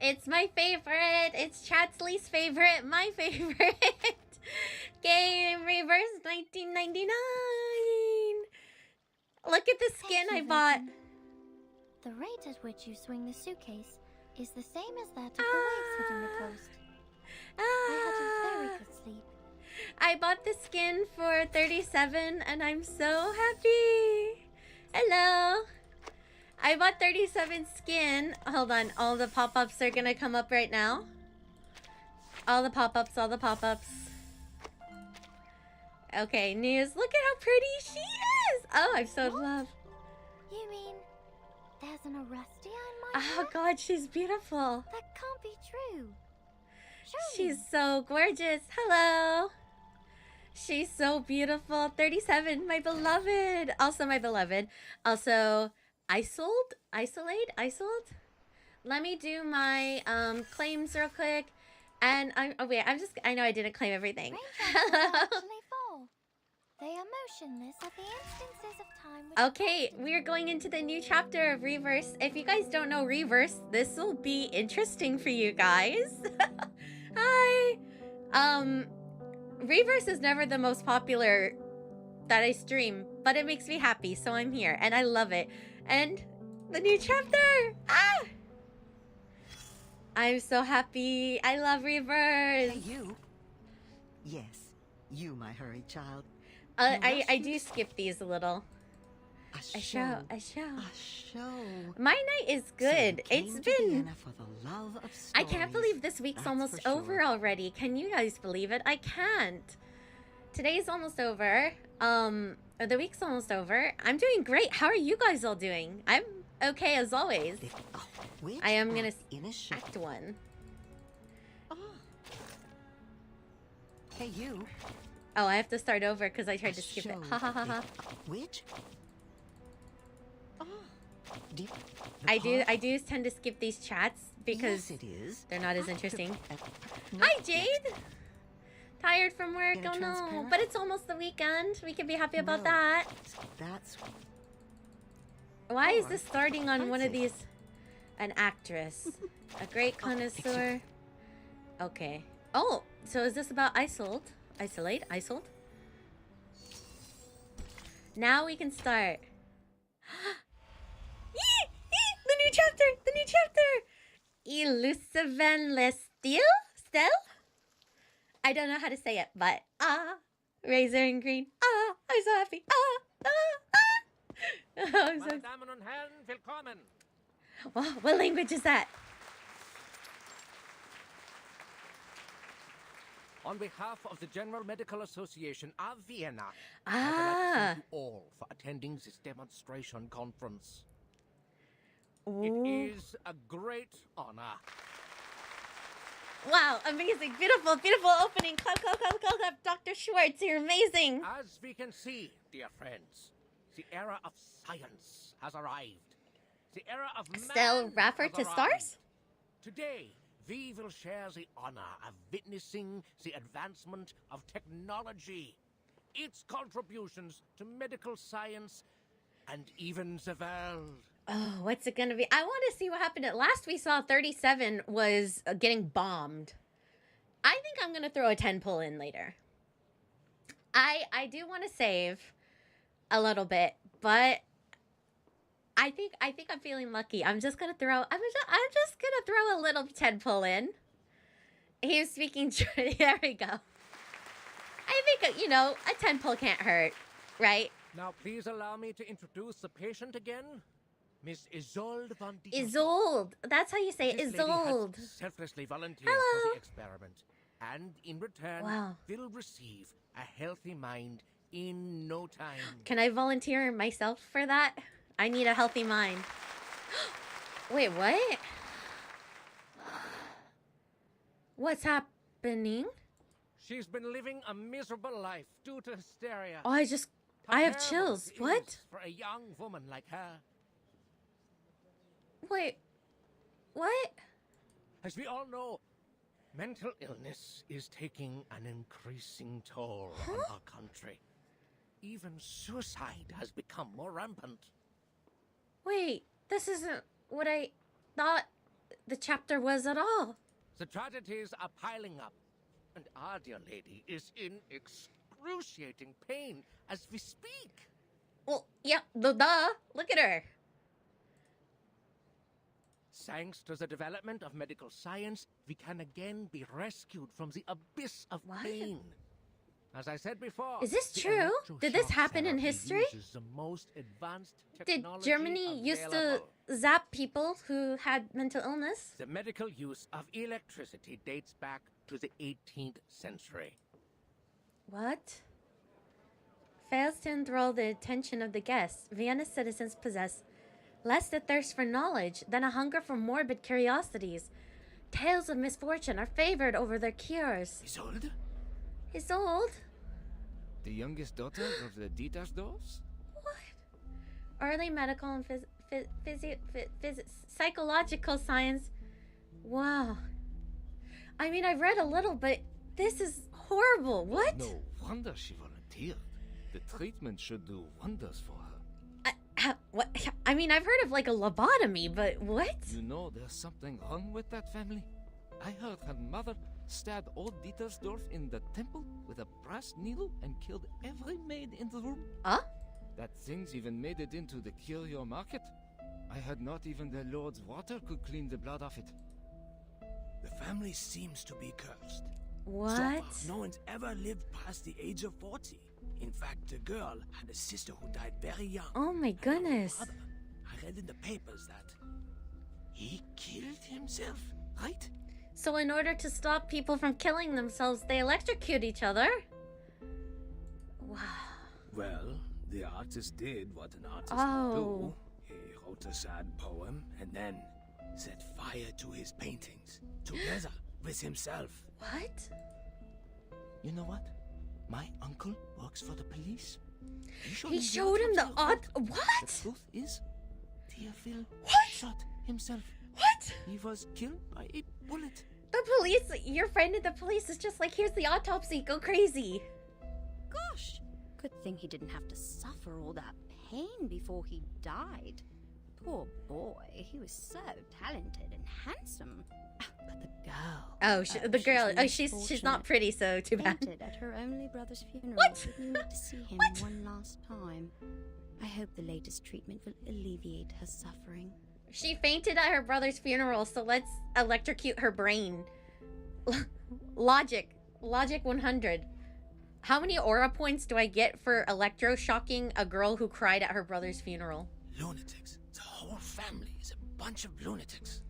It's my favorite. It's chat's least favorite. My favorite. Game Reverse 1999. Look at the skin I bought. The rate at which you swing the suitcase is the same as that of the waves hitting the coast. I had a very good sleep. I bought the skin for 37 and I'm so happy. Hello. I bought 37 skin. Hold on. All the pop-ups are gonna come up right now. All the pop-ups, all the pop-ups. Okay, news. Look at how pretty she is. Oh, I'm so in love. You mean there's an Orestia in my Oh god, she's beautiful. That can't be true. She's so gorgeous. Hello. She's so beautiful. 37, my beloved. Also my beloved. Also, Isolde? Let me do my claims real quick. And I know I didn't claim everything. Actually fall. They are motionless at the instances of time. Okay, we're going into the new chapter of Reverse. If you guys don't know Reverse, this will be interesting for you guys. Hi. Reverse is never the most popular that I stream, but it makes me happy, so I'm here and I love it. And the new chapter. Ah! I'm so happy. I love Reverse. Hey, you. Yes, you, my hurried child. I do skip these a little. A show. My night is good. So It's been. Vienna for the love of I can't stories. believe this week's That's almost for over sure. already. Can you guys believe it? I can't. Today's almost over. The week's almost over. I'm doing great. How are you guys all doing? I'm okay as always. Which I am gonna in a show? act one. Oh. Hey, you. Oh, I have to start over because I tried to skip it. Show Ha ha ha ha. Which? Oh. The I part? do tend to skip these chats because Yes, it is. they're not as interesting. No, Hi, Jade. Tired from work? Gonna Oh no! transparent? But it's almost the weekend. We can be happy about No. that. That's Why is Or this starting on one of fancy. these? An actress. A great connoisseur. Okay. Oh, so is this about Isolde? Isolde? Now we can start. The new chapter! The new chapter! Lucevan stelle? I don't know how to say it, but razor and green. I'm so happy. I'm so Meine Damen und Herren, willkommen. Wow, what language is that? On behalf of the General Medical Association of Vienna, I would like to thank you all for attending this demonstration conference. It is a great honor. Wow, amazing, beautiful, beautiful opening. Clap, clap, clap, clap, clap. Dr. Schwartz, you're amazing. As we can see, dear friends, the era of science has arrived. The era of Stelle man Raffer has to arrived. stars? Today, we will share the honor of witnessing the advancement of technology, its contributions to medical science, and even the world. Oh, what's it gonna be? I want to see what happened. Last we saw 37 was getting bombed. I think I'm gonna throw a 10 pull in later. I do want to save a little bit, but I think I'm feeling lucky. I'm just gonna throw a little 10 pull in. He was speaking. There we go. I think a 10 pull can't hurt, right? Now, please allow me to introduce the patient again. Miss Isolde von Dier. Isolde. That's how you say it. This lady Isolde. has selflessly volunteered Hello. for the experiment, and in return Wow. will receive a healthy mind in no time. Can I volunteer myself for that? I need a healthy mind. Wait, what? What's happening? She's been living a miserable life due to hysteria. Oh, I have chills. Terrible What? illness for a young woman like her. Wait. What? As we all know, mental illness is taking an increasing toll on our country. Even suicide has become more rampant. Wait, this isn't what I thought the chapter was at all. The tragedies are piling up, and our dear lady is in excruciating pain as we speak. Well, yeah, duh. Look at her. Thanks to the development of medical science, we can again be rescued from the abyss of pain. As I said before, is this true? Did this happen in history? The most advanced Did technology Germany used to zap people who had mental illness? The medical use of electricity dates back to the 18th century. What? Fails to enthrall the attention of the guests, Vienna citizens possess less the thirst for knowledge than a hunger for morbid curiosities. Tales of misfortune are favored over their cures. Isolde? Isolde? The youngest daughter of the Dietersdorfs? What? Early medical and psychological science. Wow. I mean, I've read a little, but this is horrible. What? No wonder she volunteered. The treatment should do wonders for her. What? I mean, I've heard of like a lobotomy, but what? You know, there's something wrong with that family. I heard her mother stabbed old Dietersdorf in the temple with a brass needle and killed every maid in the room. Huh? That thing's even made it into the curio market. I heard not even the Lord's water could clean the blood off it. The family seems to be cursed. What? So far, no one's ever lived past the age of 40. In fact, the girl had a sister who died very young. Oh my goodness. Brother, I read in the papers that he killed himself, right? So in order to stop people from killing themselves, they electrocute each other? Wow. Well, the artist did what an artist Oh. would do. He wrote a sad poem and then set fire to his paintings, together with himself. What? You know what? My uncle works for the police. He showed him the odd... The What? truth is, Theophil What? shot himself. What? He was killed by a bullet. The police, your friend at the police is just like, here's the autopsy, go crazy. Gosh, good thing he didn't have to suffer all that pain before he died. Poor boy, he was so talented and handsome. But the girl... Oh, the girl, she's not misfortunate. pretty, so too bad. Fainted at her only brother's funeral. What? Didn't need to see him What? one last time. I hope the latest treatment will alleviate her suffering. She fainted at her brother's funeral, so let's electrocute her brain. Logic 100. How many aura points do I get for electroshocking a girl who cried at her brother's funeral? Lunatics. The whole family is a bunch of lunatics.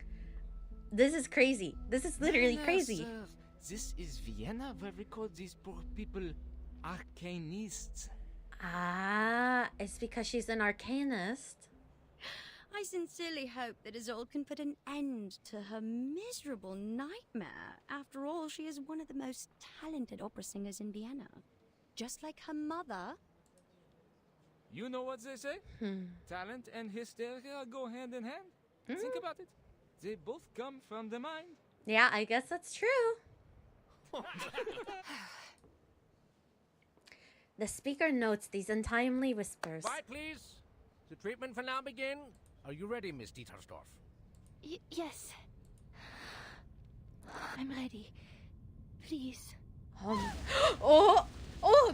This is crazy. This is literally No, crazy. sir. This is Vienna, where we call these poor people arcanists. Ah, it's because she's an arcanist. I sincerely hope that Isolde can put an end to her miserable nightmare. After all, she is one of the most talented opera singers in Vienna. Just like her mother. You know what they say? Talent and hysteria go hand in hand. Think about it. They both come from the mind. Yeah, I guess that's true. The speaker notes these untimely whispers. Quiet, please. The treatment will now begin. Are you ready, Miss Dietersdorf? Yes. I'm ready. Please. Oh,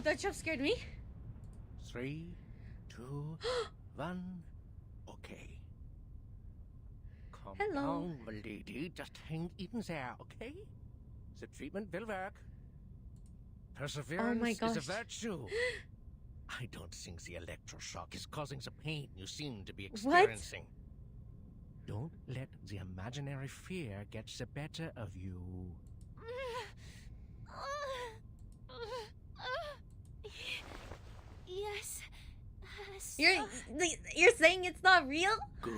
that jump scared me. 3, 2, 1. Okay. Calm Hello. down, my lady. Just hang in there, okay? The treatment will work. Perseverance is a gosh. virtue. I don't think the electroshock is causing the pain you seem to be experiencing. Don't let the imaginary fear get the better of you. Yes. You're saying it's not real? Good.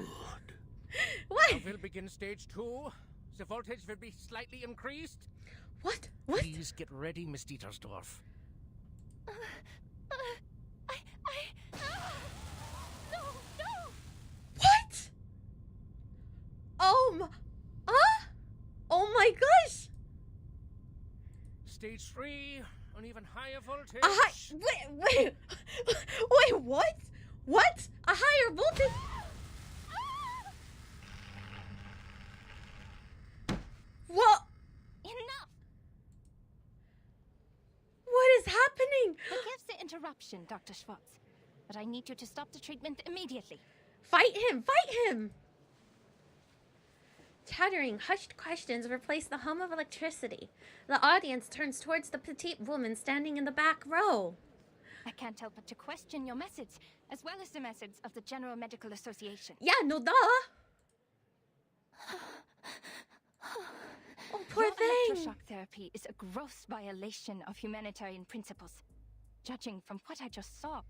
What? Now we'll begin stage 2. The voltage will be slightly increased. What? Please get ready, Miss Dietersdorf. No. What? Oh my gosh! Stage 3, an even higher voltage. Wait, what? What? A higher voltage? option, Dr. Schwartz. But I need you to stop the treatment immediately. Fight him! Fight him! Chattering, hushed questions replace the hum of electricity. The audience turns towards the petite woman standing in the back row. I can't help but to question your methods, as well as the methods of the General Medical Association. Yeah, no duh! Oh, poor Your thing! electroshock therapy is a gross violation of humanitarian principles. Judging from what I just saw,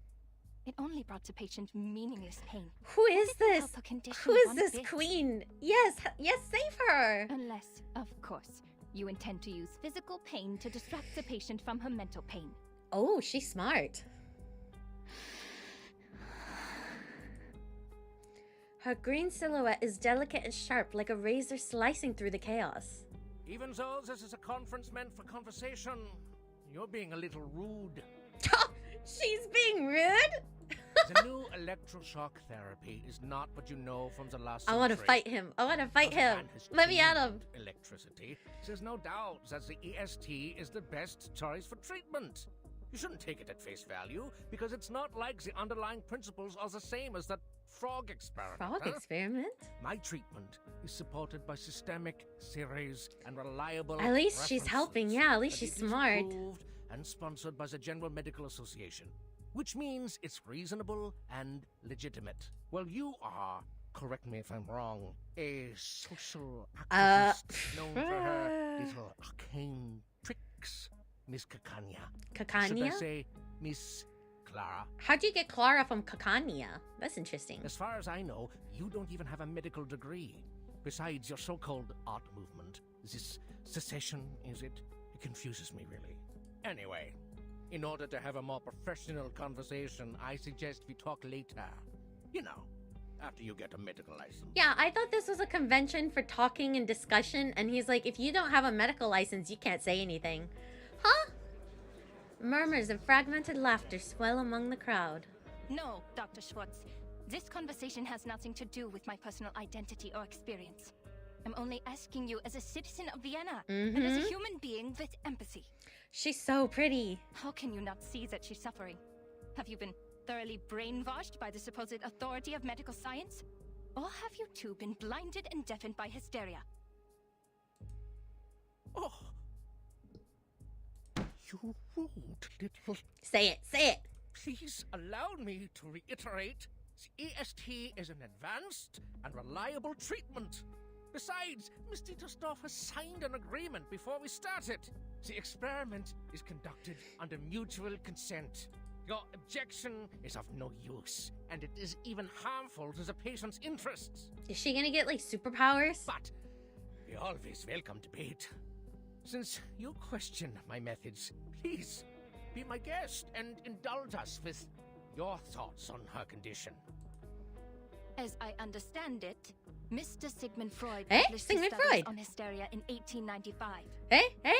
it only brought the patient meaningless pain. Who is It didn't this? help her condition Who is one this bit. queen? Yes, yes, save her! Unless, of course, you intend to use physical pain to distract the patient from her mental pain. Oh, she's smart. Her green silhouette is delicate and sharp, like a razor slicing through the chaos. Even though this is a conference meant for conversation, you're being a little rude. She's being rude? The new electroshock therapy is not what you know from the last I want to century. fight him. I want to fight As a him. man has Let me at tuned him. Electricity. There's no doubt that the EST is the best choice for treatment. You shouldn't take it at face value, because it's not like the underlying principles are the same as that frog experiment. Frog huh? experiment? My treatment is supported by systemic theories and reliable At least she's helping. references, Yeah, at least and she's it is smart. approved and sponsored by the General Medical Association, which means it's reasonable and legitimate. Well, you are, correct me if I'm wrong, a social activist known for her little arcane tricks, Miss Cacania. Should I Cacania? say Miss Clara? How'd you get Clara from Cacania? That's interesting. As far as I know, you don't even have a medical degree. Besides your so-called art movement, this secession, is it? It confuses me, really. Anyway, in order to have a more professional conversation, I suggest we talk later. You know, after you get a medical license. Yeah, I thought this was a convention for talking and discussion, and he's like, if you don't have a medical license, you can't say anything. Huh? Murmurs of fragmented laughter swell among the crowd. No, Dr. Schwartz. This conversation has nothing to do with my personal identity or experience. I'm only asking you as a citizen of Vienna and as a human being with empathy. She's so pretty. How can you not see that she's suffering? Have you been thoroughly brainwashed by the supposed authority of medical science? Or have you two been blinded and deafened by hysteria? Oh, you rude little... Say it, say it. Please allow me to reiterate, the EST is an advanced and reliable treatment. Besides, Miss Dietersdorf has signed an agreement before we started. The experiment is conducted under mutual consent. Your objection is of no use, and it is even harmful to the patient's interests. Is she gonna get like superpowers? But we always welcome debate. Since you question my methods, please be my guest and indulge us with your thoughts on her condition. As I understand it, Mr. Sigmund Freud Eh? published his Sigmund studies Freud? on hysteria in 1895. Eh?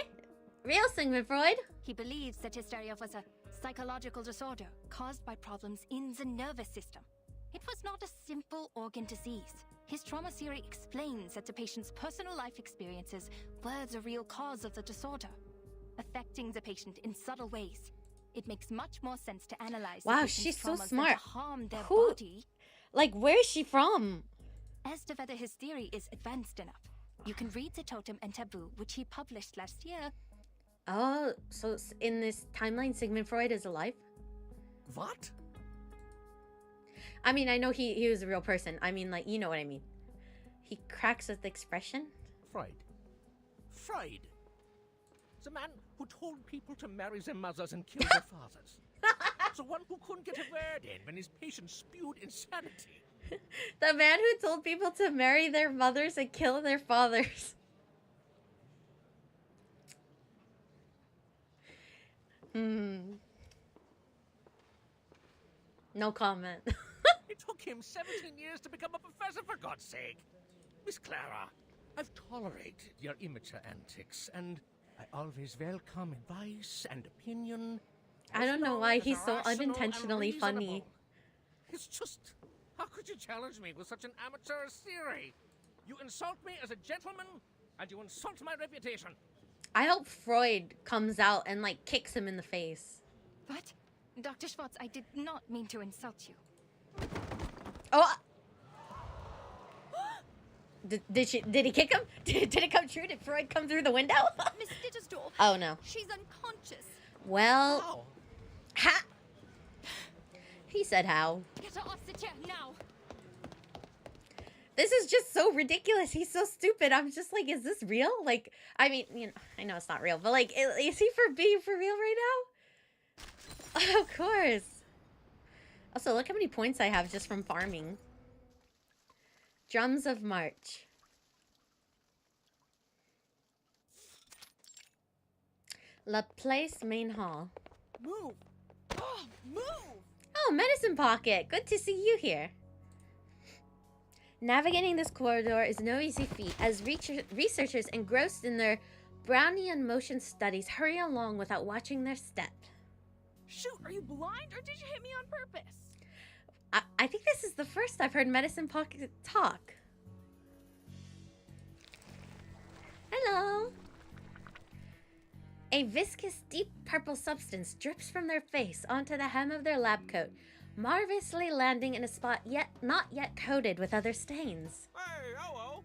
Real Sigmund Freud? He believes that hysteria was a psychological disorder caused by problems in the nervous system. It was not a simple organ disease. His trauma theory explains that the patient's personal life experiences were the real cause of the disorder, affecting the patient in subtle ways. It makes much more sense to analyze the Wow, patient's she's so traumas than smart. to harm their Who- body. Like, where is she from? As to whether his theory is advanced enough, you can read The Totem and Taboo, which he published last year. Oh, so in this timeline, Sigmund Freud is alive? What? I mean, I know he was a real person. I mean, like, you know what I mean. He cracks with expression. Freud. Freud. The man who told people to marry their mothers and kill their fathers. The one who couldn't get a word in when his patients spewed insanity. The man who told people to marry their mothers and kill their fathers. No comment. It took him 17 years to become a professor, for God's sake. Miss Clara, I've tolerated your immature antics, and I always welcome advice and opinion. I don't know why he's so unintentionally funny. It's just, how could you challenge me with such an amateur theory? You insult me as a gentleman, and you insult my reputation. I hope Freud comes out and, like, kicks him in the face. What? Dr. Schwartz, I did not mean to insult you. Oh. Did he kick him? Did it come true? Did Freud come through the window? Miss Dittersdorf. Oh no. She's unconscious. Well, How? ha. He said how. Get her off the chair now. This is just so ridiculous. He's so stupid. I'm just like, is this real? Like, I mean, you know, I know it's not real, but like, is he being for real right now? Of course. Also, look how many points I have just from farming. Drums of March. La Place Main Hall. Move. Oh, move. Oh, Medicine Pocket. Good to see you here. Navigating this corridor is no easy feat, as researchers engrossed in their Brownian motion studies hurry along without watching their step. Shoot, are you blind or did you hit me on purpose? I think this is the first I've heard Medicine Pocket talk. Hello. A viscous, deep purple substance drips from their face onto the hem of their lab coat, marvelously landing in a spot not yet coated with other stains. Hey, hello.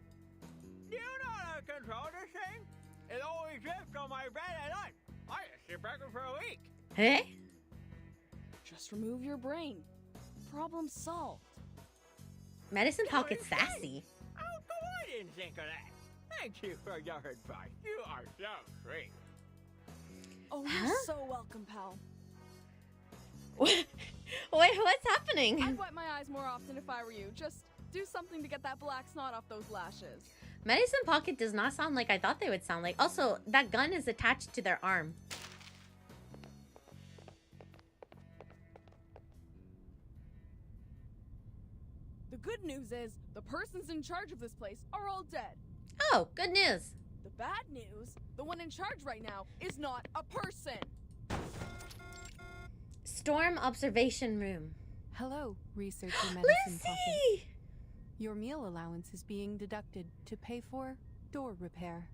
Do you know how to control this thing? It always drips on my bed at night. I just sit back for a week. Hey? Just remove your brain. Problem solved. Medicine Pocket's sassy. How come I didn't think of that? Thank you for your advice. You are so sweet. Oh, Huh? you're so welcome, pal. Wait, what's happening? I'd wipe my eyes more often if I were you. Just do something to get that black snot off those lashes. Medicine Pocket does not sound like I thought they would sound like. Also, that gun is attached to their arm. The good news is the persons in charge of this place are all dead. Oh, good news. The bad news, the one in charge right now is not a person. Storm Observation Room. Hello, Researcher Medicine Pocket. Lucy! Your meal allowance is being deducted to pay for door repair.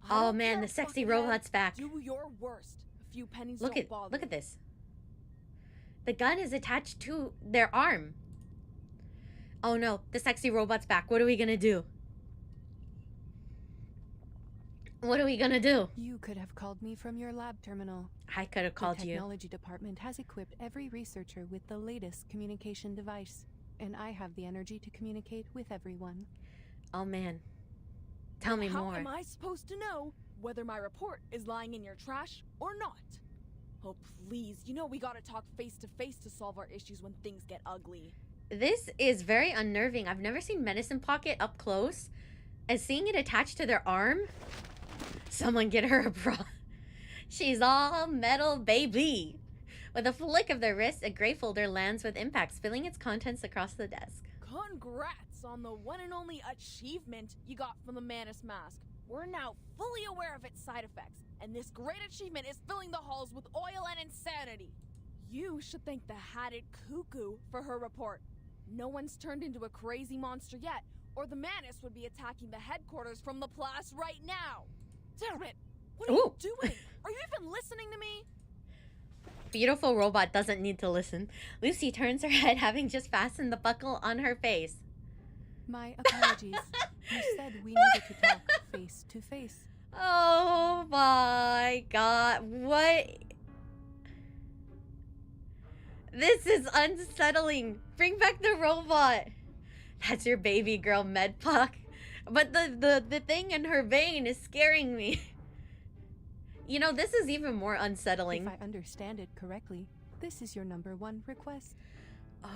I Oh don't man, care, the sexy fuckhead. robot's back. Do your worst. A few pennies Look don't at bother look at me. this. The gun is attached to their arm. Oh no, the sexy robot's back. What are we gonna do? What are we gonna do? You could have called me from your lab terminal. I could have called The you. technology department has equipped every researcher with the latest communication device, and I have the energy to communicate with everyone. Oh man. Tell me How more. am I supposed to know whether my report is lying in your trash or not? Oh please, you know we gotta talk face to face to solve our issues when things get ugly. This is very unnerving. I've never seen Medicine Pocket up close. And seeing it attached to their arm? Someone get her a bra. She's all metal, baby. With a flick of their wrist, a gray folder lands with impact, spilling its contents across the desk. Congrats on the one and only achievement you got from the Manus mask. We're now fully aware of its side effects, and this great achievement is filling the halls with oil and insanity. You should thank the hatted cuckoo for her report. No one's turned into a crazy monster yet, or the Manus would be attacking the headquarters from the place right now. Damn it! What are Ooh. you doing? Are you even listening to me? Beautiful robot doesn't need to listen. Lucy turns her head, having just fastened the buckle on her face. My apologies. You said we needed to talk face to face. Oh my god. What? This is unsettling. Bring back the robot. That's your baby girl, Medpuck. But the thing in her vein is scaring me. You know, this is even more unsettling. If I understand it correctly, this is your #1 request. Oh,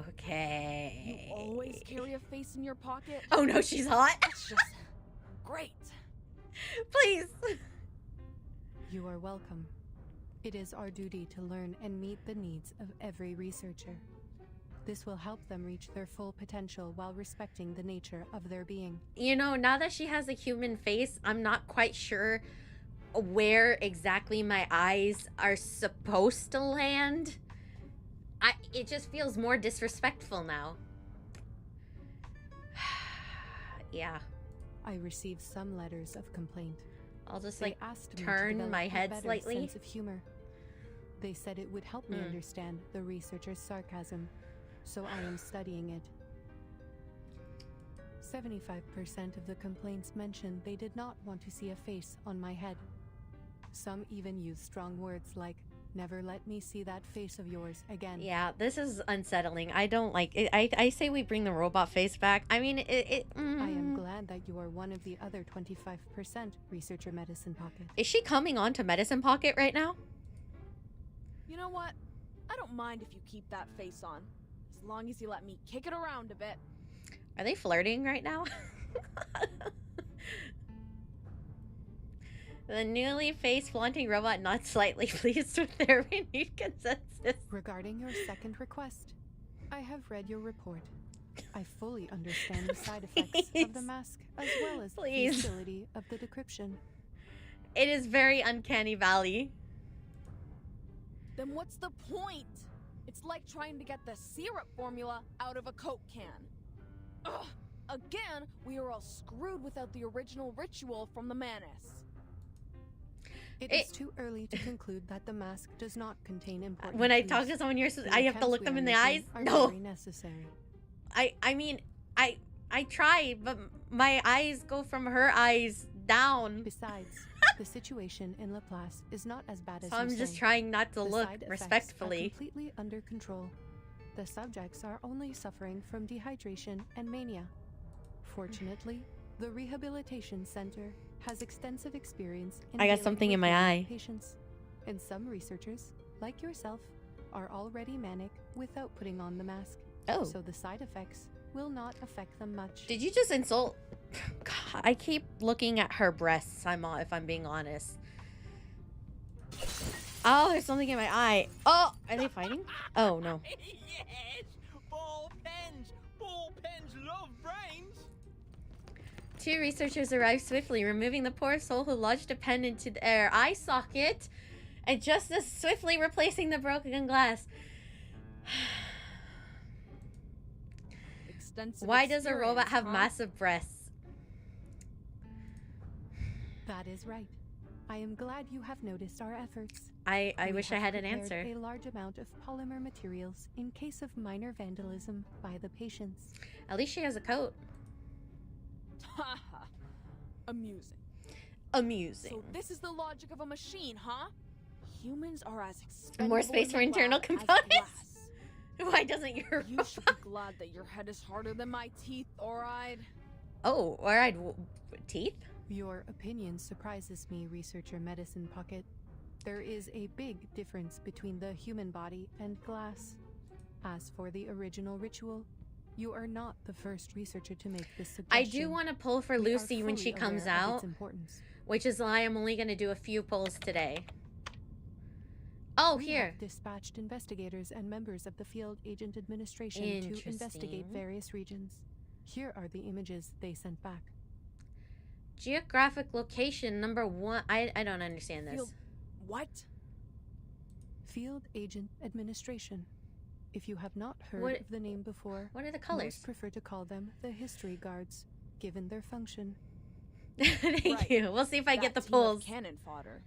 okay. You always carry a face in your pocket? Oh no, she's hot. That's just great. Please. You are welcome. It is our duty to learn and meet the needs of every researcher. This will help them reach their full potential while respecting the nature of their being. You know, now that she has a human face, I'm not quite sure where exactly my eyes are supposed to land. It just feels more disrespectful now. Yeah. I received some letters of complaint. I'll just They like asked me to turn develop my a head better slightly. sense of humor. They said it would help me understand the researcher's sarcasm, so I am studying it. 75% of the complaints mentioned they did not want to see a face on my head. Some even use strong words like, "Never let me see that face of yours again." Yeah, this is unsettling. I don't like it. I say we bring the robot face back. I mean, I am glad that you are one of the other 25% researcher Medicine Pocket. Is she coming on to Medicine Pocket right now? You know what? I don't mind if you keep that face on, as long as you let me kick it around a bit. Are they flirting right now? The newly face flaunting robot not slightly pleased with their renewed consensus. Regarding your second request, I have read your report. I fully understand the side effects of the mask as well as the feasibility of the decryption. It is very uncanny valley. Then what's the point? It's like trying to get the syrup formula out of a Coke can. Ugh! Again, we are all screwed without the original ritual from the Manus. It is too early to conclude that the mask does not contain important When I clues. talk to someone, The I have to attempts look we them are in the making eyes. are No. very necessary. I mean, I try, but my eyes go from her eyes down. Besides, the situation in Laplace is not as bad as So you I'm just say. trying not to The look side effects respectfully. are completely under control. The subjects are only suffering from dehydration and mania. Fortunately, the rehabilitation center has extensive experience in I got dealing something in with my manic eye. patients, and some researchers, like yourself, are already manic without putting on the mask. Oh. So the side effects will not affect them much. Did you just insult? God, I keep looking at her breasts. If I'm being honest. Oh, there's something in my eye. Oh, are they fighting? Oh no. Yes! Ball pens! Ball pens love brains! Two researchers arrive swiftly, removing the poor soul who lodged a pen into their eye socket, and just as swiftly replacing the broken glass. Extensive Why does a robot experience, have huh? massive breasts? That is right. I am glad you have noticed our efforts. I We wish I have had an prepared answer. A large amount of polymer materials in case of minor vandalism by the patients. At least she has a coat. Haha. Amusing. Amusing. So this is the logic of a machine, huh? Humans are as expendable More space in for the internal lab as components? glass. Why doesn't your You should be glad that your head is harder than my teeth, Oride. Oh, alright. Teeth? Your opinion surprises me, researcher Medicine Pocket. There is a big difference between the human body and glass. As for the original ritual, you are not the first researcher to make this I suggestion. do want to pull for We are Lucy when she fully comes aware of out, its importance. which is why I'm only going to do a few pulls today. Oh, We here. have dispatched investigators and members of the Field Agent Administration to investigate Interesting. various regions. Here are the images they sent back. Geographic location number 1. I don't understand this. Field- What? Field Agent Administration. If you have not heard What- of the name before, What are the colors? most prefer to call them the History Guards, given their function. Thank Right. you. We'll see if I That get the team of pulls. cannon fodder.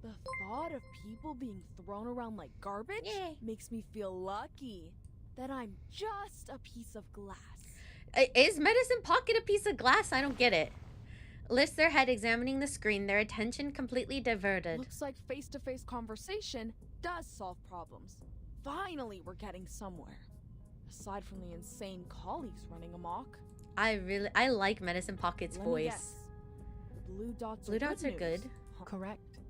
The thought of people being thrown around like garbage Yay. makes me feel lucky that I'm just a piece of glass. Is Medicine Pocket a piece of glass? I don't get it. Lifts their head, examining the screen, their attention completely diverted. Looks like face-to-face conversation does solve problems. Finally, we're getting somewhere. Aside from the insane colleagues running amok. I like Medicine Pocket's Let me voice. guess. Blue dots Blue dots are news. good. Huh. Correct.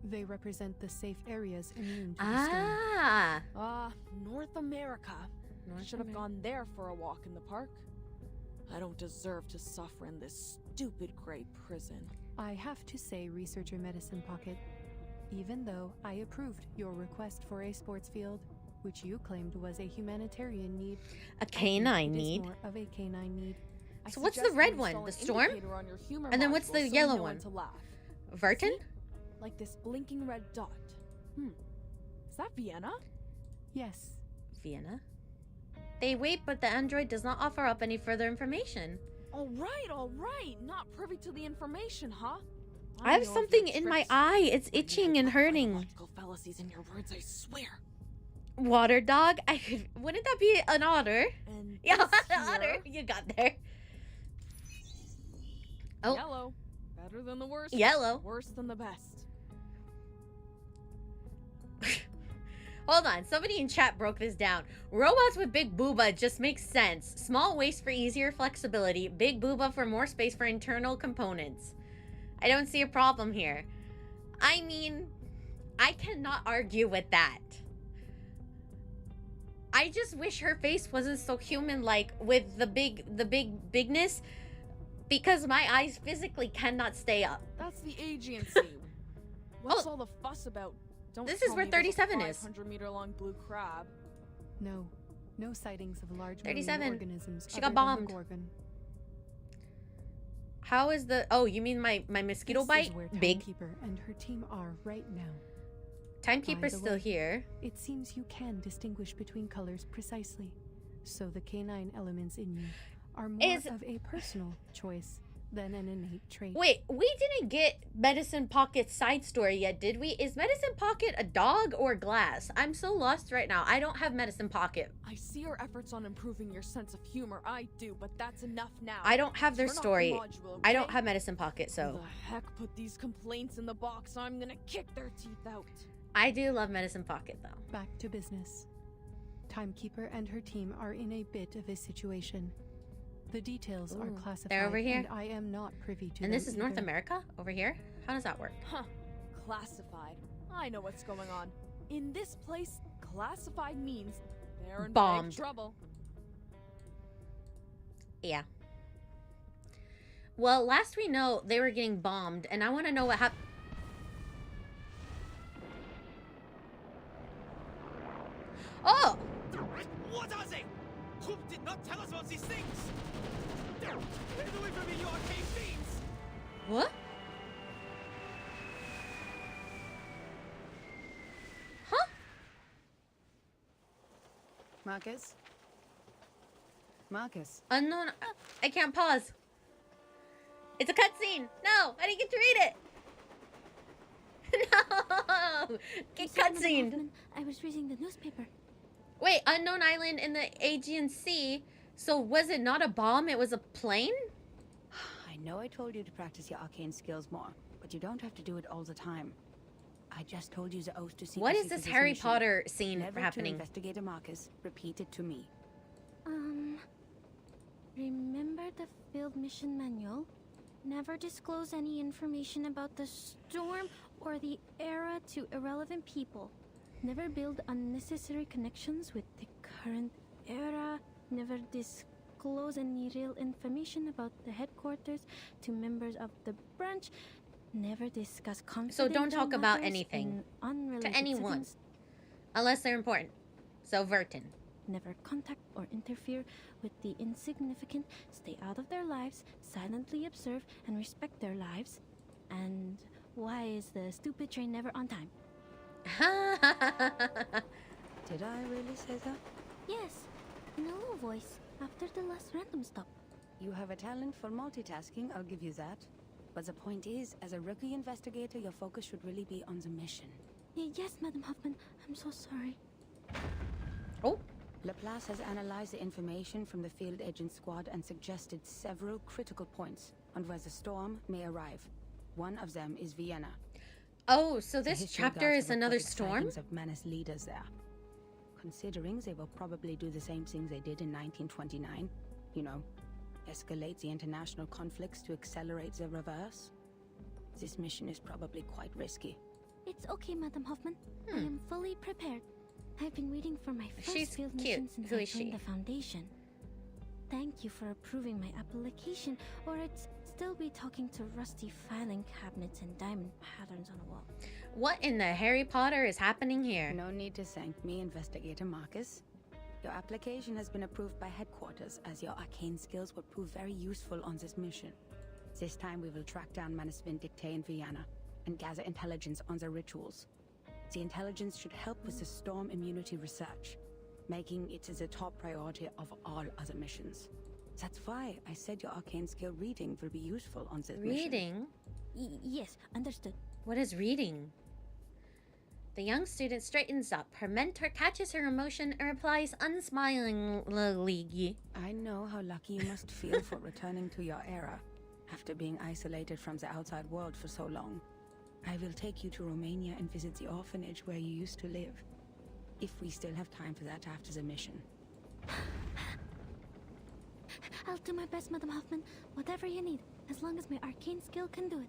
They represent the safe areas immune to the storm. Ah. North America. North Should have America. gone there for a walk in the park. I don't deserve to suffer in this stupid gray prison. I have to say, researcher Medicine Pocket, even though I approved your request for a sports field, which you claimed was a humanitarian need, A canine it is need. more of a canine need. I So what's the suggest red you one? install The an storm? indicator on your humor And then what's module the so you yellow know one? when to laugh. Verton? See? Like this blinking red dot. Is that Vienna? Yes. Vienna? They wait, but the android does not offer up any further information. All right. Not privy to the information, huh? I have something in my eye. It's itching and hurting. Logical fallacies in your words, I swear. Water dog? Wouldn't that be an otter? And Yeah, this an otter. here- You got there. Oh. Yellow. Better than the worst. Yellow. Worse than the best. Hold on, somebody in chat broke this down. Robots with big booba just makes sense. Small waist for easier flexibility. Big booba for more space for internal components. I don't see a problem here. I mean, I cannot argue with that. I just wish her face wasn't so human-like with the bigness, because my eyes physically cannot stay up. That's the agency. What's all the fuss about? Don't This is tell where me there's a 37 is. 500-meter-long blue crab. No. No sightings of large 37. marine organisms. She got other than the bombed. Gorgon. How is the... Oh, you mean my mosquito This bite? is where Big. Timekeeper and her team are right now. Timekeeper's By the still way, here. It seems you can distinguish between colors precisely. So the canine elements in you are more of a personal choice than an innate trait. Wait, we didn't get Medicine Pocket's side story yet, did we? Is Medicine Pocket a dog or glass? I'm so lost right now. I don't have Medicine Pocket. I see your efforts on improving your sense of humor. I do, but that's enough now. I don't have their Turn off the story. module, I don't okay? have Medicine Pocket, Who so... the heck put these complaints in the box? I'm gonna kick their teeth out. I do love Medicine Pocket, though. Back to business. Timekeeper and her team are in a bit of a situation. The details are classified, they're over here? and I am not privy to And them this is North either. America? Over here? How does that work? Huh. Classified. I know what's going on. In this place, classified means they're in Bombed. big trouble. Yeah. Well, last we know, they were getting bombed, and I want to know what happened. Oh! What are they? Hoop did not tell us about these things. Get away from me, you arcane fiends! What? Huh? Marcus? Marcus? Unknown. I can't pause. It's a cutscene. No, I didn't get to read it. No, get cutscene. I was reading the newspaper. Wait, unknown island in the Aegean Sea. So was it not a bomb? It was a plane? I know I told you to practice your arcane skills more, but you don't have to do it all the time. I just told you the oath to secrecy. What is this for Harry mission. Potter scene Never happening? To Investigator Marcus, repeat it to me. Remember the field mission manual? Never disclose any information about the storm or the era to irrelevant people. Never build unnecessary connections with the current era. Never disclose any real information about the headquarters to members of the branch. Never discuss confidential So don't talk about matters anything in unrelated to anyone. settings. Unless they're important. So Vertin. Never contact or interfere with the insignificant. Stay out of their lives. Silently observe and respect their lives. And why is the stupid train never on time? Did I really say that? Yes, in a low voice, after the last random stop. You have a talent for multitasking, I'll give you that. But the point is, as a rookie investigator, your focus should really be on the mission. Yes, Madam Hoffman, I'm so sorry. Oh. Laplace has analyzed the information from the field agent squad and suggested several critical points on where the storm may arrive. One of them is Vienna. Oh, so The this history chapter guards is have another reported storm? sightings of menace leaders there. Considering they will probably do the same things they did in 1929, you know, escalate the international conflicts to accelerate the reverse, this mission is probably quite risky. It's okay, Madam Hoffman. I am fully prepared. I've been waiting for my first She's field cute. mission since Who I is joined she? the Foundation. Thank you for approving my application, or I'd still be talking to rusty filing cabinets and diamond patterns on a wall. What in the Harry Potter is happening here? No need to thank me, Investigator Marcus. Your application has been approved by headquarters, as your arcane skills will prove very useful on this mission. This time we will track down Manus Vindictae in Vienna and gather intelligence on their rituals. The intelligence should help with the storm immunity research, making it the top priority of all other missions. That's why I said your arcane skill reading will be useful on this mission. Reading? Yes, understood. What is reading? The young student straightens up. Her mentor catches her emotion and replies unsmilingly. I know how lucky you must feel for returning to your era, after being isolated from the outside world for so long. I will take you to Romania and visit the orphanage where you used to live. If we still have time for that after the mission. I'll do my best, Madam Hoffman. Whatever you need, as long as my arcane skill can do it.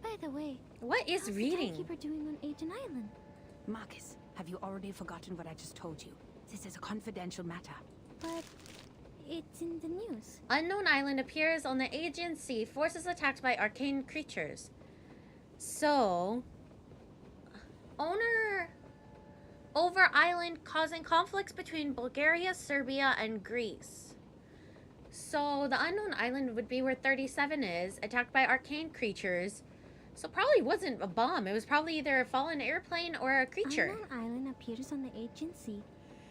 By the way, what is how's reading? the timekeeper doing on Agent Island? Marcus, have you already forgotten what I just told you? This is a confidential matter. But it's in the news. Unknown Island appears on the Aegean Sea. Forces attacked by arcane creatures. So, owner over island causing conflicts between Bulgaria, Serbia, and Greece. So the unknown island would be where 37 is, attacked by arcane creatures. So probably wasn't a bomb. It was probably either a fallen airplane or a creature. Unknown Island appears on the Aegean Sea.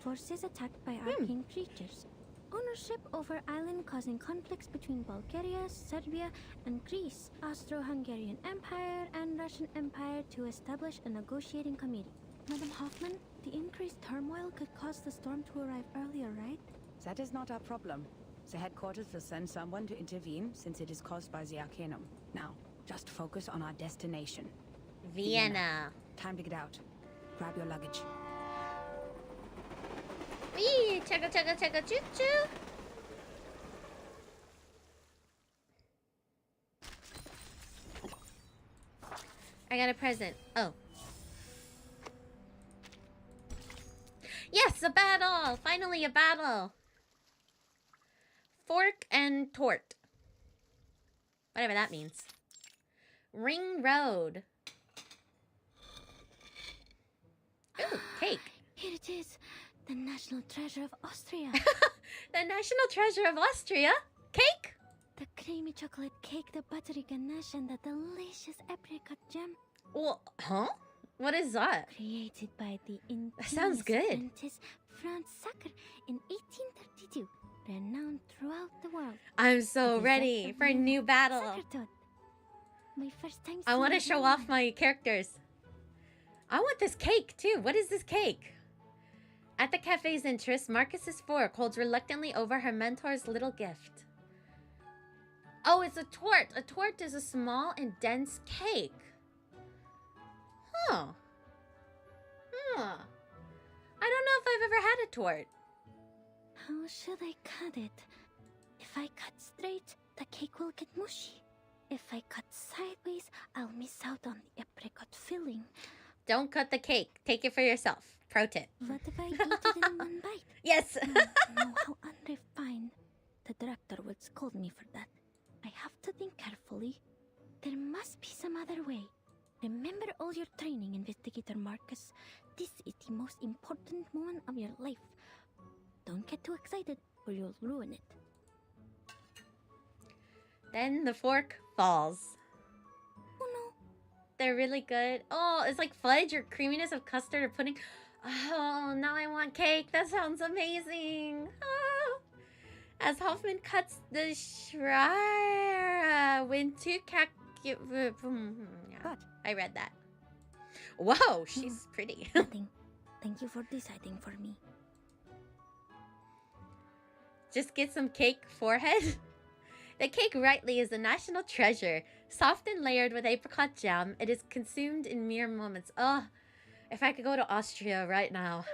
Forces attacked by arcane creatures. Ownership over island causing conflicts between Bulgaria, Serbia, and Greece. Austro-Hungarian Empire and Russian Empire to establish a negotiating committee. Madam Hoffman, the increased turmoil could cause the storm to arrive earlier, right? That is not our problem. The headquarters will send someone to intervene since it is caused by the Arcanum. Now, just focus on our destination. Vienna. Time to get out. Grab your luggage. Wee! Chugga chugga chugga choo choo! I got a present. Oh. Yes, a battle! Finally a battle! Fork and tort. Whatever that means. Ring Road. Ooh, cake. Here it is. The national treasure of Austria. The national treasure of Austria? Cake? The creamy chocolate cake, the buttery ganache, and the delicious apricot jam. Well, huh? What is that? Created by the sounds good. scientist Franz Sacker in 1832. Renowned throughout the world. I'm so ready for a new battle. My first time. I want to show off my characters. I want this cake too. What is this cake? At the cafe's interest, Marcus's fork holds reluctantly over her mentor's little gift. Oh, it's a tort. A tort is a small and dense cake. Huh. I don't know if I've ever had a tort. How should I cut it? If I cut straight, the cake will get mushy. If I cut sideways, I'll miss out on the apricot filling. Don't cut the cake. Take it for yourself. Pro tip. What if I eat it in one bite? Yes. No, how unrefined. The director would scold me for that. I have to think carefully. There must be some other way. Remember all your training, Investigator Marcus. This is the most important moment of your life. Don't get too excited or you'll ruin it. Then the fork falls. Oh no. They're really good. Oh, it's like fudge or creaminess of custard or pudding. Oh, now I want cake. That sounds amazing. Oh. As Hoffman cuts the Schreier, when two What? I read that. Whoa, she's pretty. Nothing. Thank you for deciding for me. Just get some cake forehead. The cake rightly is a national treasure. Soft and layered with apricot jam, it is consumed in mere moments. Oh, if I could go to Austria right now.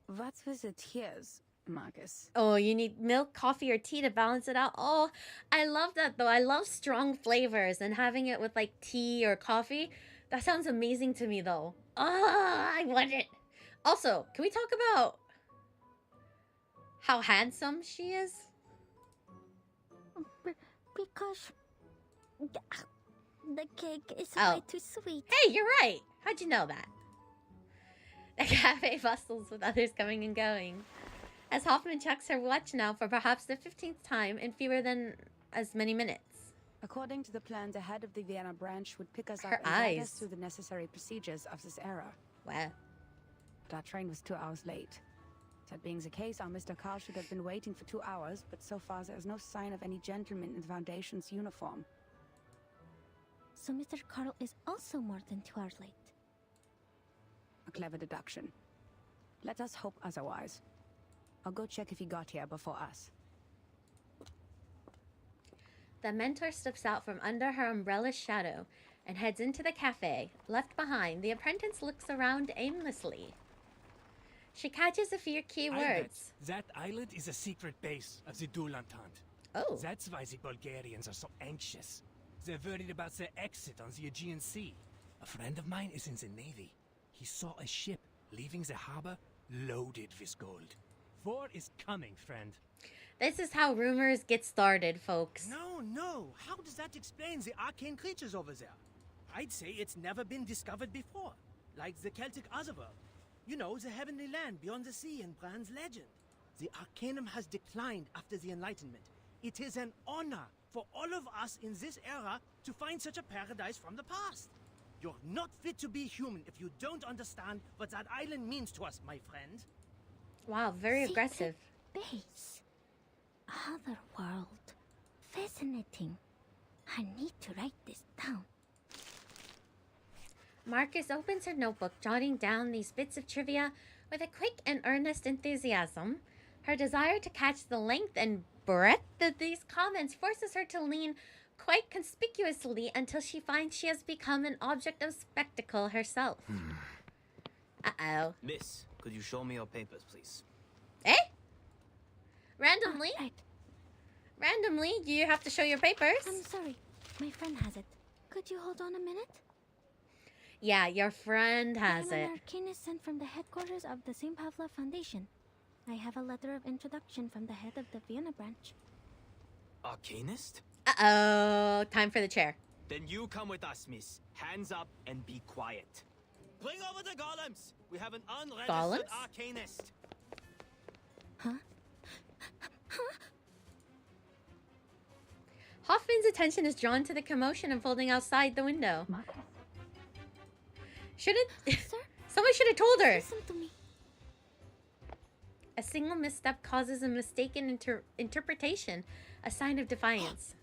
What's with the tears, Marcus? Oh, you need milk, coffee, or tea to balance it out. Oh, I love that though. I love strong flavors and having it with like tea or coffee. That sounds amazing to me though. Oh, I want it. Also, can we talk about how handsome she is? Because the cake is Oh. way too sweet. Hey, you're right. How'd you know that? The cafe bustles with others coming and going. As Hoffman checks her watch now for perhaps the 15th time in fewer than as many minutes. According to the plan, the head of the Vienna branch would pick us Her up and guide us eyes. through the necessary procedures of this era. Wow. But our train was 2 hours late. That being the case, our Mr. Carl should have been waiting for 2 hours, but so far there's no sign of any gentleman in the Foundation's uniform. So Mr. Carl is also more than 2 hours late. A clever deduction. Let us hope otherwise. I'll go check if he got here before us. The mentor steps out from under her umbrella's shadow and heads into the cafe. Left behind, the apprentice looks around aimlessly. She catches a few key words. That island is a secret base of the duel entente. Oh. That's why the Bulgarians are so anxious. They're worried about their exit on the Aegean Sea. A friend of mine is in the Navy. He saw a ship leaving the harbor loaded with gold. War is coming, friend. This is how rumors get started, folks. No. How does that explain the arcane creatures over there? I'd say it's never been discovered before. Like the Celtic Otherworld. You know, the heavenly land beyond the sea in Bran's legend. The Arcanum has declined after the Enlightenment. It is an honor for all of us in this era to find such a paradise from the past. You're not fit to be human if you don't understand what that island means to us, my friend. Wow, very aggressive. Base. Otherworld. Fascinating. I need to write this down. Marcus opens her notebook, jotting down these bits of trivia with a quick and earnest enthusiasm. Her desire to catch the length and breadth of these comments forces her to lean quite conspicuously until she finds she has become an object of spectacle herself. Uh-oh. Miss, could you show me your papers, please? Eh? Randomly? Randomly, you have to show your papers? I'm sorry. My friend has it. Could you hold on a minute? Yeah, your friend has I'm it. an arcanist sent from the headquarters of the St. Pavlov Foundation. I have a letter of introduction from the head of the Vienna branch. Arcanist? Uh-oh. Time for the chair. Then you come with us, miss. Hands up and be quiet. Bring over the golems! We have an unregistered arcanist. Huh? Hoffman's attention is drawn to the commotion unfolding outside the window. Shouldn't... Someone should have told her. Listen to me. A single misstep causes a mistaken interpretation, a sign of defiance.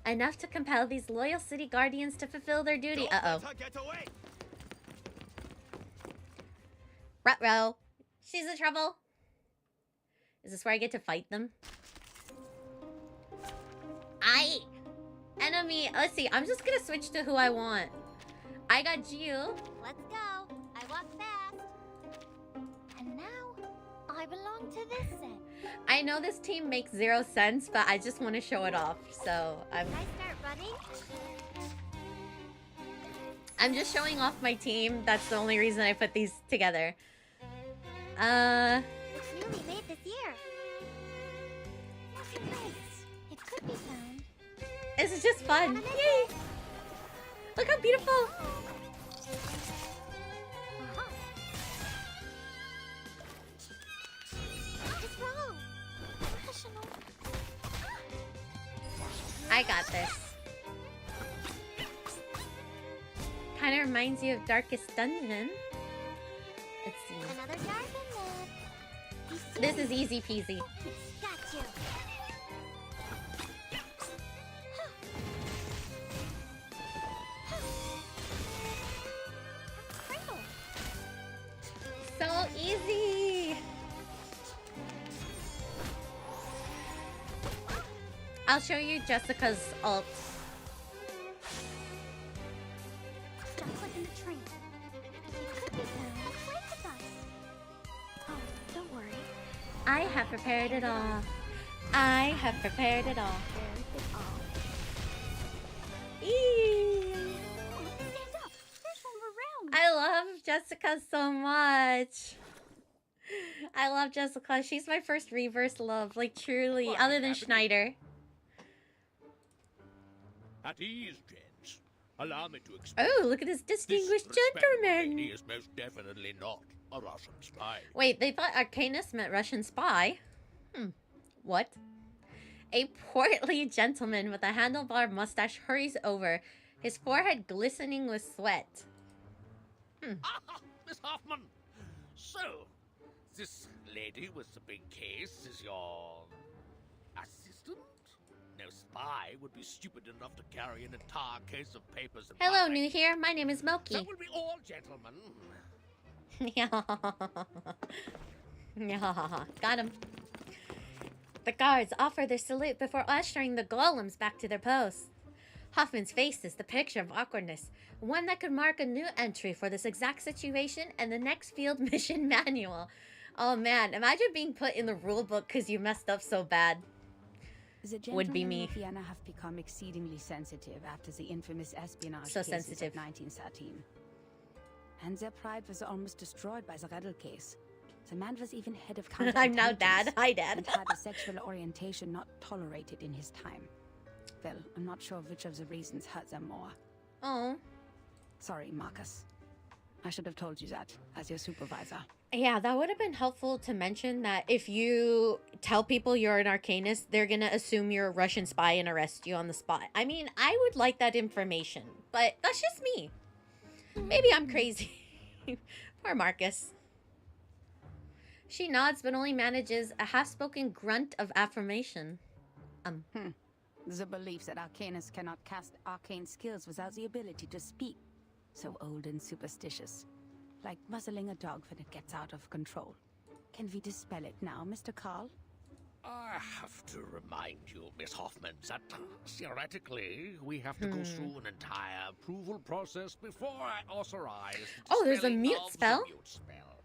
Enough to compel these loyal city guardians to fulfill their duty. Uh-oh. Ruh-roh. She's in trouble. Is this where I get to fight them? Enemy. Let's see. I'm just gonna switch to who I want. I got Jill. Let's go. I walk fast. And now, I belong to this set. I know this team makes 0 sense, but I just want to show it off. So Can I start running? I'm just showing off my team. That's the only reason I put these together. It's newly made this year. Nice. It could be found. This is just fun. Yay! Look how beautiful. What's wrong? Professional. I got this. Kind of reminds you of Darkest Dungeon. Let's see. Another dark. This is easy peasy. Got you. So easy. I'll show you Jessica's ult. Just like in the train. It could be found. Right with us. Oh, don't worry. I have prepared it all. I have prepared it all. Eee. Stand up. There's one around. I love Jessica so much. I love Jessica. She's my first reverse love, like truly, other than Schneider. At ease, gents. Allow me to explain. Oh, look at this distinguished gentleman. He is most definitely not a Russian spy. Wait, they thought Arcanist meant Russian spy. What? A portly gentleman with a handlebar mustache hurries over, his forehead glistening with sweat. Ah, Miss Hoffman. So, This lady with the big case is your assistant? No spy would be stupid enough to carry an entire case of papers and Hello, public. new here. My name is Moki. That will be all, gentlemen. Yeah, got him. The guards offer their salute before ushering the golems back to their posts. Hoffman's face is the picture of awkwardness, one that could mark a new entry for this exact situation and the next field mission manual. Oh man, imagine being put in the rule book because you messed up so bad. The Would be me. of Vienna have become exceedingly sensitive after the infamous espionage So cases sensitive. of 1913. And their pride was almost destroyed by the Redl case. The man was even head of counterintelligence. I'm now dad. Hi, dad. And had a sexual orientation not tolerated in his time. Well, I'm not sure which of the reasons hurt them more. Oh. Sorry, Marcus. I should have told you that, as your supervisor. Yeah, that would have been helpful to mention that if you tell people you're an arcanist, they're gonna assume you're a Russian spy and arrest you on the spot. I mean, I would like that information, but that's just me. Maybe I'm crazy. Poor Marcus. She nods, but only manages a half-spoken grunt of affirmation. The belief that arcanists cannot cast arcane skills without the ability to speak. So old and superstitious. Like muzzling a dog when it gets out of control. Can we dispel it now, Mr. Carl? I have to remind you, Miss Hoffman, that theoretically we have to go through an entire approval process before I authorize the Oh, there's a dispelling mute of the spell? mute spell.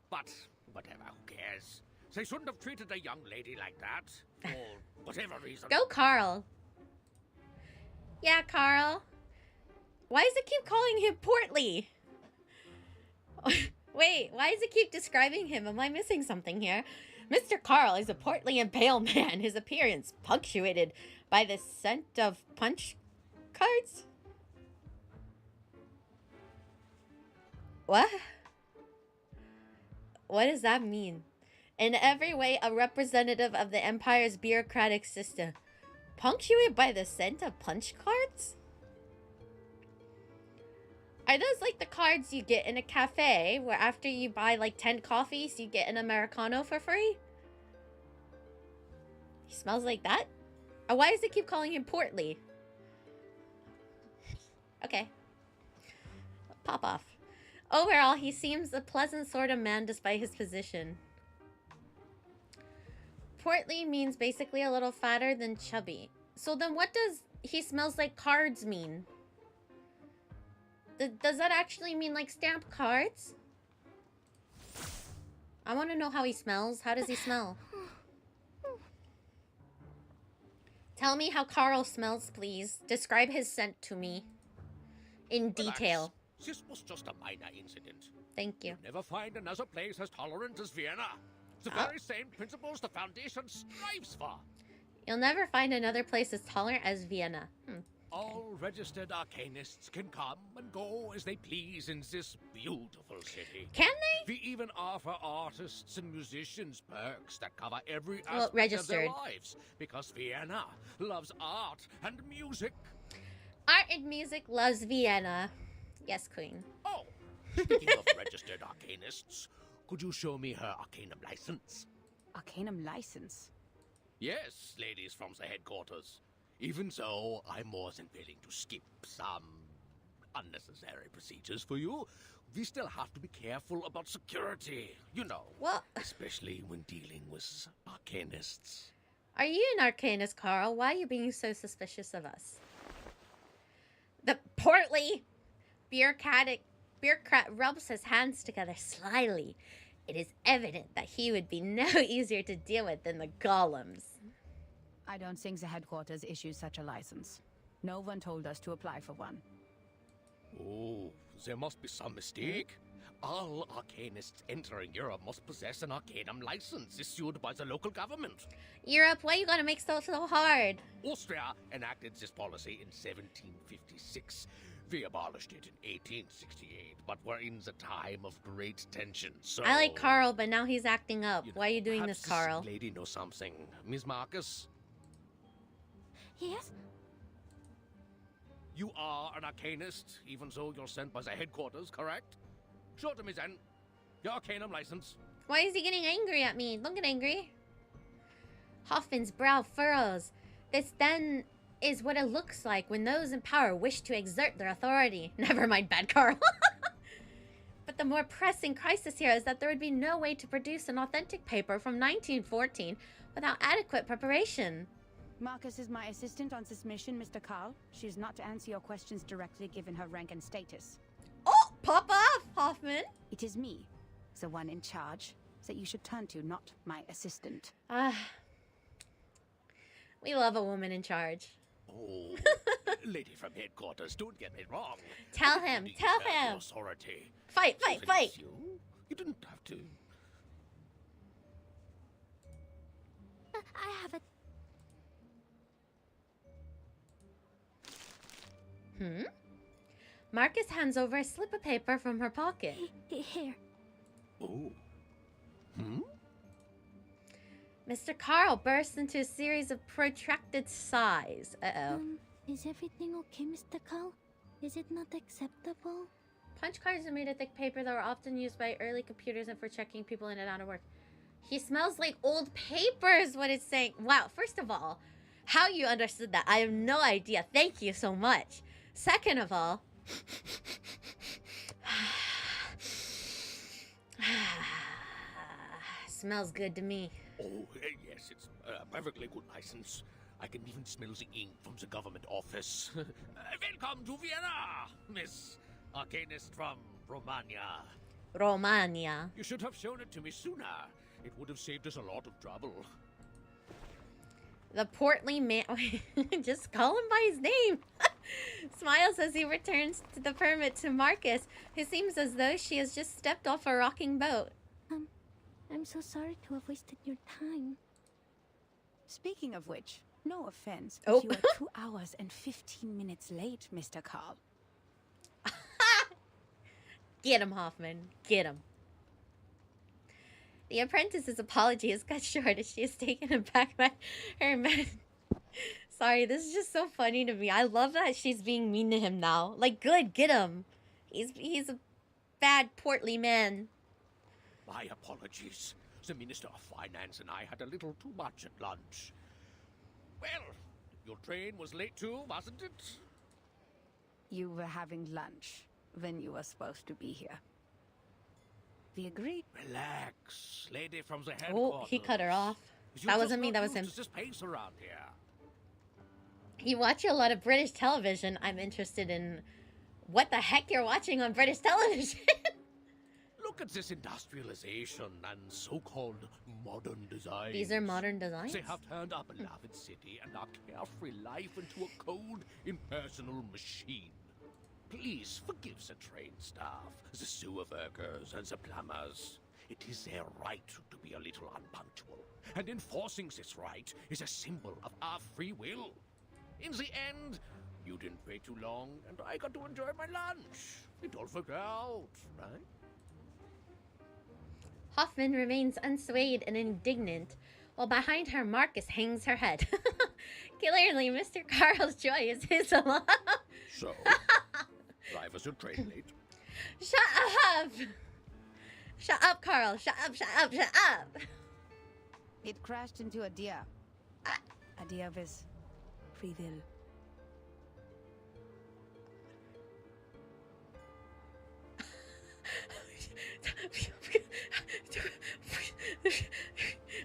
But whatever, who cares? They shouldn't have treated a young lady like that, for whatever reason. Go, Carl. Yeah, Carl. Why does it keep calling him portly? Wait, why does it keep describing him? Am I missing something here? Mr. Carl is a portly and pale man, his appearance punctuated by the scent of punch cards? What? What does that mean? In every way, a representative of the Empire's bureaucratic system. Punctuated by the scent of punch cards? Are those like the cards you get in a cafe where after you buy like 10 coffees, you get an Americano for free? He smells like that? Or why does it keep calling him portly? Okay. Pop off. Overall, he seems a pleasant sort of man despite his position. Portly means basically a little fatter than chubby. So then what does he smells like cards mean? Does that actually mean like stamped cards? I want to know how he smells. How does he smell? Tell me how Carl smells, please. Describe his scent to me. In detail. This was just a minor incident. Thank you. You'll never find another place as tolerant as Vienna. The very same principles the Foundation strives for. You'll never find another place as tolerant as Vienna. All registered arcanists can come and go as they please in this beautiful city. Can they? We even offer artists and musicians perks that cover every Well, aspect registered. of their lives. Because Vienna loves art and music. Art and music loves Vienna. Yes, Queen. Oh, speaking of registered arcanists, could you show me her Arcanum license? Arcanum license? Yes, ladies from the headquarters. Even so, I'm more than willing to skip some unnecessary procedures for you. We still have to be careful about security, you know. Well, especially when dealing with arcanists. Are you an arcanist, Carl? Why are you being so suspicious of us? The portly bureaucrat rubs his hands together slyly. It is evident that he would be no easier to deal with than the golems. I don't think the headquarters issues such a license. No one told us to apply for one. Oh, there must be some mistake. All arcanists entering Europe must possess an Arcanum license issued by the local government. Europe, why you gotta make stuff so hard? Austria enacted this policy in 1756. We abolished it in 1868, but we're in the time of great tension, so... I like Carl, but now he's acting up. Why are you doing this, Perhaps Carl? This lady knows something. Miss Marcus? Yes? You are an arcanist, even though you're sent by the headquarters, correct? Show to me then. your Arcanum license. Why is he getting angry at me? Don't get angry. Hoffman's brow furrows. This then is what it looks like when those in power wish to exert their authority. Never mind, bad Carl. But the more pressing crisis here is that there would be no way to produce an authentic paper from 1914 without adequate preparation. Marcus is my assistant on this mission, Mr. Carl. She is not to answer your questions directly given her rank and status. Oh, pop off, Hoffman. It is me, the one in charge, that you should turn to, not my assistant. We love a woman in charge. Oh, lady from headquarters, don't get me wrong. Tell him, tell him. Authority. Fight, fight, fight. You didn't have to. I have a... Marcus hands over a slip of paper from her pocket. Here. Oh. Mr. Carl bursts into a series of protracted sighs. Uh-oh. Is everything okay, Mr. Carl? Is it not acceptable? Punch cards are made of thick paper that were often used by early computers and for checking people in and out of work. He smells like old paper is what it's saying. Wow, first of all, how you understood that, I have no idea. Thank you so much. Second of all... smells good to me. Oh, yes, it's a perfectly good license. I can even smell the ink from the government office. Welcome to Vienna, Miss Arcanist from Romania. Romania. You should have shown it to me sooner. It would have saved us a lot of trouble. The portly man... Just call him by his name. Smiles as he returns to the permit to Marcus, who seems as though she has just stepped off a rocking boat. I'm so sorry to have wasted your time. Speaking of which, no offense, Oh. but you are 2 hours and 15 minutes late, Mr. Carl. Get him, Hoffman. Get him. The apprentice's apology is cut short as she is taken aback by her man. Sorry, this is just so funny to me. I love that she's being mean to him now. Like, good, get him. He's a bad, portly man. My apologies. The Minister of Finance and I had a little too much at lunch. Well, your train was late too, wasn't it? You were having lunch when you were supposed to be here. We agreed. Relax, lady from the headquarters. Oh, he cut her off. That wasn't me, that was him. This pace around here. You watch a lot of British television. I'm interested in what the heck you're watching on British television. Look at this industrialization and so-called modern design. These are modern designs? They have turned our beloved city and our carefree life into a cold, impersonal machine. Please forgive the train staff, the sewer workers, and the plumbers. It is their right to be a little unpunctual, and enforcing this right is a symbol of our free will. In the end, you didn't wait too long, and I got to enjoy my lunch. It all worked out, right? Hoffman remains unswayed and indignant, while behind her Marcus hangs her head. Clearly, Mr. Carl's joy is his alone. So, drivers are train late. Shut up! Shut up, Carl. Shut up, shut up, shut up! It crashed into a deer. A deer with free will.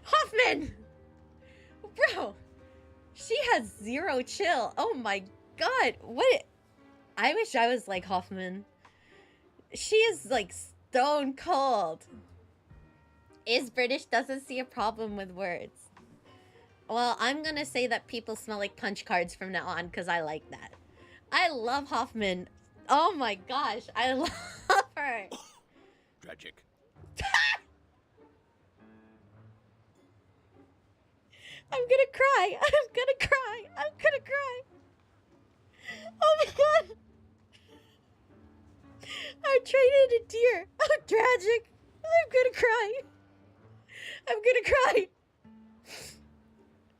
Hoffman! Bro! She has zero chill. Oh my god. What? I wish I was like Hoffman. She is like stone cold. Is British doesn't see a problem with words. Well, I'm gonna say that people smell like punch cards from now on because I like that. I love Hoffman. Oh my gosh. I love her. Tragic. I'm gonna cry. I'm gonna cry. I'm gonna cry. Oh my god. I traded a deer. Oh, tragic. I'm gonna cry. I'm gonna cry.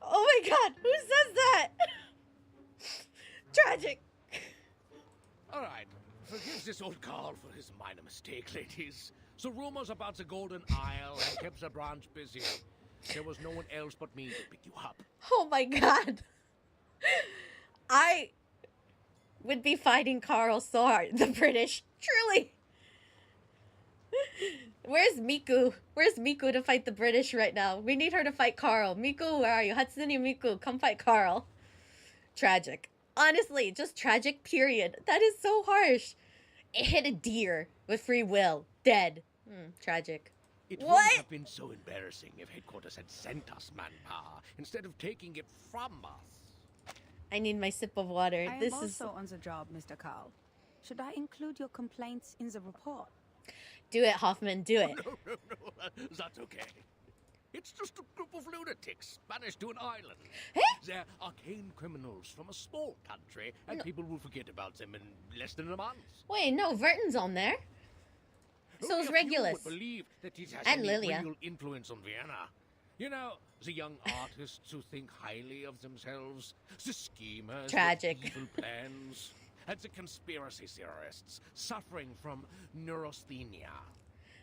Oh my god. Who says that? Tragic. All right. Forgive this old Carl for his minor mistake, ladies. So rumors about the Golden Isle had kept the branch busy. There was no one else but me to pick you up. Oh my god. I would be fighting Carl so hard. The British. Truly. Where's Miku? Where's Miku to fight the British right now? We need her to fight Carl. Miku, where are you? Hatsune Miku, come fight Carl. Tragic. Honestly, just tragic, period. That is so harsh. It hit a deer with free will. Dead. Tragic. It wouldn't have been so embarrassing if headquarters had sent us manpower instead of taking it from us. I need my sip of water. I am also on the job, Mr. Carl. Should I include your complaints in the report? Do it, Hoffman, do it. No, that's okay. It's just a group of lunatics banished to an island. They're arcane criminals from a small country, and people will forget about them in less than a month. Wait, no, Verton's on there. So is Regulus. Would believe that it has And any Lilia. real influence on Vienna. You know, the young artists who think highly of themselves, the schemers Tragic. with evil plans, and the conspiracy theorists suffering from neurasthenia.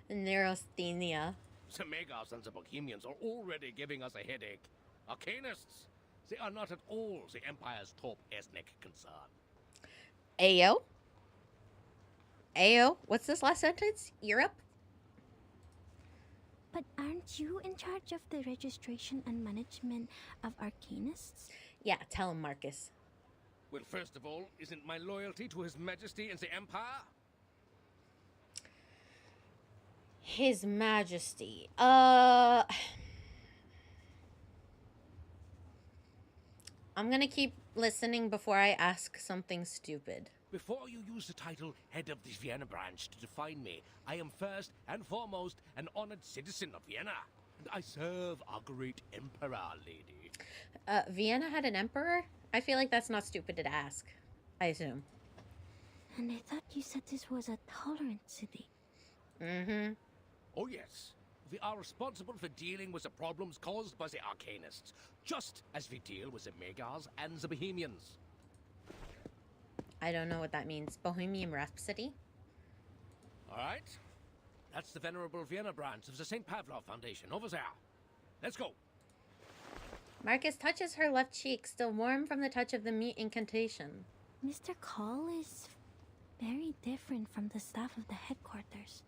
Neurasthenia. The Megars and the Bohemians are already giving us a headache. Arcanists, they are not at all the Empire's top ethnic concern. Ayo? Ayo? What's this last sentence? Europe? But aren't you in charge of the registration and management of Arcanists? Yeah, tell him, Marcus. Well, first of all, isn't my loyalty to His Majesty and the Empire? His Majesty. I'm gonna keep listening before I ask something stupid. Before you use the title Head of the Vienna Branch to define me, I am first and foremost an honored citizen of Vienna. And I serve our great Emperor, lady. Vienna had an emperor? I feel like that's not stupid to ask. I assume. And I thought you said this was a tolerant city. Mm-hmm. Oh yes, we are responsible for dealing with the problems caused by the Arcanists, just as we deal with the Megars and the Bohemians. I don't know what that means. Bohemian Rhapsody? Alright, that's the venerable Vienna branch of the St. Pavlov Foundation over there. Let's go. Marcus touches her left cheek, still warm from the touch of the mute incantation. Mr. Call is very different from the staff of the headquarters.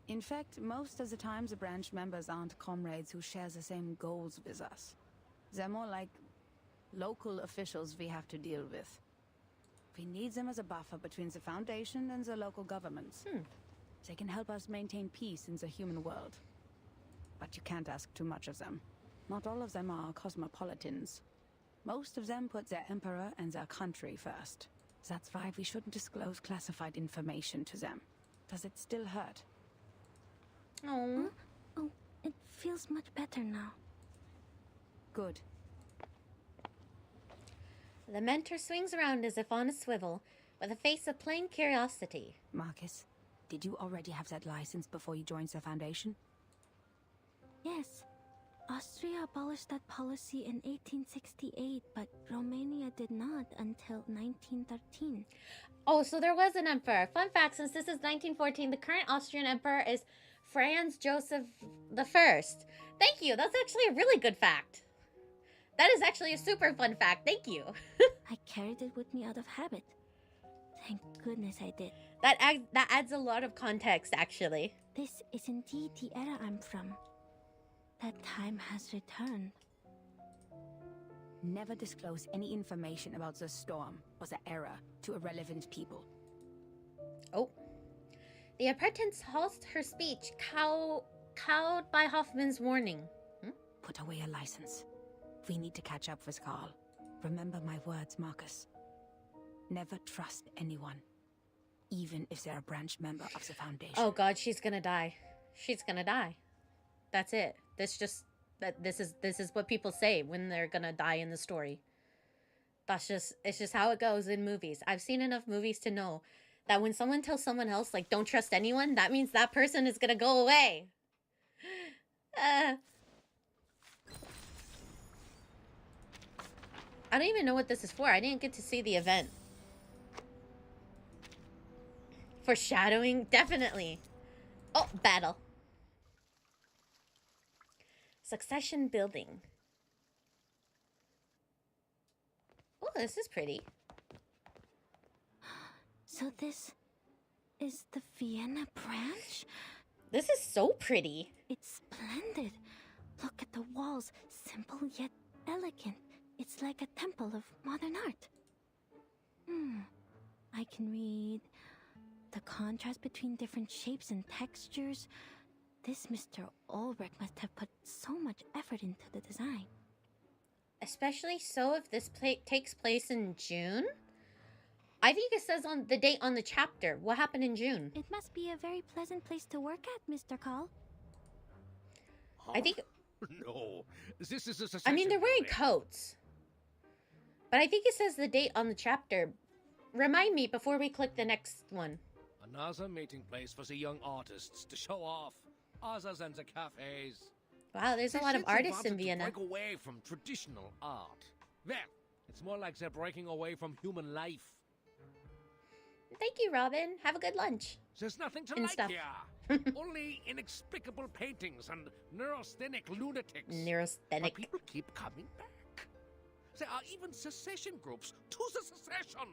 In fact, most of the time the branch members aren't comrades who share the same goals with us. They're more like local officials we have to deal with. We need them as a buffer between the Foundation and the local governments. They can help us maintain peace in the human world. But you can't ask too much of them. Not all of them are cosmopolitans. Most of them put their emperor and their country first. That's why we shouldn't disclose classified information to them. Does it still hurt? Oh. Oh, it feels much better now. Good. The mentor swings around as if on a swivel, with a face of plain curiosity. Marcus, did you already have that license before you joined the Foundation? Yes. Austria abolished that policy in 1868, but Romania did not until 1913. Oh, so there was an emperor. Fun fact, since this is 1914, the current Austrian emperor is Franz Joseph I. Thank you. That's actually a really good fact. That is actually a super fun fact. Thank you. I carried it with me out of habit. Thank goodness I did. That adds a lot of context, actually. This is indeed the era I'm from. That time has returned. Never disclose any information about the storm or the era to irrelevant people. Oh. The apprentice halts her speech, cowed by Hoffman's warning. Put away your license. We need to catch up with Carl. Remember my words, Marcus. Never trust anyone, even if they're a branch member of the Foundation. Oh god, she's gonna die. She's gonna die. That's it. This is what people say when they're gonna die in the story. It's just how it goes in movies. I've seen enough movies to know that when someone tells someone else, like, don't trust anyone, that means that person is gonna go away. I don't even know what this is for. I didn't get to see the event. Foreshadowing? Definitely. Oh, battle. Succession building. Oh, this is pretty. So this is the Vienna branch? This is so pretty. It's splendid. Look at the walls, simple yet elegant. It's like a temple of modern art. I can read the contrast between different shapes and textures. This Mr. Ulrich must have put so much effort into the design. Especially so if this takes place in June. I think it says on the date on the chapter. What happened in June? It must be a very pleasant place to work at, Mr. Call. Huh? I think... No, this is a I mean, they're wearing coats. But I think it says the date on the chapter. Remind me before we click the next one. Another meeting place for the young artists to show off, other than the cafes. Wow, there's a lot of artists in Vienna. To break away from traditional art. Well, it's more like they're breaking away from human life. Thank you, Robin. Have a good lunch. There's nothing to And like stuff. here. Only inexplicable paintings and neurasthenic lunatics. But Neurasthenic. people keep coming back. There are even secession groups to the secession.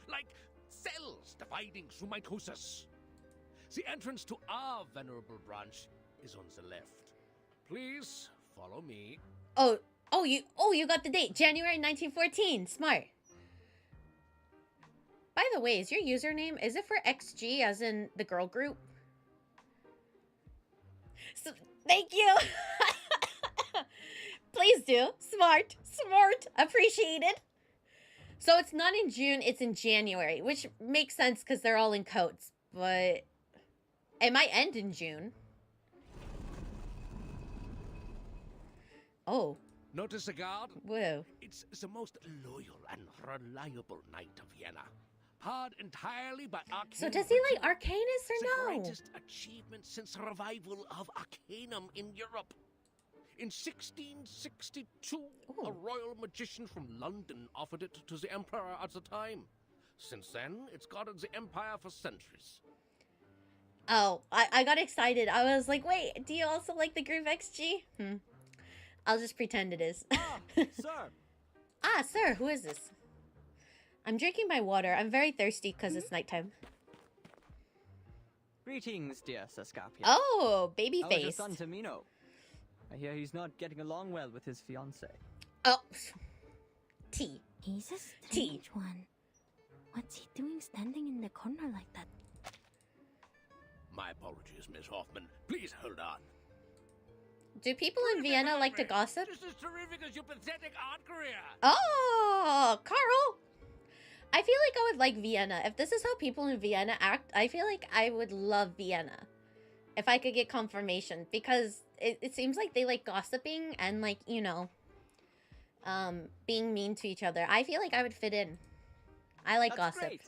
Like cells dividing through mitosis. The entrance to our venerable branch is on the left. Please follow me. Oh, you got the date. January 1914. Smart. By the way, is your username, is it for XG as in the girl group? So, thank you. Please do. Smart. Appreciated. So it's not in June, it's in January, which makes sense because they're all in coats, but it might end in June. Oh. Notice the guard? Whoa. It's the most loyal and reliable knight of Vienna. Powered entirely by arcane. So does he like Arcanus or the no? greatest achievement since the revival of Arcanum in Europe. In 1662, a royal magician from London offered it to the emperor at the time. Since then, it's guarded the empire for centuries. Oh, I got excited. I was like, wait, do you also like the group XG? I'll just pretend it is. Sir. Ah, sir, who is this? I'm drinking my water. I'm very thirsty because it's nighttime. Greetings, dear Sascapia. Oh, baby How is your face. son Tamino? I hear he's not getting along well with his fiancée. Oh. T. He's a strange one. What's he doing standing in the corner like that? My apologies, Miss Hoffman. Please hold on. Do people in Vienna like to gossip? This is terrific as your pathetic art career. Oh, Carl. I feel like I would like Vienna. If this is how people in Vienna act, I feel like I would love Vienna. If I could get confirmation. Because it seems like they like gossiping and like, you know, being mean to each other. I feel like I would fit in. I like That's gossip. great.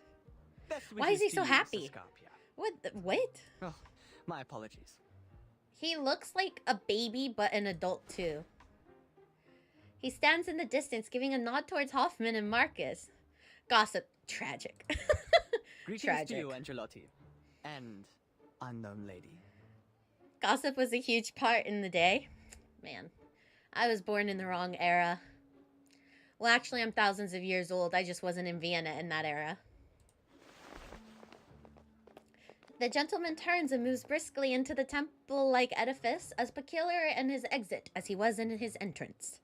Best Why is he wishes so to you, happy? Sascapia. What? Oh, my apologies. He looks like a baby, but an adult too. He stands in the distance, giving a nod towards Hoffman and Marcus. Gossip. Tragic. Greetings Tragic. to you, Angelotti. And unknown lady. Gossip was a huge part in the day. Man, I was born in the wrong era. Well, actually, I'm thousands of years old. I just wasn't in Vienna in that era. The gentleman turns and moves briskly into the temple-like edifice, as peculiar in his exit as he was in his entrance.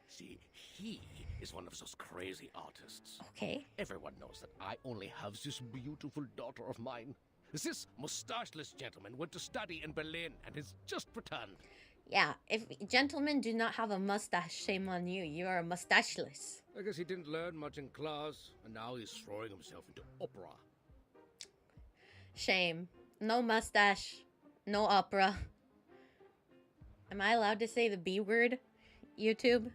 See, he is one of those crazy artists. Okay. Everyone knows that I only have this beautiful daughter of mine. This mustacheless gentleman went to study in Berlin and has just returned. Yeah, if gentlemen do not have a mustache, shame on you. You are mustacheless. I guess he didn't learn much in class, and now he's throwing himself into opera. Shame. No mustache. No opera. Am I allowed to say the B word? YouTube?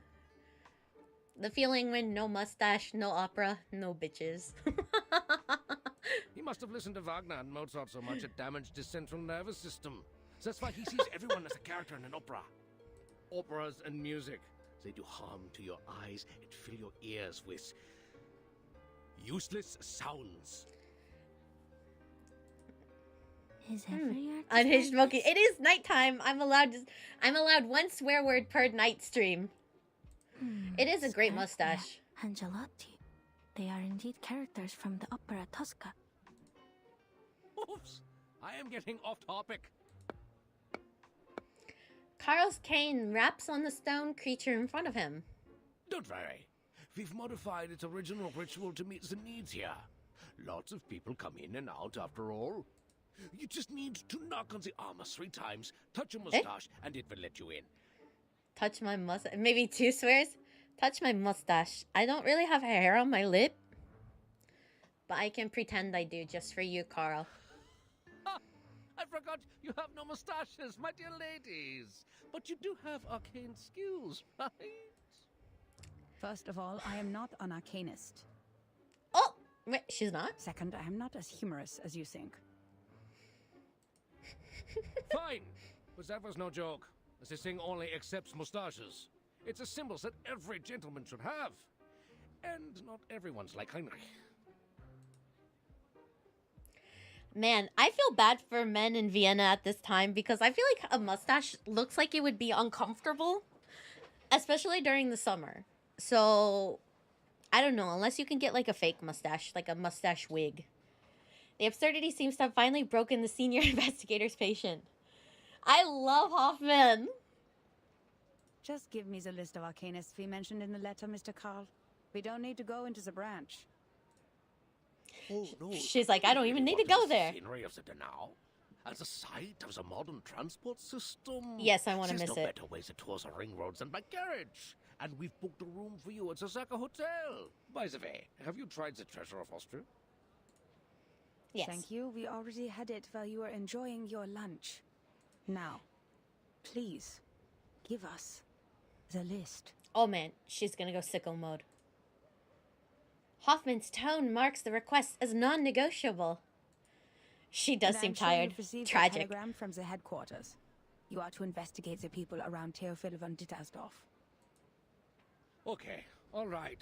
The feeling when no mustache, no opera, no bitches. He must have listened to Wagner and Mozart so much it damaged his central nervous system. That's why he sees everyone as a character in an opera. Operas and music, they do harm to your eyes and fill your ears with useless sounds. Is every artist Unhinged like Moki. this? It is nighttime. I'm allowed one swear word per night stream. It is a great Stelle, mustache. Angelotti. They are indeed characters from the opera Tosca. Oops, I am getting off topic. Carl's cane raps on the stone creature in front of him. Don't worry. We've modified its original ritual to meet the needs here. Lots of people come in and out after all. You just need to knock on the armor 3 times, touch your mustache, and it will let you in. Touch my mustache. Maybe 2 swears. Touch my mustache. I don't really have hair on my lip. But I can pretend I do just for you, Carl. I forgot you have no mustaches, my dear ladies. But you do have arcane skills, right? First of all, I am not an arcanist. Oh! Wait, she's not? Second, I am not as humorous as you think. Fine, but that was no joke. This thing only accepts mustaches. It's a symbol that every gentleman should have. And not everyone's like Heinrich. Man, I feel bad for men in Vienna at this time because I feel like a mustache looks like it would be uncomfortable, especially during the summer. So, I don't know, unless you can get like a fake mustache, like a mustache wig. The absurdity seems to have finally broken the senior investigator's patient. I love Hoffman. Just give me the list of arcanists we mentioned in the letter, Mr. Carl. We don't need to go into the branch. Oh, no. She's like, I don't even need to go there. The scenery of the Donau, as a site of the modern transport system. Yes, I want to There's miss no it. better way to tour the ring roads than by carriage. And we've booked a room for you at the Zaka Hotel. By the way, have you tried the treasure of Austria? Yes. Thank you. We already had it while you were enjoying your lunch. Now, please, give us the list. Oh man, she's gonna go sicko mode. Hoffman's tone marks the request as non-negotiable. She does And seem I'm sure tired. you've received a Tragic. telegram from the headquarters. You are to investigate the people around Theophil von Dittersdorf. Okay, all right.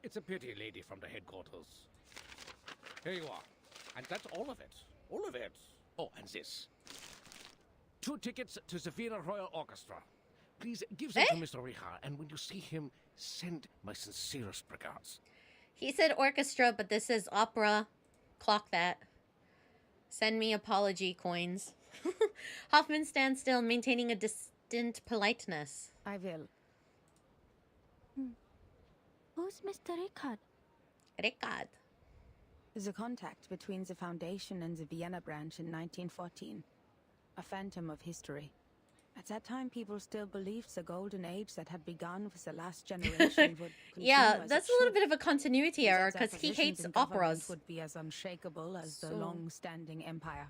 It's a pity, lady from the headquarters. Here you are. And that's all of it. All of it. Oh, and this. 2 tickets to the Vienna Royal Orchestra. Please give them to Mr. Richard, and when you see him, send my sincerest regards. He said orchestra, but this is opera. Clock that. Send me apology coins. Hoffman stands still, maintaining a distant politeness. I will. Who's Mr. Ricard? Ricard. The contact between the Foundation and the Vienna branch in 1914. A phantom of history. At that time, people still believed the golden age that had begun with the last generation would continue. Yeah, as that's it a little should. bit of a continuity And error that their because he positions hates in government operas. would be as unshakable as the So- long-standing empire.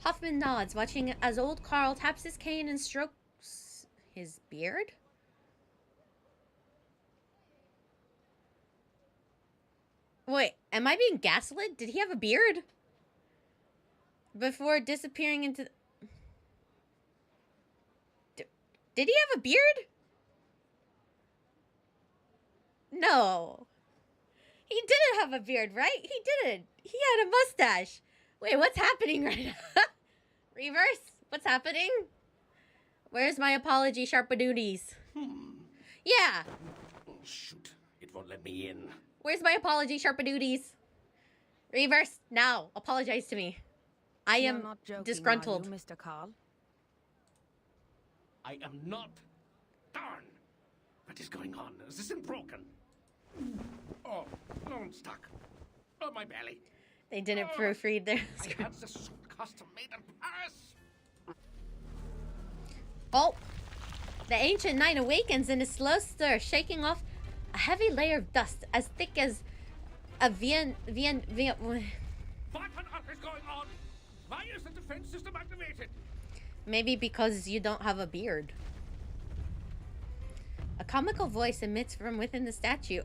Hoffman nods, watching as old Carl taps his cane and strokes his beard. Wait, am I being gaslit? Did he have a beard? Before disappearing into... Did he have a beard? No. He didn't have a beard, right? He didn't. He had a mustache. Wait, what's happening right now? Reverse? What's happening? Where's my apology, Sharpadooties? Yeah. Oh, shoot. It won't let me in. Where's my apology, Sharpadooties? Reverse, now. Apologize to me. I You're am not joking, disgruntled. are you, Mr. Carl? I am not. Darn! What is going on? Is this thing broken? Oh, no, I'm stuck. Oh, my belly. They didn't proofread their I script. had this suit custom made in Paris. Oh! The ancient knight awakens in a slow stir, shaking off a heavy layer of dust as thick as a What on earth is going on? Why is the defense system activated? Maybe because you don't have a beard. A comical voice emits from within the statue.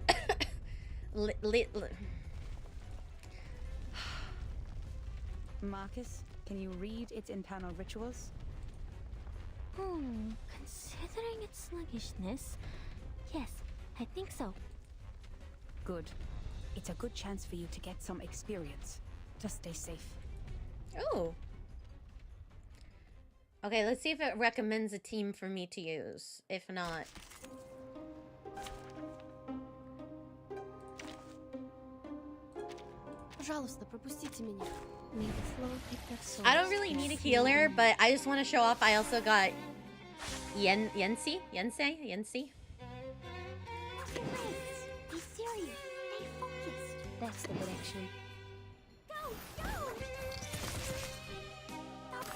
Marcus, can you read its internal rituals? Considering its sluggishness, yes, I think so. Good. It's a good chance for you to get some experience. Just stay safe. Okay, let's see if it recommends a team for me to use. If not... I don't really need a healer, but I just want to show off. I also got Yensi. Be serious. Stay focused. That's the direction. Go! Stop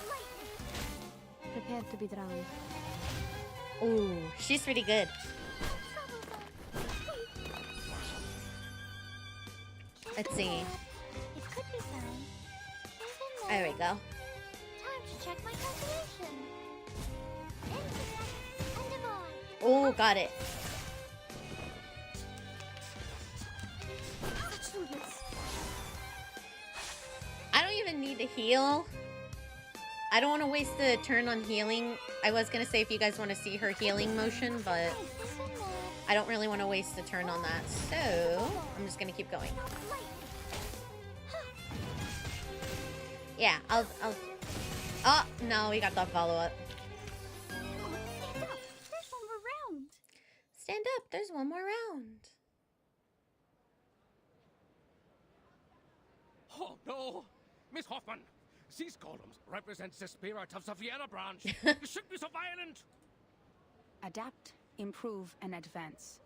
lightning. Prepare to be drowned. Ooh, she's pretty good. Let's see. It could be found. There we go. Time to check my calculation. Intersect and divide. Oh, got it. I don't even need to heal. I don't want to waste the turn on healing. I was going to say if you guys want to see her healing motion, but I don't really want to waste the turn on that. So, I'm just going to keep going. Yeah, I'll... Oh, no, we got the follow-up. Stand up, there's one more round. Oh, no! Miss Hoffman, these columns represent the spirit of the Vienna branch. You shouldn't be so violent! Adapt, improve, and advance.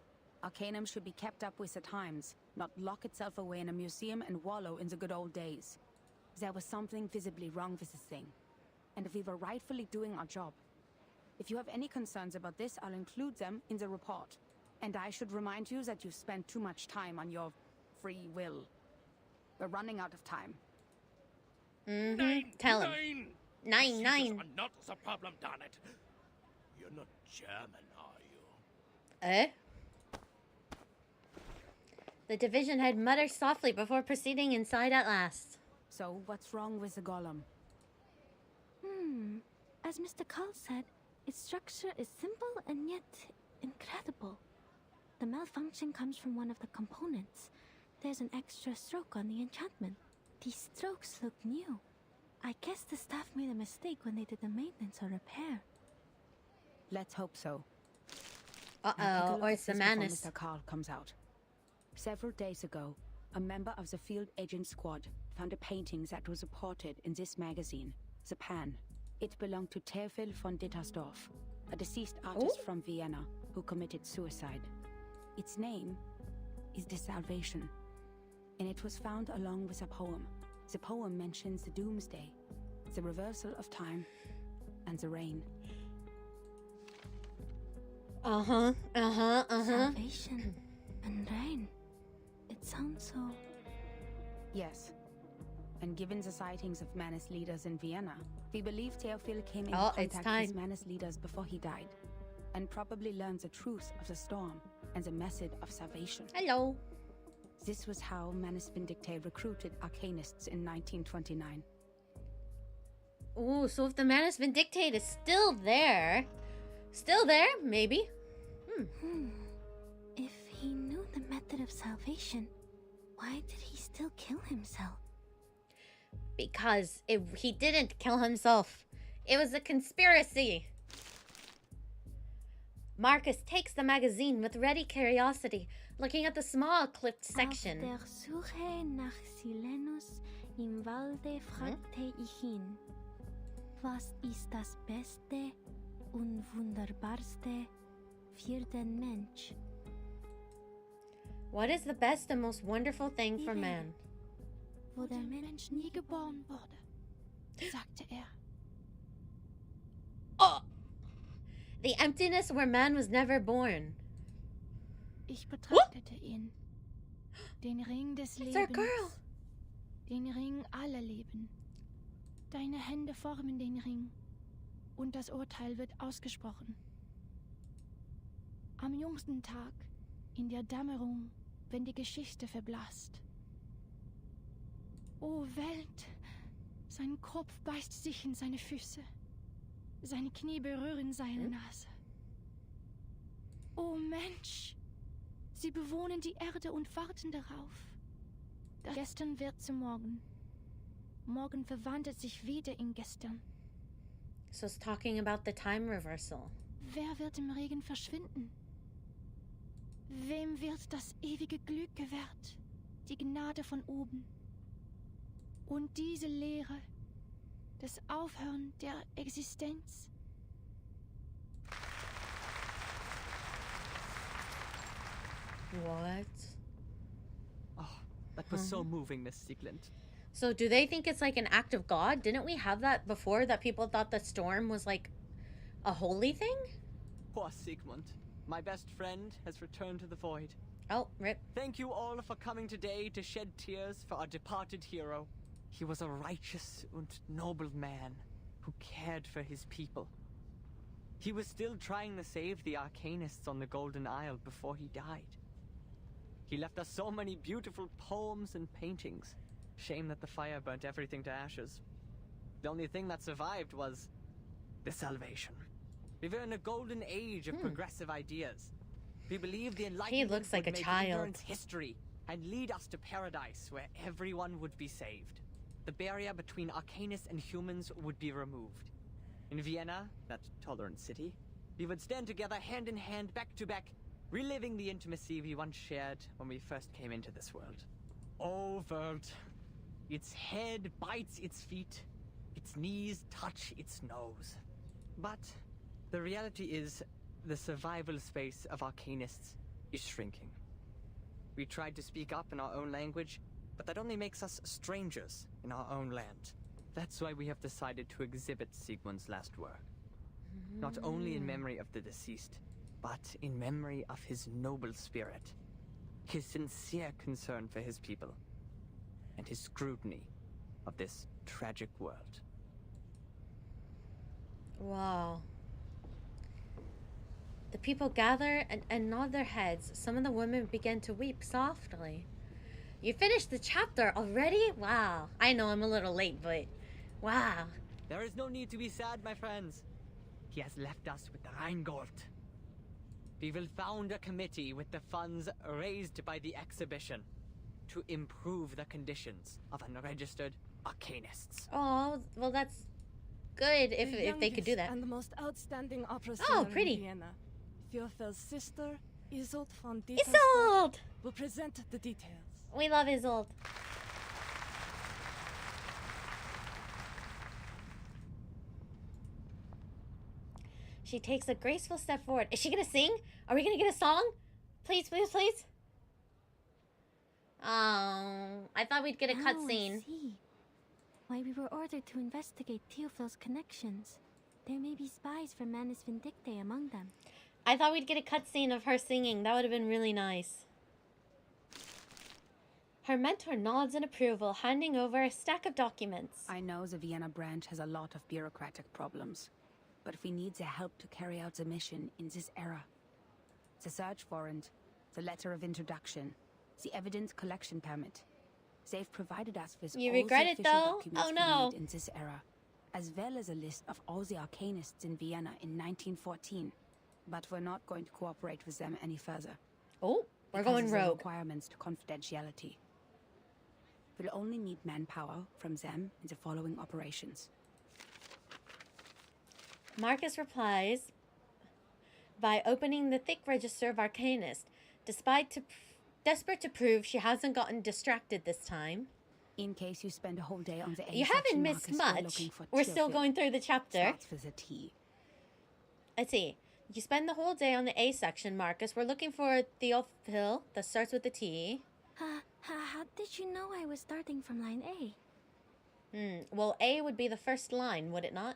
Arcanum should be kept up with the times, not lock itself away in a museum and wallow in the good old days. There was something visibly wrong with this thing, and we were rightfully doing our job. If you have any concerns about this, I'll include them in the report. And I should remind you that you've spent too much time on your free will. We're running out of time. Tell him. Nine. Are not the problem, darn it. You're not German, are you? Eh? The division head mutters softly before proceeding inside at last. So, what's wrong with the golem? As Mr. Carl said, its structure is simple and yet incredible. The malfunction comes from one of the components. There's an extra stroke on the enchantment. These strokes look new. I guess the staff made a mistake when they did the maintenance or repair. Let's hope so. Uh-oh, or it's the madness. Mr. Carl comes out. Several days ago, a member of the field agent squad found a painting that was reported in this magazine, The Pan. It belonged to Teofil von Dittersdorf, a deceased artist from Vienna who committed suicide. Its name is The Salvation, and it was found along with a poem. The poem mentions the doomsday, the reversal of time, and the rain. Salvation and rain. It sounds so... Yes. And given the sightings of Manus leaders in Vienna, we believe Teofil came in it's contact time. with Manus leaders before he died, and probably learned the truth of the storm and the method of salvation. Hello. This was how Manus Vindictae recruited arcanists in 1929. Ooh, so if the Manus Vindictae is still there, maybe. If he knew the method of salvation, why did he still kill himself? Because he didn't kill himself. It was a conspiracy. Marcus takes the magazine with ready curiosity, looking at the small clipped section. Auf der Suche nach Silenus im Walde fragte ich ihn, was ist das Beste und Wunderbarste für den Mensch? What is the best and most wonderful thing for man? Wo der Mensch nie geboren wurde, sagte er. Oh! The emptiness where man was never born. Ich betrachtete ihn. Den Ring des It's our Lebens. girl. Den Ring aller Leben. Deine Hände formen den Ring. Und das Urteil wird ausgesprochen. Am jüngsten Tag, in der Dämmerung, wenn die Geschichte verblasst. O Welt! Sein Kopf beißt sich in seine Füße. Seine Knie berühren seine Nase. O Mensch! Sie bewohnen die Erde und warten darauf. Das Gestern wird zu Morgen. Morgen verwandelt sich wieder in Gestern. So it's talking about the time reversal. Wer wird im Regen verschwinden? Wem wird das ewige Glück gewährt? Die Gnade von oben. Und diese Lehre, das Aufhören der Existenz. What? Oh, that was so moving, Miss Siegland. So do they think it's like an act of God? Didn't we have that before, that people thought the storm was like a holy thing? Poor Sigmund. My best friend has returned to the void. Oh, rip. Thank you all for coming today to shed tears for our departed hero. He was a righteous and noble man who cared for his people. He was still trying to save the Arcanists on the Golden Isle before he died. He left us so many beautiful poems and paintings. Shame that the fire burnt everything to ashes. The only thing that survived was the salvation. We were in a golden age of progressive ideas. We believed the Enlightenment looks like would a make child. ignorance history and lead us to paradise where everyone would be saved. The barrier between Arcanists and humans would be removed. In Vienna, that tolerant city, we would stand together hand in hand, back to back, reliving the intimacy we once shared when we first came into this world. Oh, world. Its head bites its feet, its knees touch its nose. But the reality is, the survival space of Arcanists is shrinking. We tried to speak up in our own language, but that only makes us strangers in our own land. That's why we have decided to exhibit Sigmund's last work. Not only in memory of the deceased, but in memory of his noble spirit, his sincere concern for his people, and his scrutiny of this tragic world. Wow. The people gather and nod their heads. Some of the women begin to weep softly. You finished the chapter already? Wow. I know I'm a little late, but wow. There is no need to be sad, my friends. He has left us with the Rheingold. We will found a committee with the funds raised by the exhibition to improve the conditions of unregistered Arcanists. Oh, well, that's good if they could do that. And the most outstanding opera Oh, singer pretty. in Vienna. Theophel's sister, Isolde von Isolde! will present the details. We love Isolde. She takes a graceful step forward. Is she gonna sing? Are we gonna get a song? Please, please, please. Oh, I thought we'd get a cutscene. I see. Why we were ordered to investigate Theophel's connections. There may be spies from Manus Vindictae among them. I thought we'd get a cutscene of her singing. That would have been really nice. Her mentor nods in approval, handing over a stack of documents. I know the Vienna branch has a lot of bureaucratic problems, but we need the help to carry out the mission in this era. The search warrant, the letter of introduction, the evidence collection permit. They've provided us with You all regret the it, official though? documents Oh, no. we need in this era, as well as a list of all the Arcanists in Vienna in 1914. But we're not going to cooperate with them any further. Oh, we're because going of the rogue. requirements to confidentiality. We'll only need manpower from them in the following operations. Marcus replies by opening the thick register of Arcanist, desperate to prove she hasn't gotten distracted this time. In case you spend a whole day on the A You section, haven't missed Marcus, much. looking for We're still Theophil. going through the chapter. Starts with a T. Let's see. You spend the whole day on the A section, Marcus. We're looking for Theophil. That starts with the T. How did you know I was starting from line A? Well, A would be the first line, would it not?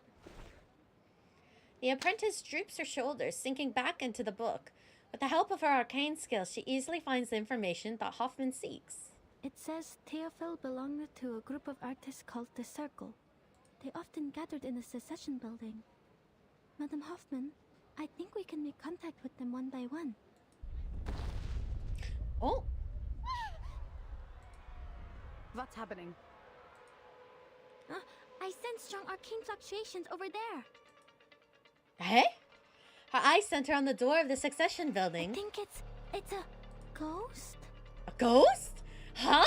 The apprentice droops her shoulders, sinking back into the book. With the help of her arcane skills, she easily finds the information that Hoffman seeks. It says Theophil belonged to a group of artists called the Circle. They often gathered in the Secession building. Madam Hoffman, I think we can make contact with them one by one. Oh! What's happening? I sense strong arcane fluctuations over there. Hey? Her eyes center on the door of the Succession building. I think it's a ghost? A ghost? Huh?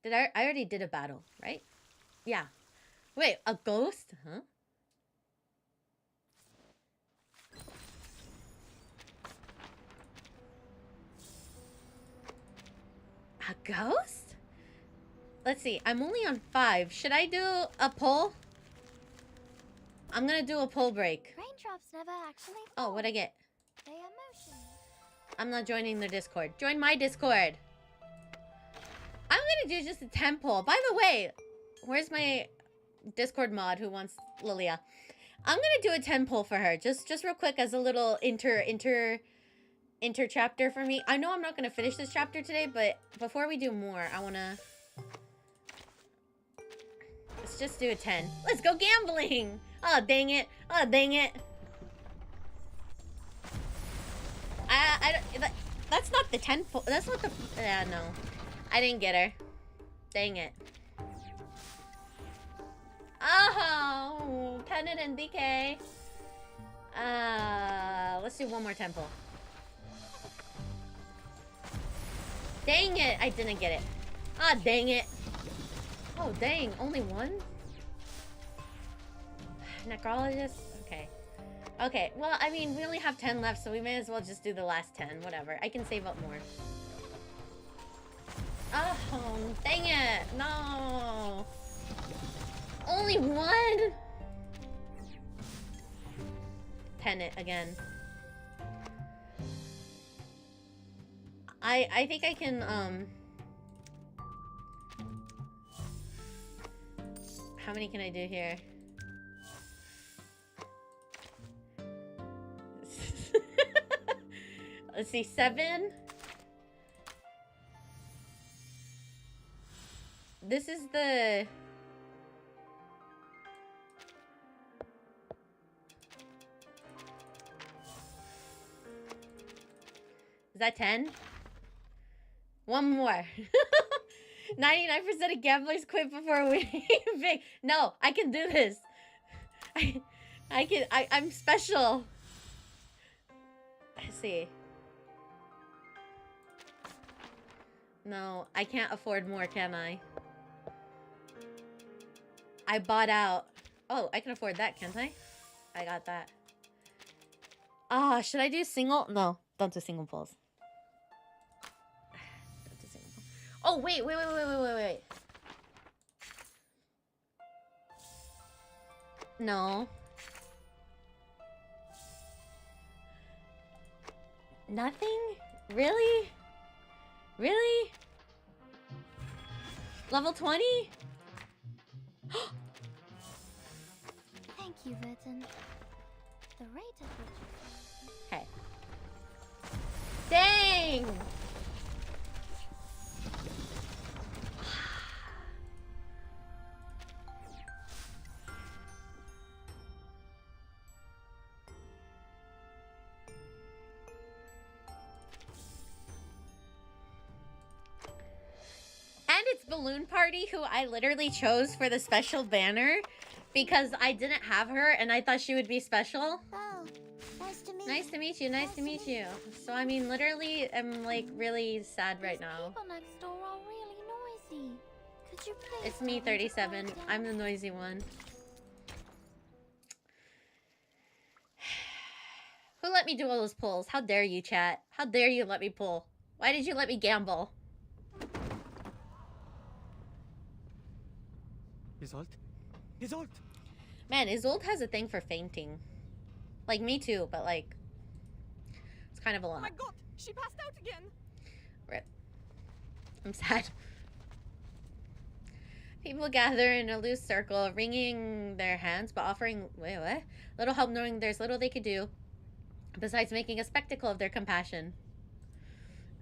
I already did a battle, right? Yeah. Wait, a ghost? Huh? A ghost? Let's see. I'm only on 5. Should I do a pull? I'm gonna do a pull break. Raindrops never actually Oh, what'd I get? They are motionless. I'm not joining their Discord. Join my Discord. I'm gonna do just a 10 pull. By the way, where's my Discord mod who wants Lilia? I'm gonna do a 10 pull for her. Just real quick as a little inter chapter for me. I know I'm not gonna finish this chapter today, but before we do more, I wanna... Let's just do a 10. Let's go gambling! Oh, dang it. Oh, dang it. That's not the 10 pull. That's not the... Yeah, no. I didn't get her. Dang it. Oh, Tenet and DK. Let's do one more 10 pull. Dang it, I didn't get it. Ah, dang it. Oh, dang, only one? Necrologist? Okay. Okay, well, I mean, we only have 10 left, so we may as well just do the last 10. Whatever, I can save up more. Oh, dang it. No. Only one? Tenet again. I think I can, how many can I do here? Let's see, 7. This is the... Is that 10? One more. 99% of gamblers quit before winning big. No, I can do this. I'm special. Let's see. No, I can't afford more, can I? I bought out. Oh, I can afford that, can't I? I got that. Ah, should I do single? No, don't do single pulls. Don't do single pulls. Oh, wait. No. Nothing? Really? Really? Level 20? Thank you, Verton. The rate at which... Hey. Dang! And it's Balloon Party, who I literally chose for the special banner because I didn't have her and I thought she would be special. Oh, nice to meet you. Nice to meet you. Nice to meet you. So, I mean, literally, I'm like really sad right now. People next door are really noisy. Could you please... It's me, 37. I'm the noisy one. Who let me do all those pulls? How dare you, chat? How dare you let me pull? Why did you let me gamble? Isolde? Isolde! Man, Isolde has a thing for fainting. Like, me too, but like... It's kind of a lot. Oh my god! She passed out again! Rip. I'm sad. People gather in a loose circle, wringing their hands, but offering... Wait, what? Little help knowing there's little they could do, besides making a spectacle of their compassion.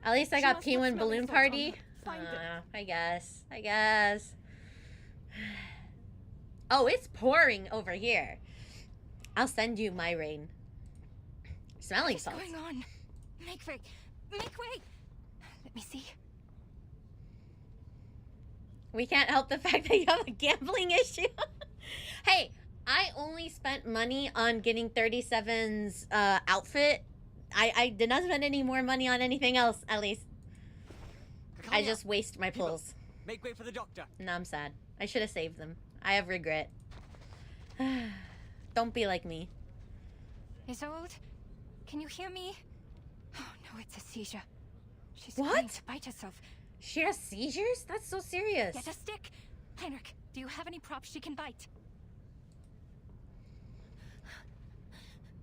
At least I got P1 Balloon Party. I guess. Oh, it's pouring over here. I'll send you my rain. Smelling salts. What's going on? Make way! Make way! Let me see. We can't help the fact that you have a gambling issue. Hey, I only spent money on getting 37's outfit. I did not spend any more money on anything else, at least. I just waste my pulls. Make way for the doctor. No, I'm sad. I should have saved them. I have regret. Don't be like me. Isolde, can you hear me? Oh no, it's a seizure. She's What? going to bite herself. She has seizures? That's so serious. Get a stick. Heinrich, do you have any props she can bite?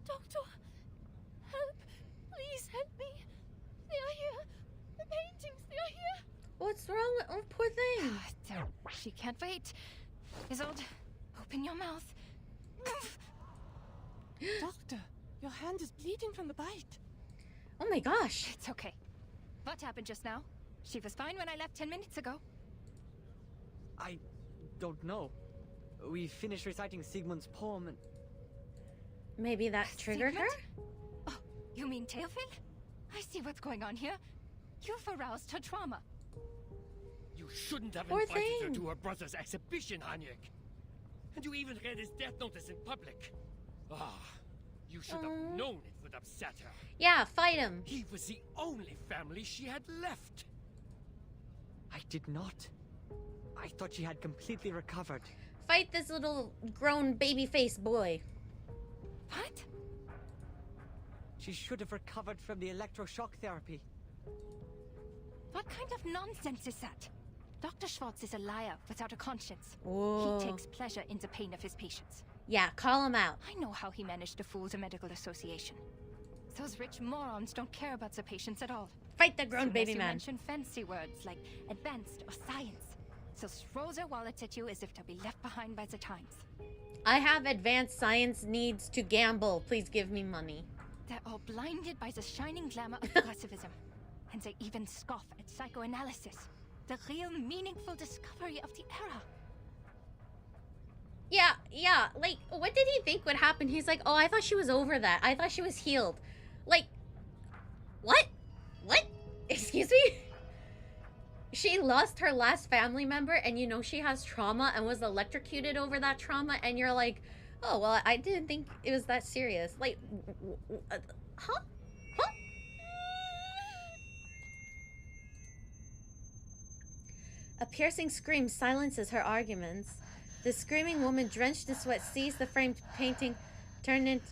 Doctor, help. Please help me. They are here. The paintings, they are here. What's wrong with... Oh, poor thing. She can't wait. Isolde, open your mouth. Doctor, your hand is bleeding from the bite. Oh my gosh. It's okay. What happened just now? She was fine when I left 10 minutes ago. I don't know. We finished reciting Sigmund's poem and... Maybe that triggered her? Oh, you mean Theophil? I see what's going on here. You've aroused her trauma. You shouldn't have Poor invited her thing. to her brother's exhibition, Heinrich. And you even read his death notice in public. Ah, you should have known it would upset her. Yeah, fight him. He was the only family she had left. I did not. I thought she had completely recovered. Fight this little grown baby-faced boy. What? She should have recovered from the electroshock therapy. What kind of nonsense is that? Dr. Schwartz is a liar without a conscience. Whoa. He takes pleasure in the pain of his patients. Yeah, call him out. I know how he managed to fool the medical association. Those rich morons don't care about the patients at all. Fight the grown Soon baby as you man. mention fancy words like advanced or science, they'll throw their wallets at you as if they'll be left behind by the times. I have advanced science needs to gamble. Please give me money. They're all blinded by the shining glamour of progressivism. And they even scoff at psychoanalysis, the real meaningful discovery of the era. Yeah, like, what did he think would happen? He's like, oh, I thought she was over that. I thought she was healed. Like, what? What? Excuse me? She lost her last family member, and you know she has trauma and was electrocuted over that trauma, and you're like, oh, well, I didn't think it was that serious. Like, huh? A piercing scream silences her arguments. The screaming woman, drenched in sweat, sees the framed painting turn into...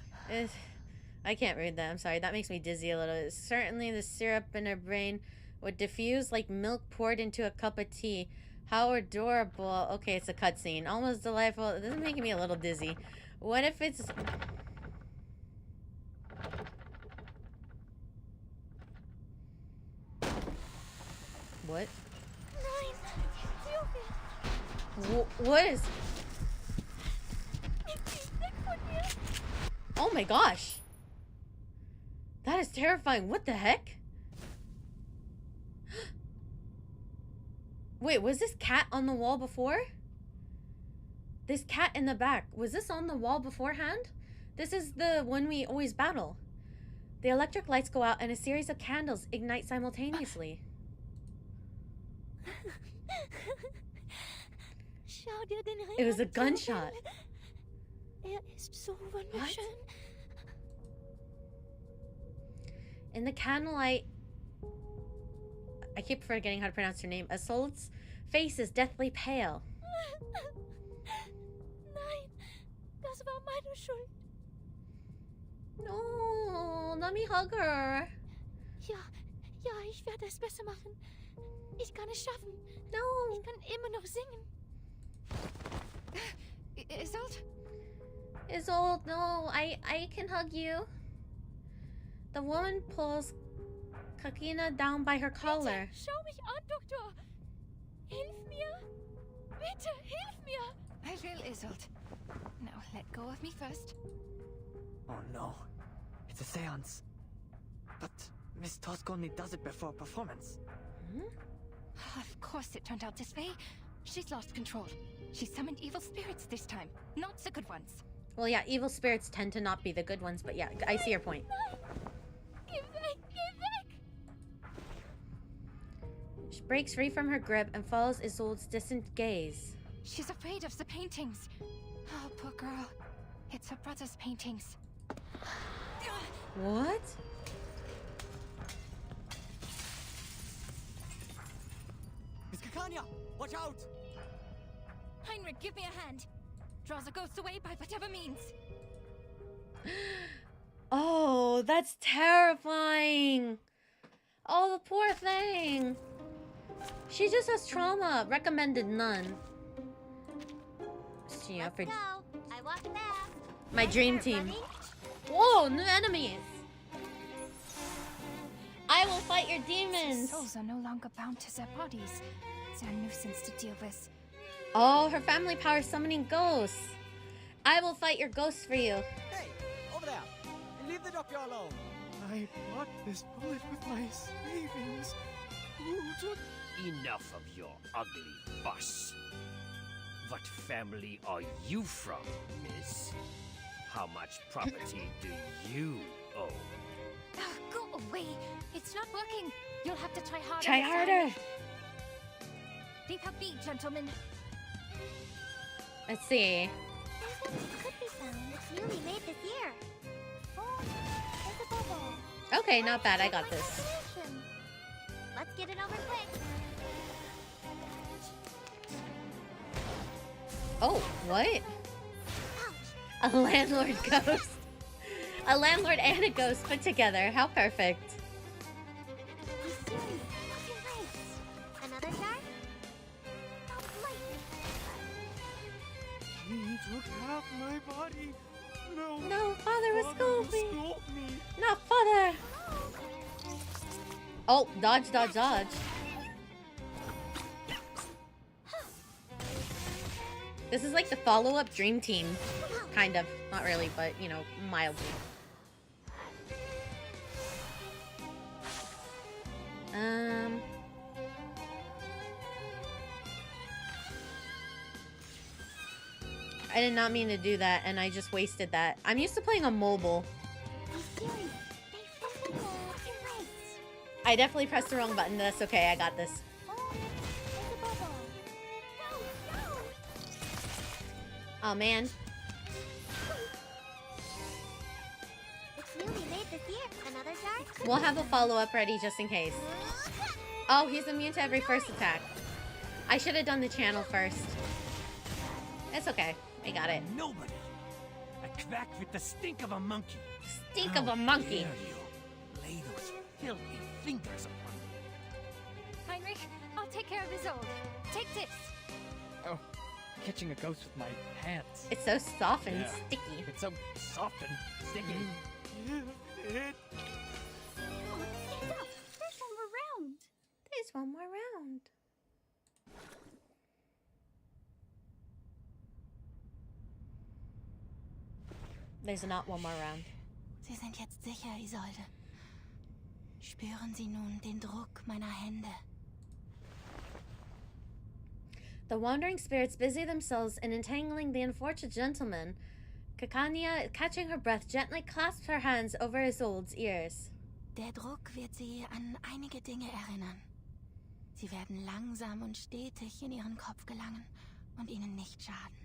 I can't read that, I'm sorry. That makes me dizzy a little. Certainly the syrup in her brain would diffuse like milk poured into a cup of tea. How adorable. Okay, it's a cutscene. Almost delightful. This is making me a little dizzy. What if it's... What? What is... Oh my gosh. That is terrifying. What the heck? Wait, was this cat on the wall before? This cat in the back. Was this on the wall beforehand? This is the one we always battle. The electric lights go out and a series of candles ignite simultaneously. It was a gunshot. Ist so wunderschön. In the candlelight, I keep forgetting how to pronounce her name. Isolde's face is deathly pale. Nein, das war meine Schuld. No, let me hug her. Ja, ich werde es besser machen. Ich kann es schaffen. No. Ich kann immer noch singen. Isolde, no, I can hug you. The woman pulls Kakina down by her collar. Bitte, schau mich an, Doktor. Hilf mir. Bitte, hilf mir. I will, Isolde. Now let go of me first. Oh no. It's a seance. But Miss Tusk only does it before performance. Hmm? Of course it turned out this way. She's lost control. She summoned evil spirits this time, not the good ones. Well, yeah, evil spirits tend to not be the good ones, but yeah, I see your point. Geh weg, geh weg. She breaks free from her grip and follows Isolde's distant gaze. She's afraid of the paintings. Oh, poor girl. It's her brother's paintings. What? Miss Kakanya, watch out! Heinrich, give me a hand. Draw the ghost away by whatever means. Oh, that's terrifying. Oh, the poor thing. She just has trauma. Recommended none. She offered I walk fast. my dream team. Whoa, new enemies. I will fight your demons. Souls are no longer bound to their bodies. They're a nuisance to deal with. Oh, her family power summoning ghosts. I will fight your ghosts for you. Hey, over there. Leave the doctor alone. I bought this bullet with my savings. Who took... Enough of your ugly fuss. What family are you from, miss? How much property do you own? Go away. It's not working. You'll have to try harder. Try harder. Leave her be, gentlemen. Let's see. Could be found. It's newly made this year. Oh, it's a bubble. Okay, not bad. I got this. Let's get it over quick. Oh, what? A landlord ghost. A landlord and a ghost put together. How perfect. Another jar? He took half my body. No. No, father was scold me. Scold me. Not father. Oh, dodge, dodge, dodge. This is like the follow-up Dream Team. Kind of. Not really, but, you know, mildly. I did not mean to do that, and I just wasted that. I'm used to playing on mobile. I definitely pressed the wrong button. That's okay. I got this. Oh, man. It's newly made this year. Another jar? We'll have a follow-up ready just in case. Oh, he's immune to every first attack. I should have done the channel first. It's okay. I got it. Nobody. A quack with the stink of a monkey. Stink of a monkey. Dare you lay those filthy fingers upon me. Heinrich, I'll take care of Isolde. Take this. Oh, catching a ghost with my hands. It's so soft and Yeah. sticky. It's so soft and sticky. Oh, stand up. There's one more round. There's one more round. There's not one more round. Sie sind jetzt sicher, Isolde. Spüren Sie nun den Druck meiner Hände. The wandering spirits busy themselves in entangling the unfortunate gentleman. Kakania, catching her breath, gently clasps her hands over Isolde's ears. Der Druck wird Sie an einige Dinge erinnern. Sie werden langsam und stetig in Ihren Kopf gelangen und Ihnen nicht schaden.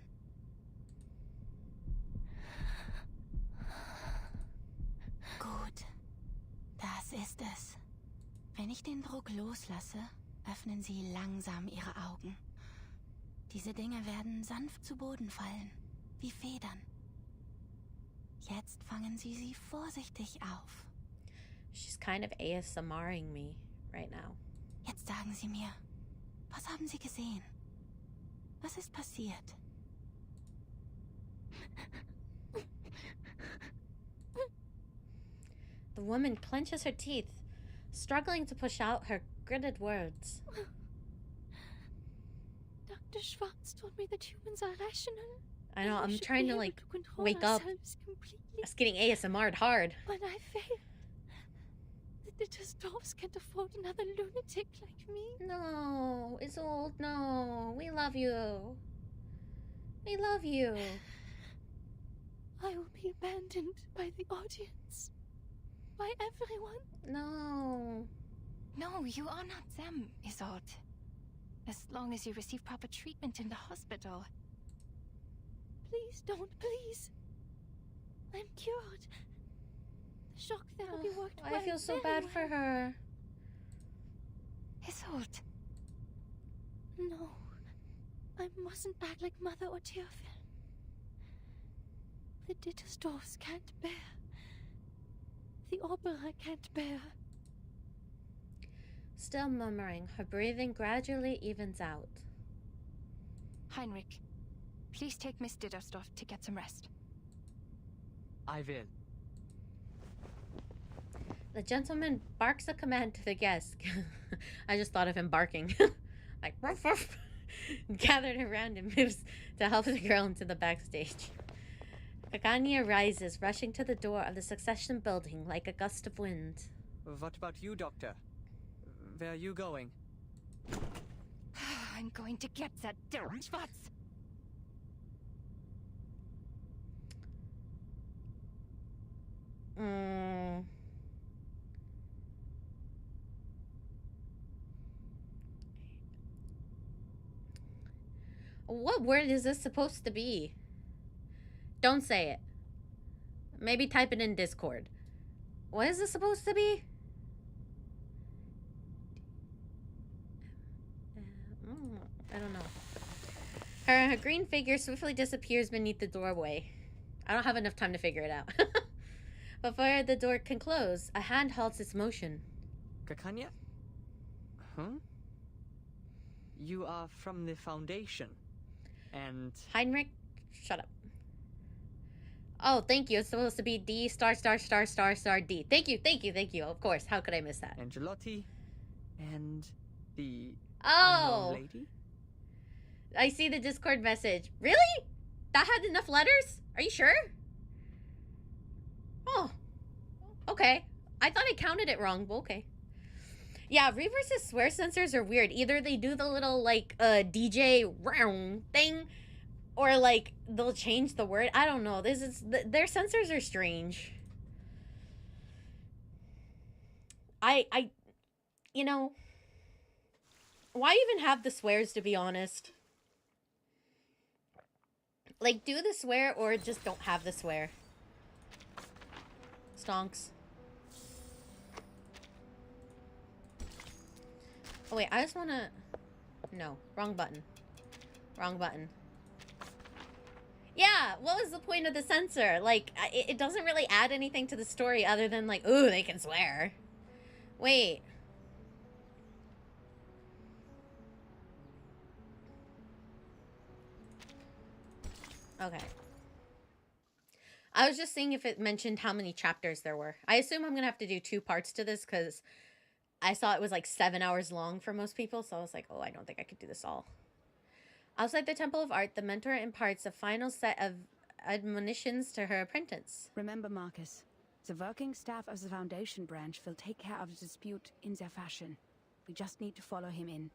Gut, das ist es. Wenn ich den Druck loslasse, öffnen Sie langsam Ihre Augen. Diese Dinge werden sanft zu Boden fallen, wie Federn. Jetzt fangen Sie sie vorsichtig auf. She's kind of ASMRing me right now. Jetzt sagen Sie mir, was haben Sie gesehen? Was ist passiert? The woman clenches her teeth, struggling to push out her gritted words. Dr. Schwartz told me that humans are rational. I know, We I'm should trying be to, able like, control wake up. ourselves completely. It's getting ASMR'd hard. When I fail, the dwarves can't afford another lunatic like me. No, Isolde, no. We love you. We love you. I will be abandoned by the audience. By everyone. No. No, you are not them, Isolde. As long as you receive proper treatment in the hospital. Please don't, please. I'm cured. The shock therapy worked well. I feel so very bad for well. her. Isolde. No. I mustn't act like Mother or Teofil. The Dittersdorfs can't bear. The opera can't bear. Still murmuring, her breathing gradually evens out. Heinrich, please take Miss Dittersdorf to get some rest. I will. The gentleman barks a command to the guest. I just thought of him barking. Like, ruff, ruff. Gathered around and moves to help the girl into the backstage. Kaganya rises, rushing to the door of the Succession building like a gust of wind. What about you, Doctor? Where are you going? I'm going to get that Schwarz. What word is this supposed to be? Don't say it. Maybe type it in Discord. What is this supposed to be? I don't know. Her green figure swiftly disappears beneath the doorway. I don't have enough time to figure it out. Before the door can close, a hand halts its motion. Kakanya? Huh? You are from the Foundation. And... Heinrich, shut up. Oh, thank you. It's supposed to be D ***** D. Thank you. Of course. How could I miss that? Angelotti. And the unknown lady? I see the Discord message. Really? That had enough letters? Are you sure? Oh. Okay. I thought I counted it wrong, but okay. Yeah, Reverse's swear sensors are weird. Either they do the little, like, DJ round thing, or, like, they'll change the word. I don't know. Their sensors are strange. You know, why even have the swears, to be honest? Like, do the swear or just don't have the swear. Stonks. Oh, wait, I just want to... No, wrong button. Wrong button. Yeah, what was the point of the censor? Like, it doesn't really add anything to the story other than, like, ooh, they can swear. Wait. Okay. I was just seeing if it mentioned how many chapters there were. I assume I'm going to have to do 2 parts to this because I saw it was like 7 hours long for most people. So I was like, oh, I don't think I could do this all. Outside the Temple of Art, the mentor imparts a final set of admonitions to her apprentice. Remember, Marcus, the working staff of the Foundation branch will take care of the dispute in their fashion. We just need to follow him in.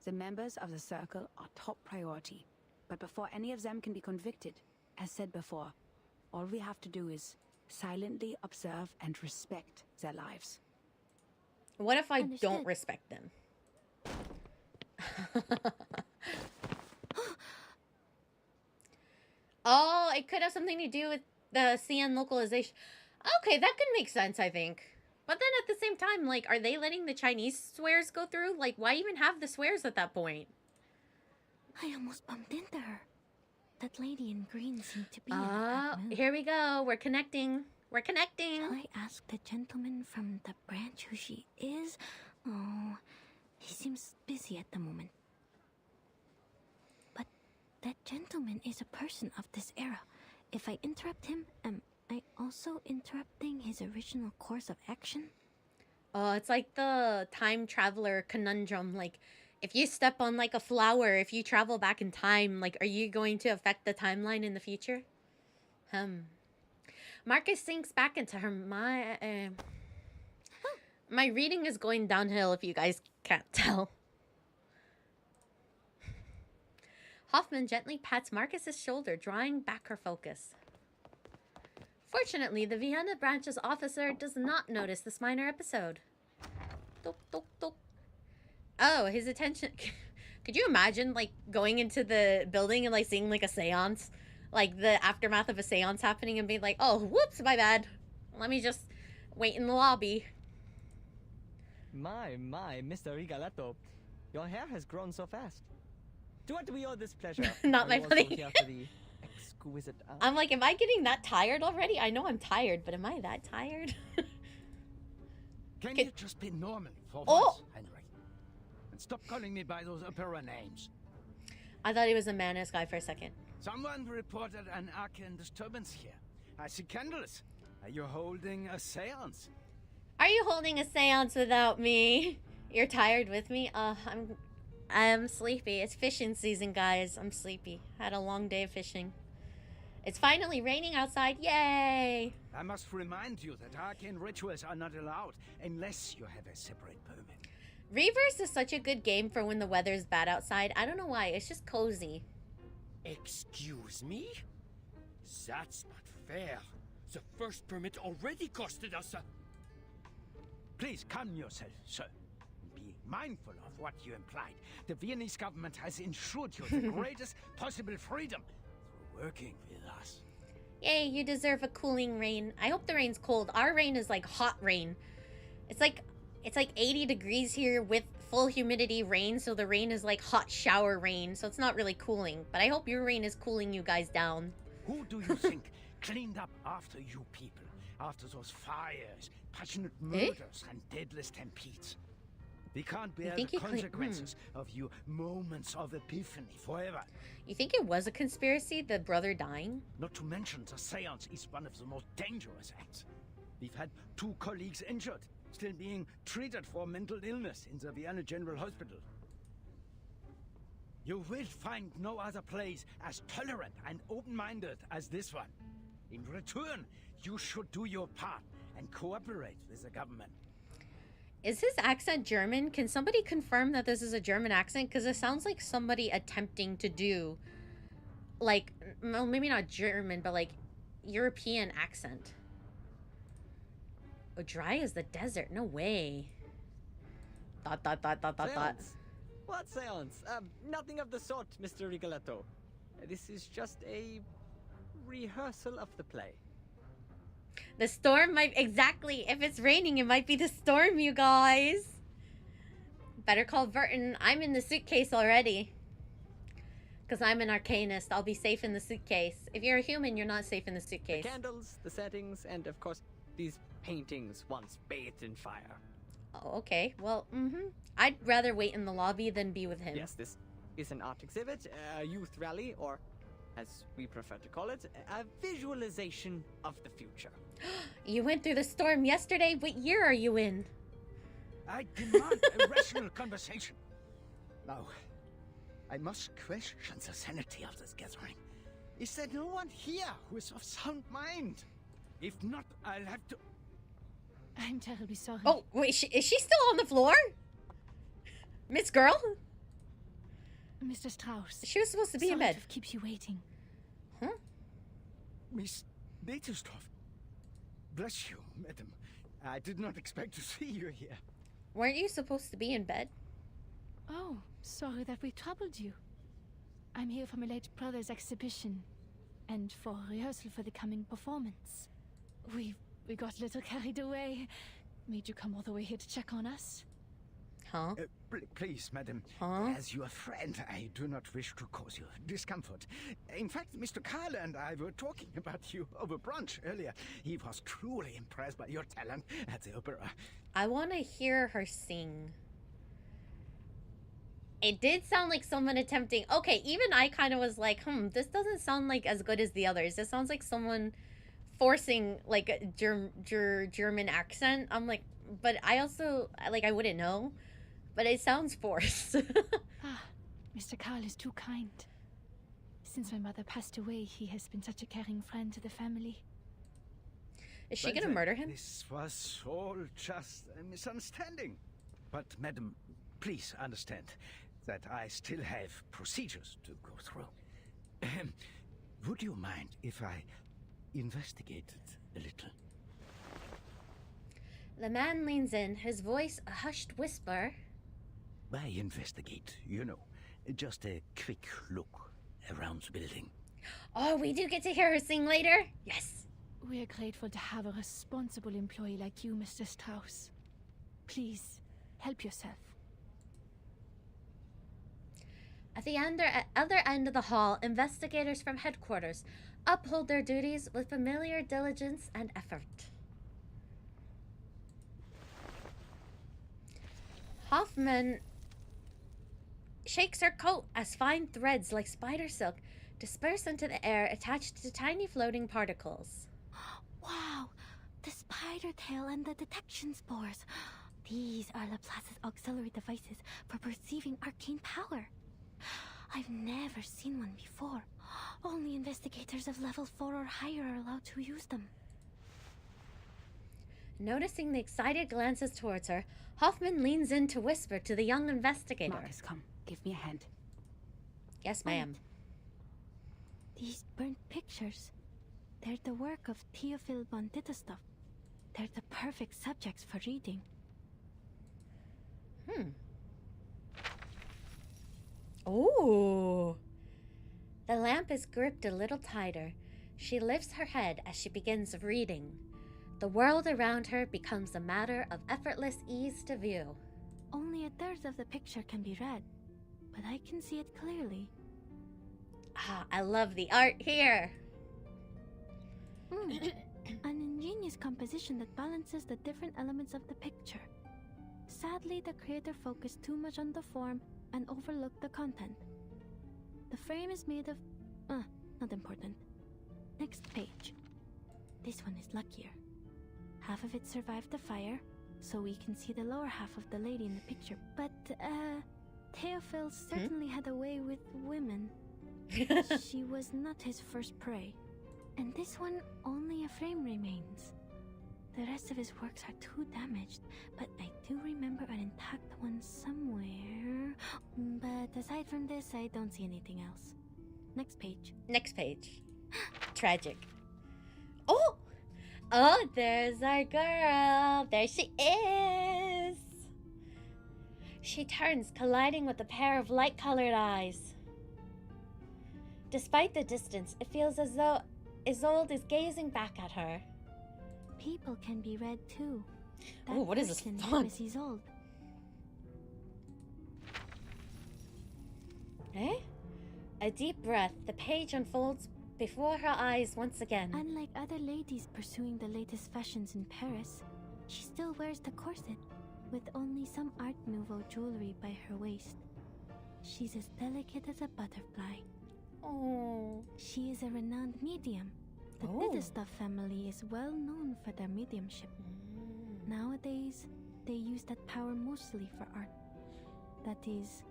The members of the Circle are top priority. But before any of them can be convicted, as said before, all we have to do is silently observe and respect their lives. What if I don't respect them? Oh, it could have something to do with the CN localization. Okay, that could make sense, I think. But then at the same time, like, are they letting the Chinese swears go through? Like, why even have the swears at that point? I almost bumped into her. That lady in green seemed to be here we go. We're connecting. We're connecting. Shall I ask the gentleman from the branch who she is? Oh, he seems busy at the moment. But that gentleman is a person of this era. If I interrupt him, am I also interrupting his original course of action? Oh, it's like the time traveler conundrum. Like, if you step on, like, a flower, if you travel back in time, like, are you going to affect the timeline in the future? Marcus sinks back into her my reading is going downhill if you guys can't tell. Hoffman gently pats Marcus's shoulder, drawing back her focus. Fortunately, the Vienna branch's officer does not notice this minor episode. Tok, tok, tok. Oh, his attention... Could you imagine, like, going into the building and, like, seeing, like, a seance? Like, the aftermath of a seance happening and being like, oh, whoops, my bad. Let me just wait in the lobby. My, Mr. Rigoletto. Your hair has grown so fast. To what do we owe this pleasure? Not Are my you also money. here for the exquisite art? I'm like, am I getting that tired already? I know I'm tired, but am I that tired? Can you just be normal for Oh! once, Henry? And stop calling me by those opera names. I thought he was a Manus guy for a second. Someone reported an arcane disturbance here. I see candles. Are you holding a seance? Are you holding a seance without me? You're tired with me? I'm sleepy. It's fishing season, guys. I'm sleepy. Had a long day of fishing. It's finally raining outside. Yay! I must remind you that arcane rituals are not allowed unless you have a separate permit. Reverse is such a good game for when the weather's bad outside. I don't know why. It's just cozy. Excuse me? That's not fair. The first permit already costed us a... Please calm yourself, sir. Be mindful of what you implied. The Viennese government has ensured you the greatest possible freedom through working with us. Yay, you deserve a cooling rain. I hope the rain's cold. Our rain is like hot rain. It's like 80 degrees here with full humidity rain, so the rain is like hot shower rain, so it's not really cooling. But I hope your rain is cooling you guys down. Who do you think cleaned up after you people? After those fires, passionate murders, and deadly stampedes? We can't bear the consequences of you moments of epiphany forever. You think it was a conspiracy, the brother dying? Not to mention the seance is one of the most dangerous acts. We've had 2 colleagues injured, still being treated for mental illness in the Vienna General Hospital. You will find no other place as tolerant and open-minded as this one. In return, you should do your part and cooperate with the government. Is his accent German? Can somebody confirm that this is a German accent? Because it sounds like somebody attempting to do, like, well, maybe not German, but like European accent. Oh, dry as the desert. No way. Dot. Seance? What seance? Nothing of the sort, Mr. Rigoletto. This is just a rehearsal of the play. The storm might... Exactly. If it's raining, it might be the storm, you guys. Better call Verton. I'm in the suitcase already. Because I'm an arcanist. I'll be safe in the suitcase. If you're a human, you're not safe in the suitcase. The candles, the settings, and of course, these paintings once bathed in fire. Oh, okay. Well, I'd rather wait in the lobby than be with him. Yes, this is an art exhibit, a youth rally, or as we prefer to call it, a visualization of the future. You went through the storm yesterday. What year are you in? I demand a rational conversation. Now, I must question the sanity of this gathering. Is there no one here who is of sound mind? If not, I'll have to... I'm terribly sorry. Oh, wait, is she still on the floor? Miss Girl? Mr. Strauss. She was supposed to be in bed. To keep you waiting. Huh? Miss Netelstorff. Bless you, madam. I did not expect to see you here. Weren't you supposed to be in bed? Oh, sorry that we troubled you. I'm here for my late brother's exhibition and for rehearsal for the coming performance. We got a little carried away. Made you come all the way here to check on us. Huh? Please, madam. Huh? As your friend, I do not wish to cause you discomfort. In fact, Mr. Clara and I were talking about you over brunch earlier. He was truly impressed by your talent at the opera. I want to hear her sing. It did sound like someone attempting... Okay, even I kind of was like, this doesn't sound like as good as the others. It sounds like someone forcing, like, a German accent. I'm like, but I also, like, I wouldn't know. But it sounds forced. Mr. Carl is too kind. Since my mother passed away, he has been such a caring friend to the family. Is she gonna murder him? This was all just a misunderstanding. But, madam, please understand that I still have procedures to go through. Would you mind if I investigated a little? The man leans in, his voice a hushed whisper. By investigate, you know, just a quick look around the building. Oh, we do get to hear her sing later? Yes. We are grateful to have a responsible employee like you, Mr. Strauss. Please, help yourself. At the other end of the hall, investigators from headquarters uphold their duties with familiar diligence and effort. Hoffman shakes her coat as fine threads like spider silk disperse into the air attached to tiny floating particles. Wow! The spider tail and the detection spores. These are Laplace's auxiliary devices for perceiving arcane power. I've never seen one before. Only investigators of level 4 or higher are allowed to use them. Noticing the excited glances towards her, Hoffman leans in to whisper to the young investigator. Marcus, come. Give me a hand. Yes, ma'am. These burnt pictures. They're the work of Theophil von Dittestov. They're the perfect subjects for reading. Ooh. The lamp is gripped a little tighter. She lifts her head as she begins reading. The world around her becomes a matter of effortless ease to view. Only a third of the picture can be read, but I can see it clearly. Ah, I love the art here. An ingenious composition that balances the different elements of the picture. Sadly, the creator focused too much on the form and overlooked the content. The frame is made of... not important. Next page. This one is luckier. Half of it survived the fire, so we can see the lower half of the lady in the picture. But, Theophil certainly had a way with women. She was not his first prey. And this one, only a frame remains. The rest of his works are too damaged, but I do remember an intact one somewhere. But aside from this, I don't see anything else. Next page. Next page. Tragic. Oh! Oh, there's our girl. There she is. She turns, colliding with a pair of light-colored eyes. Despite the distance, it feels as though Isolde is gazing back at her. People can be read too. Oh, what is this font? Miss Isolde. Eh? A deep breath. The page unfolds before her eyes once again. Unlike other ladies pursuing the latest fashions in Paris, she still wears the corset, with only some Art Nouveau jewelry by her waist. She's as delicate as a butterfly. Oh. She is a renowned medium. The Dittestov family is well known for their mediumship. Nowadays, they use that power mostly for art. That is,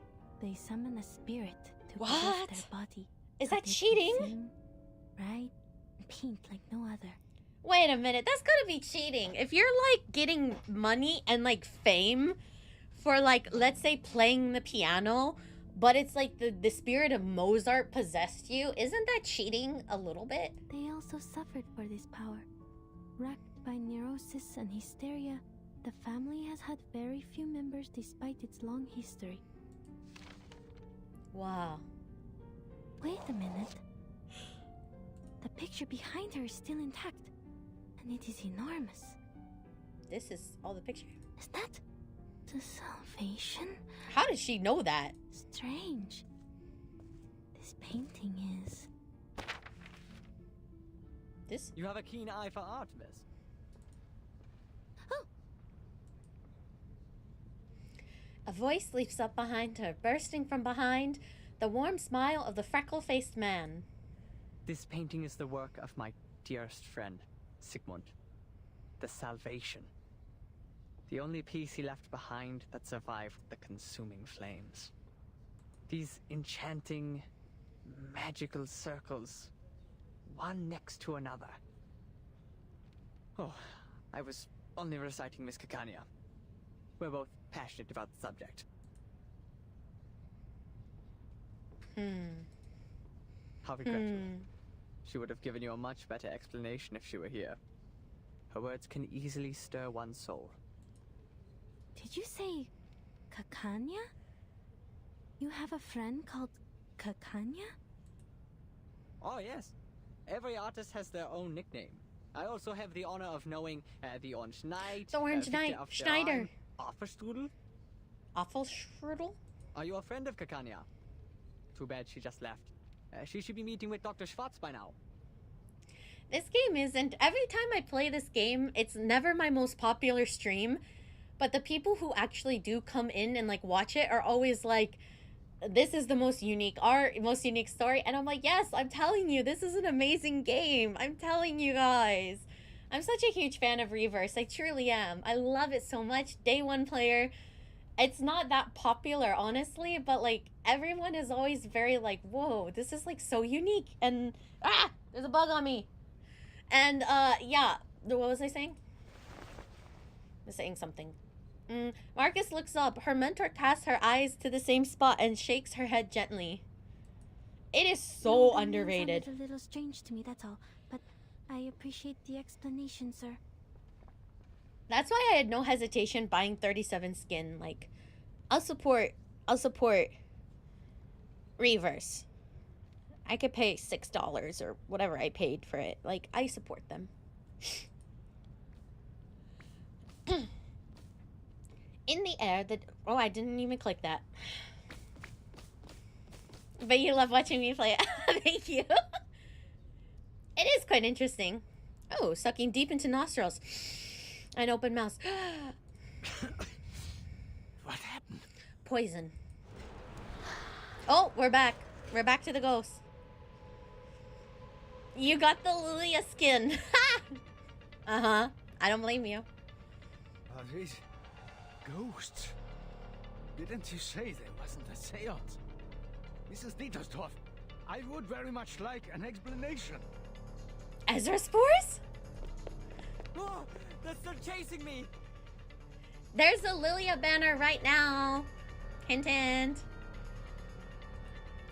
they summon a spirit to possess their body. Is that cheating? Sing, write, and paint like no other. Wait a minute, that's gotta be cheating. If you're like getting money and like fame for like, let's say playing the piano, but it's like the spirit of Mozart possessed you, isn't that cheating a little bit? They also suffered for this power. Racked by neurosis and hysteria, the family has had very few members despite its long history. Wow. Wait a minute. The picture behind her is still intact, and it is enormous. This is all the picture. Is that the Salvation? How did she know that? Strange. This painting is... This? You have a keen eye for art, miss. Oh! A voice leaps up behind her, bursting from behind the warm smile of the freckle-faced man. This painting is the work of my dearest friend, Sigmund. The Salvation. The only piece he left behind that survived the consuming flames. These enchanting, magical circles, one next to another. Oh, I was only reciting Miss Kakania. We're both passionate about the subject. How regretful. She would have given you a much better explanation if she were here. Her words can easily stir one's soul. Did you say Kakania? You have a friend called Kakania? Oh, yes. Every artist has their own nickname. I also have the honor of knowing the Orange Knight. The Orange Knight, Schneider. Apfelstrudel? Apfelstrudel? Are you a friend of Kakania? Too bad she just left. She should be meeting with Dr. Schwartz by now. This game isn't. Every time I play this game, it's never my most popular stream. But the people who actually do come in and like watch it are always like, this is the most unique art, most unique story. And I'm like, yes, I'm telling you, this is an amazing game. I'm telling you guys. I'm such a huge fan of Reverse. I truly am. I love it so much. Day one player. It's not that popular, honestly, but like everyone is always very like, whoa, this is like so unique. And there's a bug on me. And yeah, what was I saying? I was saying something. Marcus looks up. Her mentor casts her eyes to the same spot and shakes her head gently. It is so underrated. Sounded a little strange to me, that's all. But I appreciate the explanation, sir. That's why I had no hesitation buying 37 skin. Like, I'll support Reverse. I could pay $6 or whatever I paid for it. Like, I support them. In the air, oh, I didn't even click that. But you love watching me play it. Thank you. It is quite interesting. Oh, sucking deep into nostrils. An open mouth. What happened? Poison. Oh, we're back. We're back to the ghost. You got the Lilia skin. Uh-huh. I don't blame you. Are these ghosts? Didn't you say there wasn't a seance? Mrs. Dietersdorf, I would very much like an explanation. Ezra spores? Oh, they're still chasing me. There's a Lilia banner right now. Hint, hint.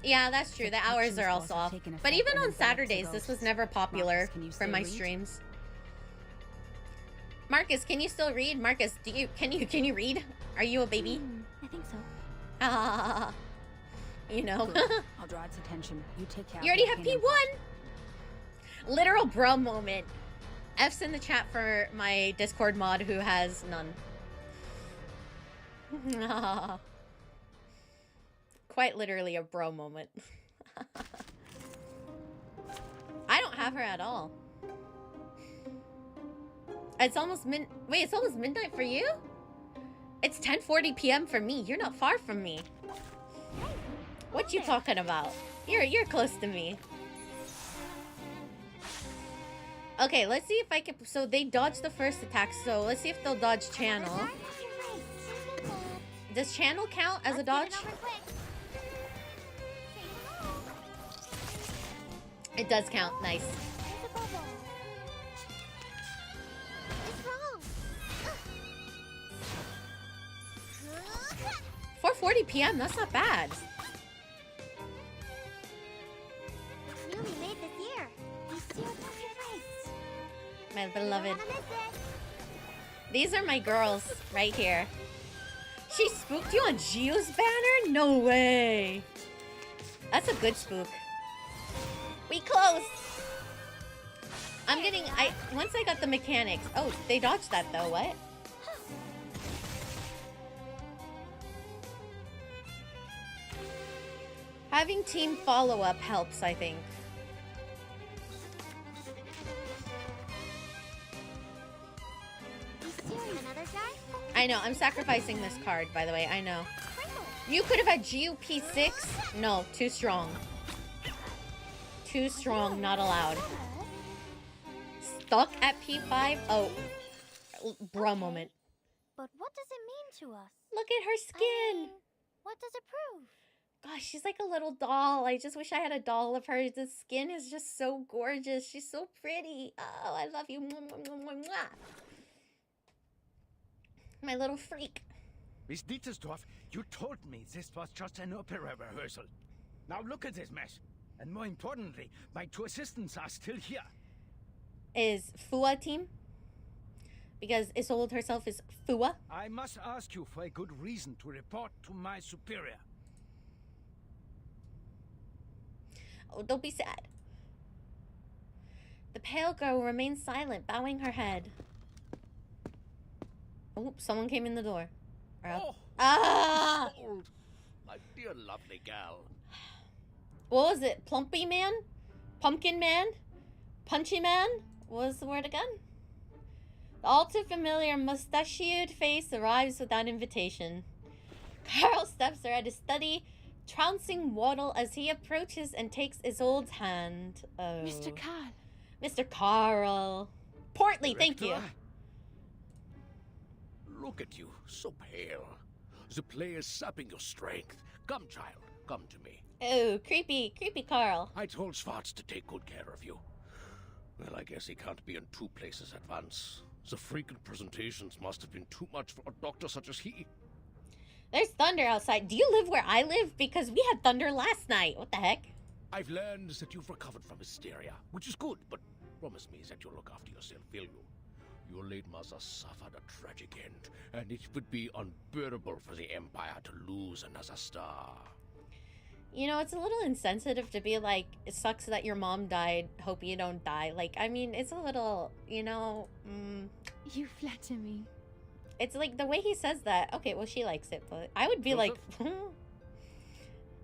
Yeah, that's true. The hours are also off. But even on Saturdays, this was never popular for my streams. Marcus, can you still read? Marcus, can you read? Are you a baby? I think so. Ah, you know. I'll draw its attention. You take care. You already have P1. Literal bro moment. F's in the chat for my Discord mod who has none. Quite literally a bro moment. I don't have her at all. It's almost wait, it's almost midnight for you? It's 10:40 p.m. for me. You're not far from me. What you talking about? You're close to me. Okay, let's see if I can. So they dodged the first attack. So let's see if they'll dodge channel. Does channel count as a dodge? It does count. Nice. 4:40 p.m. That's not bad. Newly made this year. You see what's on your face. My beloved. These are my girls right here. She spooked you on Gio's banner? No way. That's a good spook. We close. I'm getting. Once I got the mechanics. Oh, they dodged that though. What? Having team follow-up helps, I think. I know, I'm sacrificing this card, by the way, I know. You could have had Gio P6? No, too strong. Too strong, not allowed. Stuck at P5? Oh, bro moment. But what does it mean to us? Look at her skin! What does it prove? Gosh, she's like a little doll. I just wish I had a doll of hers. The skin is just so gorgeous. She's so pretty. Oh, I love you. My little freak. Miss Dietersdorf, you told me this was just an opera rehearsal. Now look at this mess. And more importantly, my two assistants are still here. Is Fua team? Because Isolde herself is Fua? I must ask you for a good reason to report to my superior. Oh, don't be sad. The pale girl remains silent, bowing her head. Oh, someone came in the door. Oh, ah! Isolde, my dear lovely gal. What was it? Plumpy man? Pumpkin man? Punchy man? What was the word again? The all too familiar mustachioed face arrives without invitation. Carl steps her at his study, trouncing Waddle as he approaches and takes Isolde's hand. Oh. Mr. Carl. Mr. Carl. Portly, thank you. Look at you, so pale. The play is sapping your strength. Come, child, come to me. Oh, creepy Carl. I told Schwartz to take good care of you. Well, I guess he can't be in two places at once. The frequent presentations must have been too much for a doctor such as he. There's thunder outside. Do you live where I live? Because we had thunder last night. What the heck? I've learned that you've recovered from hysteria, which is good, but promise me that you'll look after yourself, will you? Your late mother suffered a tragic end, and it would be unbearable for the Empire to lose another star. You know, it's a little insensitive to be like, it sucks that your mom died, hope you don't die. Like, I mean, it's a little, you know... You flatter me. It's like, the way he says that, okay, well, she likes it, but I would be like,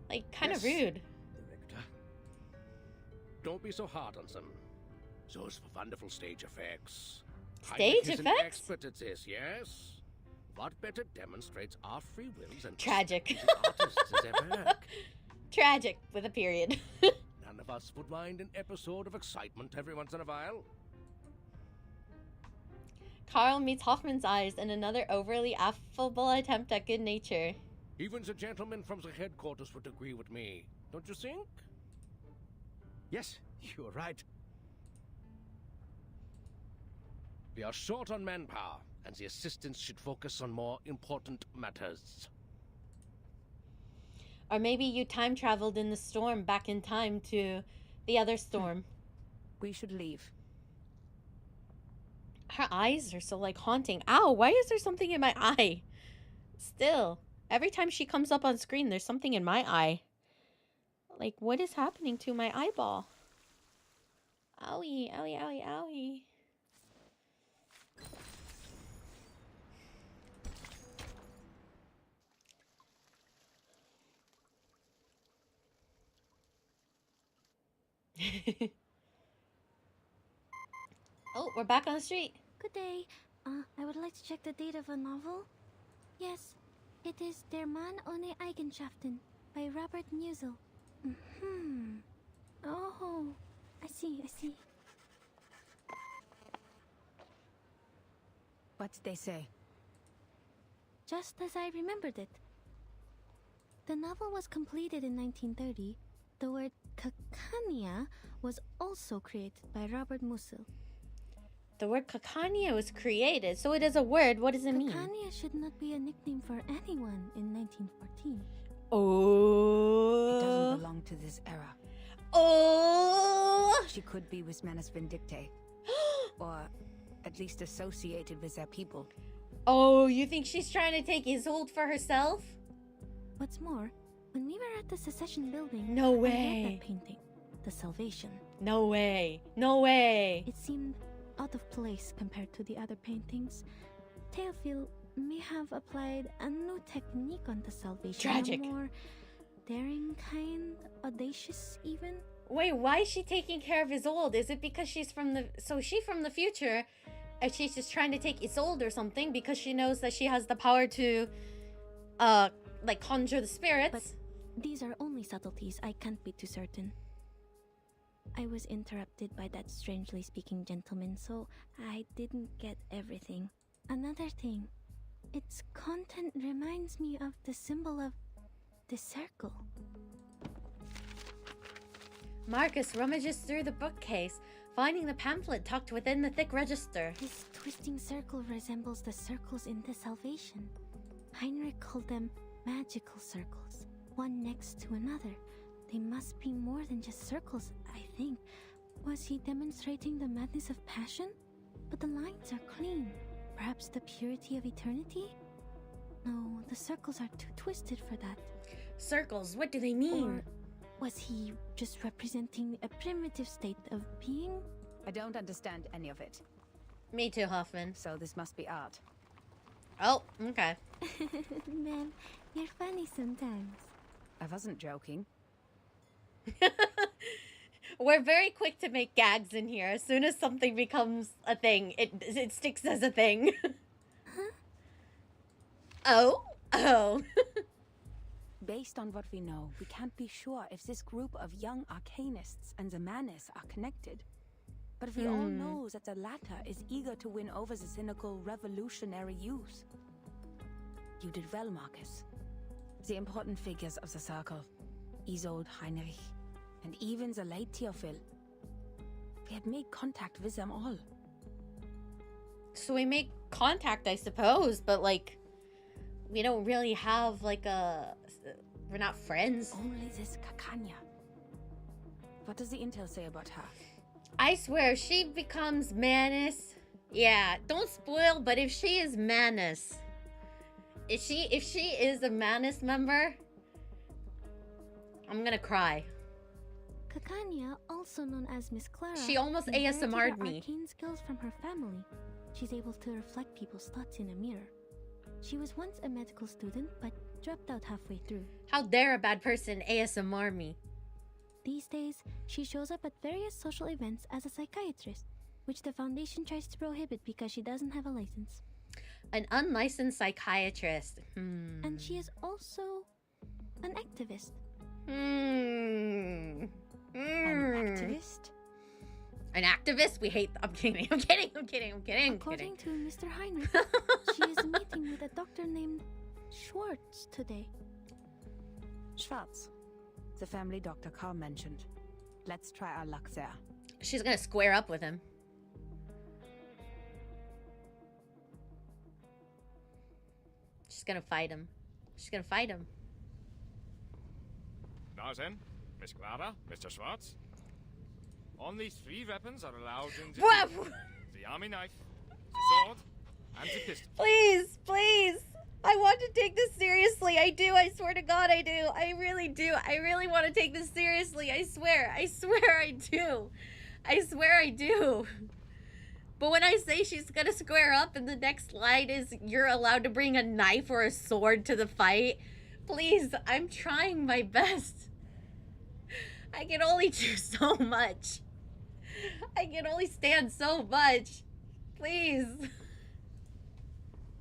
like, kind of rude. Director. Don't be so hard on them. Those wonderful stage effects. Stage Heinrich is effects? An expert at this, yes? What better demonstrates our free wills and Tragic. artists as their work? Tragic, with a period. None of us would mind an episode of excitement every once in a while. Carl meets Hoffman's eyes in another overly affable attempt at good nature. Even the gentlemen from the headquarters would agree with me, don't you think? Yes, you're right. We are short on manpower, and the assistants should focus on more important matters. Or maybe you time traveled in the storm back in time to the other storm. We should leave. Her eyes are so, like, haunting. Ow, why is there something in my eye? Still, every time she comes up on screen, there's something in my eye. Like, what is happening to my eyeball? Owie, owie, owie, owie. Oh, we're back on the street. Good day. I would like to check the date of a novel. Yes, it is Der Mann ohne Eigenschaften by Robert Musil. Oh, I see. What did they say? Just as I remembered it. The novel was completed in 1930. The word Cacania was also created by Robert Musil. The word Cacania was created, so it is a word. What does it mean? Cacania should not be a nickname for anyone in 1914. Oh. It doesn't belong to this era. Oh. She could be with Manus Vindictae. Or at least associated with their people. Oh, you think she's trying to take Isolde for herself? What's more, when we were at the Secession building, no I way. read that painting, The Salvation. No way. No way. It seemed out of place compared to the other paintings. Théophile may have applied a new technique on The Salvation. Tragic. A more daring kind, audacious even. Wait, why is she taking care of Isolde? Is it because she's from the... So is she from the future, and she's just trying to take Isolde or something because she knows that she has the power to, like, conjure the spirits? But these are only subtleties. I can't be too certain. I was interrupted by that strangely speaking gentleman, so I didn't get everything. Another thing, its content reminds me of the symbol of the circle. Marcus rummages through the bookcase, finding the pamphlet tucked within the thick register. This twisting circle resembles the circles in The Salvation. Heinrich called them magical circles, one next to another. They must be more than just circles, I think. Was he demonstrating the madness of passion? But the lines are clean. Perhaps the purity of eternity? No, the circles are too twisted for that. Circles, what do they mean? Or was he just representing a primitive state of being? I don't understand any of it. Me too, Hoffman. So this must be art. Oh, okay. Man, you're funny sometimes. I wasn't joking. We're very quick to make gags in here. As soon as something becomes a thing, it sticks as a thing. Huh? Oh. Based on what we know, we can't be sure if this group of young arcanists and the Manus are connected. But we all know that the latter is eager to win over the cynical revolutionary youth. You did well, Marcus. The important figures of the circle, Isolde, Heinrich, and even the late Theophil. We had made contact with them all. So we make contact, I suppose, but like, we don't really have like a... We're not friends. Only this Kakanya. What does the intel say about her? I swear, if she becomes Manus... Yeah, don't spoil, but if she is Manus... If she is a Manus member... I'm gonna cry. Kakanya, also known as Miss Clara, She almost ASMR'd me. Arcane skills from her family. She's able to reflect people's thoughts in a mirror. She was once a medical student, but dropped out halfway through. How dare a bad person ASMR me? These days, she shows up at various social events as a psychiatrist, which the Foundation tries to prohibit because she doesn't have a license. An unlicensed psychiatrist. And she is also an activist. An activist? An activist? We hate... I'm kidding. According to Mr. Heinrich, she is meeting with a doctor named Schwartz today. Schwartz. The family doctor Carl mentioned. Let's try our luck there. She's gonna square up with him. She's gonna fight him. She's gonna fight him. Now then, Miss Clara, Mr. Schwartz. Only 3 weapons are allowed in the the army knife, the sword, and the pistol. Please, please. I want to take this seriously. I do. I swear to God I do. I really do. I really want to take this seriously. I swear. I swear I do. I swear I do. But when I say she's gonna square up and the next line is you're allowed to bring a knife or a sword to the fight, please, I'm trying my best. I can only do so much. I can only stand so much. Please.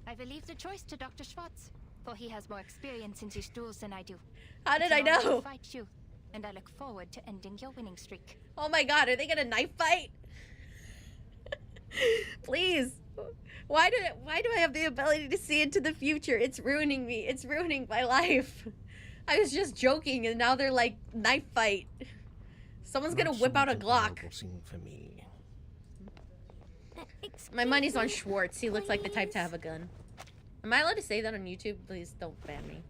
I will leave the choice to Dr. Schwartz, for he has more experience in these duels than I do. How did I know? To fight you, and I look forward to ending your winning streak. Oh my God, are they gonna knife fight? Please. Why do I have the ability to see into the future? It's ruining me. It's ruining my life. I was just joking, and now they're like, knife fight. Someone's gonna whip out a Glock. For me. My money's on Schwartz. He looks like the type to have a gun. Am I allowed to say that on YouTube? Please don't ban me.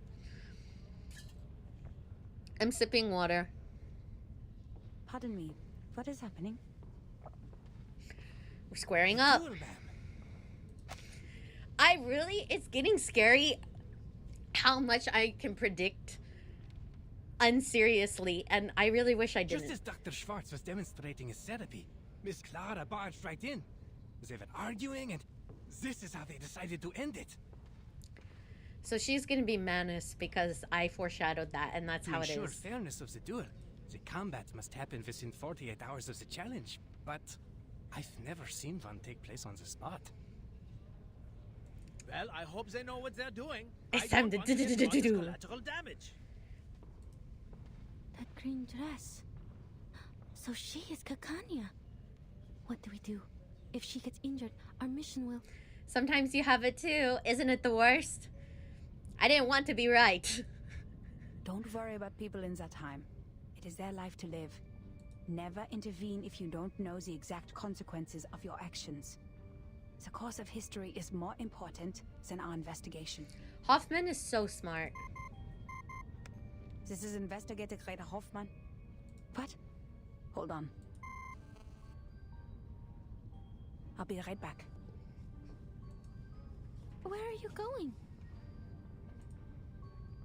I'm sipping water. Pardon me. What is happening? We're squaring up. It's getting scary how much I can predict unseriously, and I really wish I didn't. Just as Dr. Schwartz was demonstrating his therapy, Miss Clara barged right in. They were arguing, and this is how they decided to end it. So she's gonna be Manus because I foreshadowed that, and that's how it is. To ensure fairness of the duel, the combat must happen within 48 hours of the challenge, but I've never seen one take place on the spot. Well, I hope they know what they're doing. It's time to do collateral damage. That green dress. So she is Kakanya. What do we do? If she gets injured, our mission will... Sometimes you have it too. Isn't it the worst? I didn't want to be right. Don't worry about people in that time. It is their life to live. Never intervene if you don't know the exact consequences of your actions. The course of history is more important than our investigation. Hoffman is so smart. This is Investigator Greta Hoffman. What? Hold on. I'll be right back. Where are you going?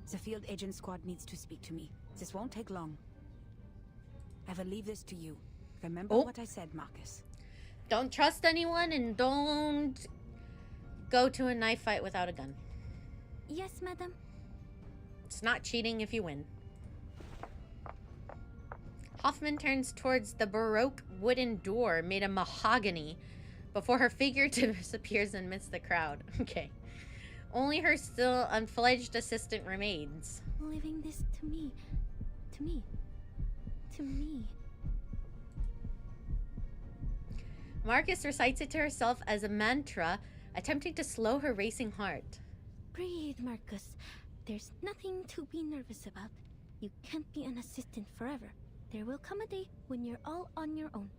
The field agent squad needs to speak to me. This won't take long. I will leave this to you. Remember what I said, Marcus. Don't trust anyone and don't go to a knife fight without a gun. Yes, madam. It's not cheating if you win. Hoffman turns towards the Baroque wooden door made of mahogany before her figure disappears amidst the crowd. Okay. Only her still unfledged assistant remains. Leaving this to me. To me. To me. Marcus recites it to herself as a mantra, attempting to slow her racing heart. Breathe, Marcus. There's nothing to be nervous about. You can't be an assistant forever. There will come a day when you're all on your own.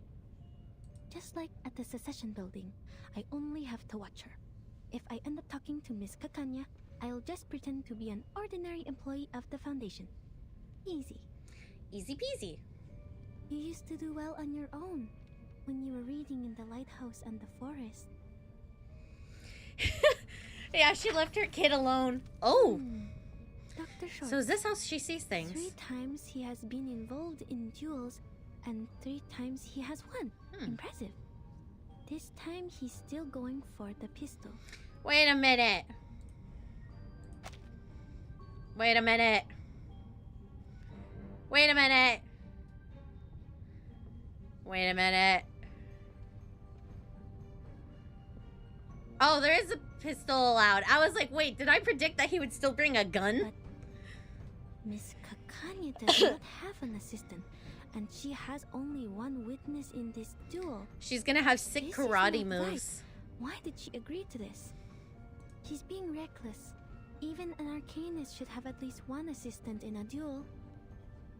Just like at the Secession building, I only have to watch her. If I end up talking to Miss Kakanya, I'll just pretend to be an ordinary employee of the Foundation. Easy. Easy peasy. You used to do well on your own when you were reading in the lighthouse and the forest. Yeah, she left her kid alone. Oh. Dr. Short. So is this how she sees things? 3 times he has been involved in duels, and 3 times he has won. Impressive. This time he's still going for the pistol. Wait a minute. Wait a minute. Wait a minute. Wait a minute. Oh, there is a pistol allowed. I was like, wait, did I predict that he would still bring a gun? But Miss Kakanya does not have an assistant, and she has only one witness in this duel. She's gonna have sick karate moves. Why did she agree to this? She's being reckless. Even an arcanist should have at least one assistant in a duel.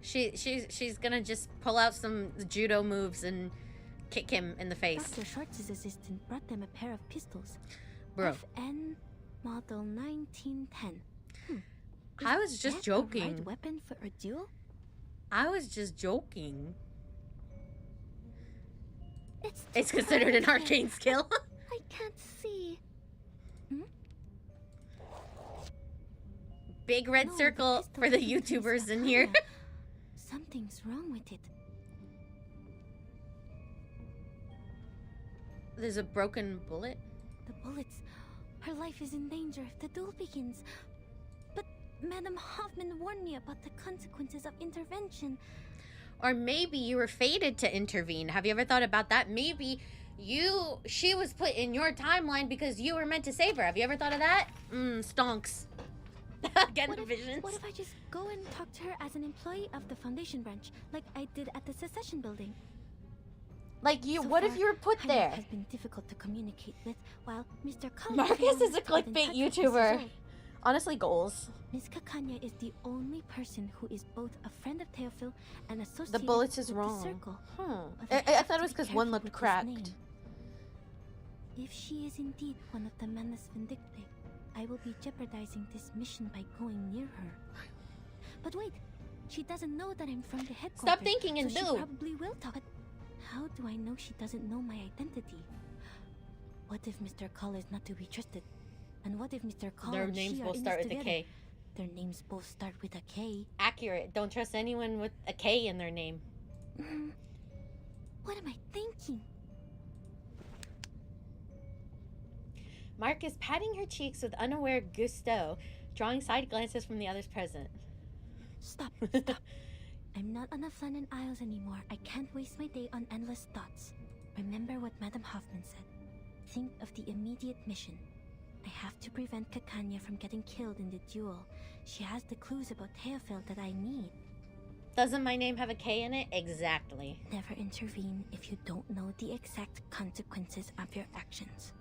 She's gonna just pull out some judo moves and kick him in the face. Dr. Schwartz's assistant brought them a pair of pistols. Bro. FN Model 1910. I was just joking. The right weapon for a duel? I was just joking. It's considered an arcane skill. I can't see. Big red circle for the YouTubers in here. Something's wrong with it. There's a broken bullet. The bullets. Her life is in danger if the duel begins. But Madam Hoffman warned me about the consequences of intervention. Or maybe you were fated to intervene. Have you ever thought about that? Maybe she was put in your timeline because you were meant to save her. Have you ever thought of that? Stonks. Again, visions. What if I just go and talk to her as an employee of the Foundation branch, like I did at the Secession building? Like you, what if you were put Hannah there? Has been difficult to communicate with, while Mr. Collins Marcus is a clickbait YouTuber. Honestly, goals. Miss Kakanya is the only person who is both a friend of Theophil and associated The bullets is with wrong. the circle. I thought it was because one looked cracked. If she is indeed one of the Manus Vindictae, I will be jeopardizing this mission by going near her. But wait, she doesn't know that I'm from the headquarters. Stop thinking and so do. She probably will talk. But how do I know she doesn't know my identity? What if Mr. Call is not to be trusted? And what if Mr. Call Their and names she both are in start this with a together? K. Their names both start with a K. Accurate. Don't trust anyone with a K in their name. What am I thinking? Mark is patting her cheeks with unaware gusto, drawing side glances from the others present. Stop. I'm not on the Flannan Isles anymore. I can't waste my day on endless thoughts. Remember what Madam Hoffman said. Think of the immediate mission. I have to prevent Kakanya from getting killed in the duel. She has the clues about Theophil that I need. Doesn't my name have a K in it? Exactly. Never intervene if you don't know the exact consequences of your actions.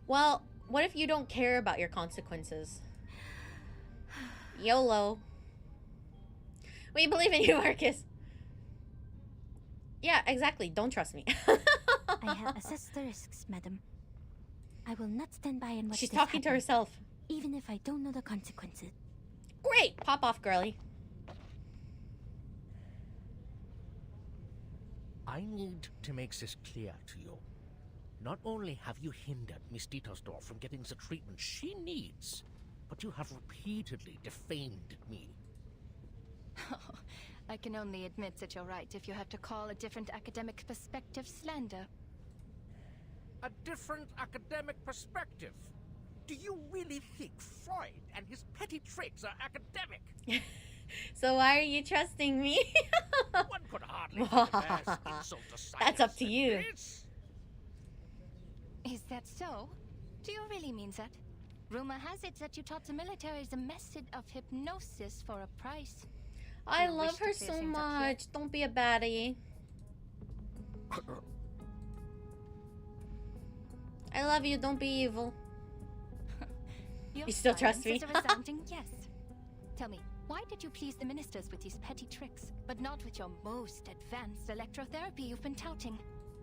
Well, what if you don't care about your consequences? YOLO. We believe in you, Marcus. Yeah, exactly. Don't trust me. I have assessed the risks, madam. I will not stand by and watch She's this talking to happen, herself. even if I don't know the consequences. Great! Pop off, girly. I need to make this clear to you. Not only have you hindered Miss Dietersdorf from getting the treatment she needs, but you have repeatedly defamed me. Oh, I can only admit that you're right if you have to call a different academic perspective slander. A different academic perspective? Do you really think Freud and his petty tricks are academic? So why are you trusting me? One could hardly confess insult to science. That's up to you. Is that so? Do you really mean that? Rumor has it that you taught the military the method of hypnosis for a price. I love her so much. Don't be a baddie. I love you. Don't be evil. You still trust me? Is a resounding yes. Tell me, why did you please the ministers with these petty tricks, but not with your most advanced electrotherapy you've been touting?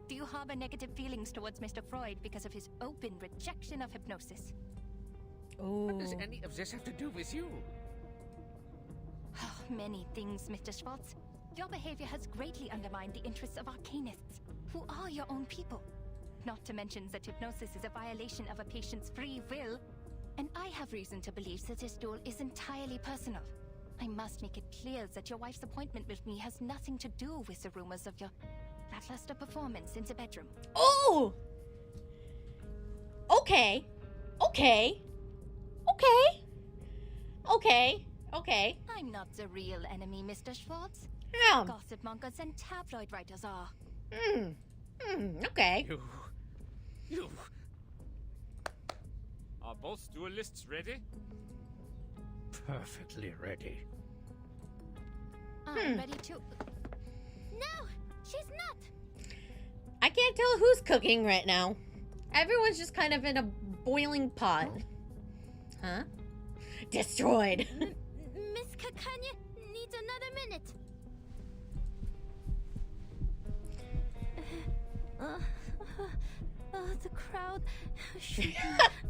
Do you harbor negative feelings towards Mr. Freud because of his open rejection of hypnosis? What does any of this have to do with you? Many things, Mr. Schwartz. Your behavior has greatly undermined the interests of arcanists, who are your own people. Not to mention that hypnosis is a violation of a patient's free will, and I have reason to believe that this duel is entirely personal. I must make it clear that your wife's appointment with me has nothing to do with the rumors of your lackluster performance in the bedroom. Oh! Okay. Okay. Okay. Okay. Okay. I'm not the real enemy, Mr. Schwartz. Yeah. Gossip mongers and tabloid writers are. Okay. You. Are both duelists ready? Perfectly ready. I'm ready to... No, she's not. I can't tell who's cooking right now. Everyone's just kind of in a boiling pot. Huh? Destroyed. Miss Kakanya needs another minute. The crowd.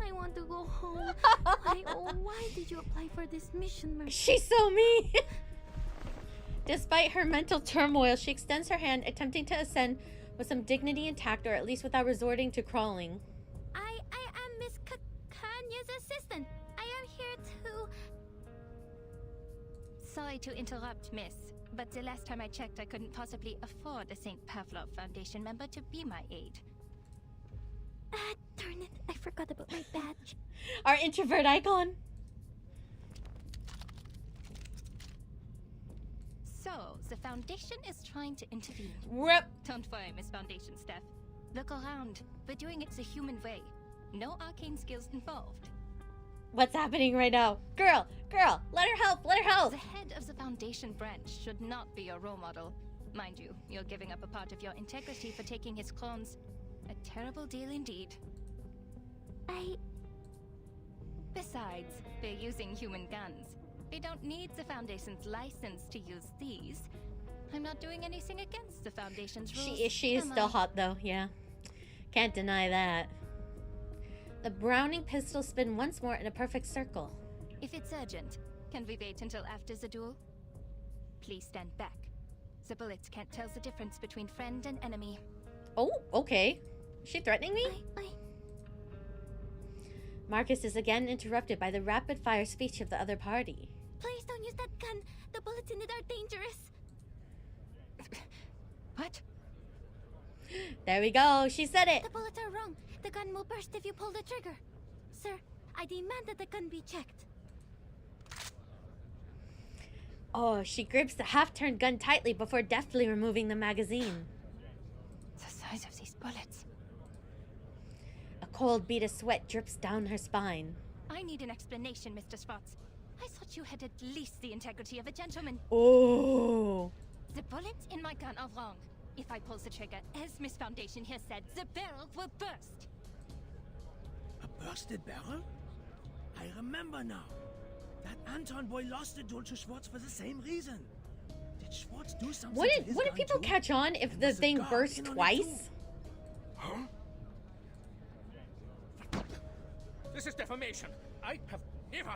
I want to go home. Why did you apply for this mission, Mercy? She's so mean. Despite her mental turmoil, she extends her hand, attempting to ascend with some dignity and tact, or at least without resorting to crawling. I am Miss Kakanya's assistant. I am here to... Sorry to interrupt, miss, but the last time I checked, I couldn't possibly afford a St. Pavlov Foundation member to be my aide. Darn it, I forgot about my badge. Our introvert icon. So, the Foundation is trying to intervene. Rip. Don't worry, Miss Foundation staff. Look around. We're doing it the human way. No arcane skills involved. What's happening right now? Girl, let her help, let her help. The head of the Foundation branch should not be your role model. Mind you, you're giving up a part of your integrity for taking his clones. A terrible deal indeed. Besides, they're using human guns. They don't need the Foundation's license to use these. I'm not doing anything against the Foundation's rules. She is still hot though, yeah. Can't deny that. The Browning pistol spin once more in a perfect circle. If it's urgent, can we wait until after the duel? Please stand back. The bullets can't tell the difference between friend and enemy. Oh, okay. Is she threatening me? Marcus is again interrupted by the rapid-fire speech of the other party. Please don't use that gun. The bullets in it are dangerous. What? There we go. She said it. The bullets are wrong. The gun will burst if you pull the trigger. Sir, I demand that the gun be checked. Oh, she grips the half-turned gun tightly before deftly removing the magazine. The size of these bullets. A cold bead of sweat drips down her spine. I need an explanation, Mr. Spots. I thought you had at least the integrity of a gentleman. Oh. The bullets in my gun are wrong. If I pull the trigger, as Miss Foundation here said, the barrel will burst. A bursted barrel? I remember now. That Anton boy lost the duel to Schwartz for the same reason. Did Schwartz do something to his What did gun people too? catch on if the thing burst twice? Huh? This is defamation. I have never...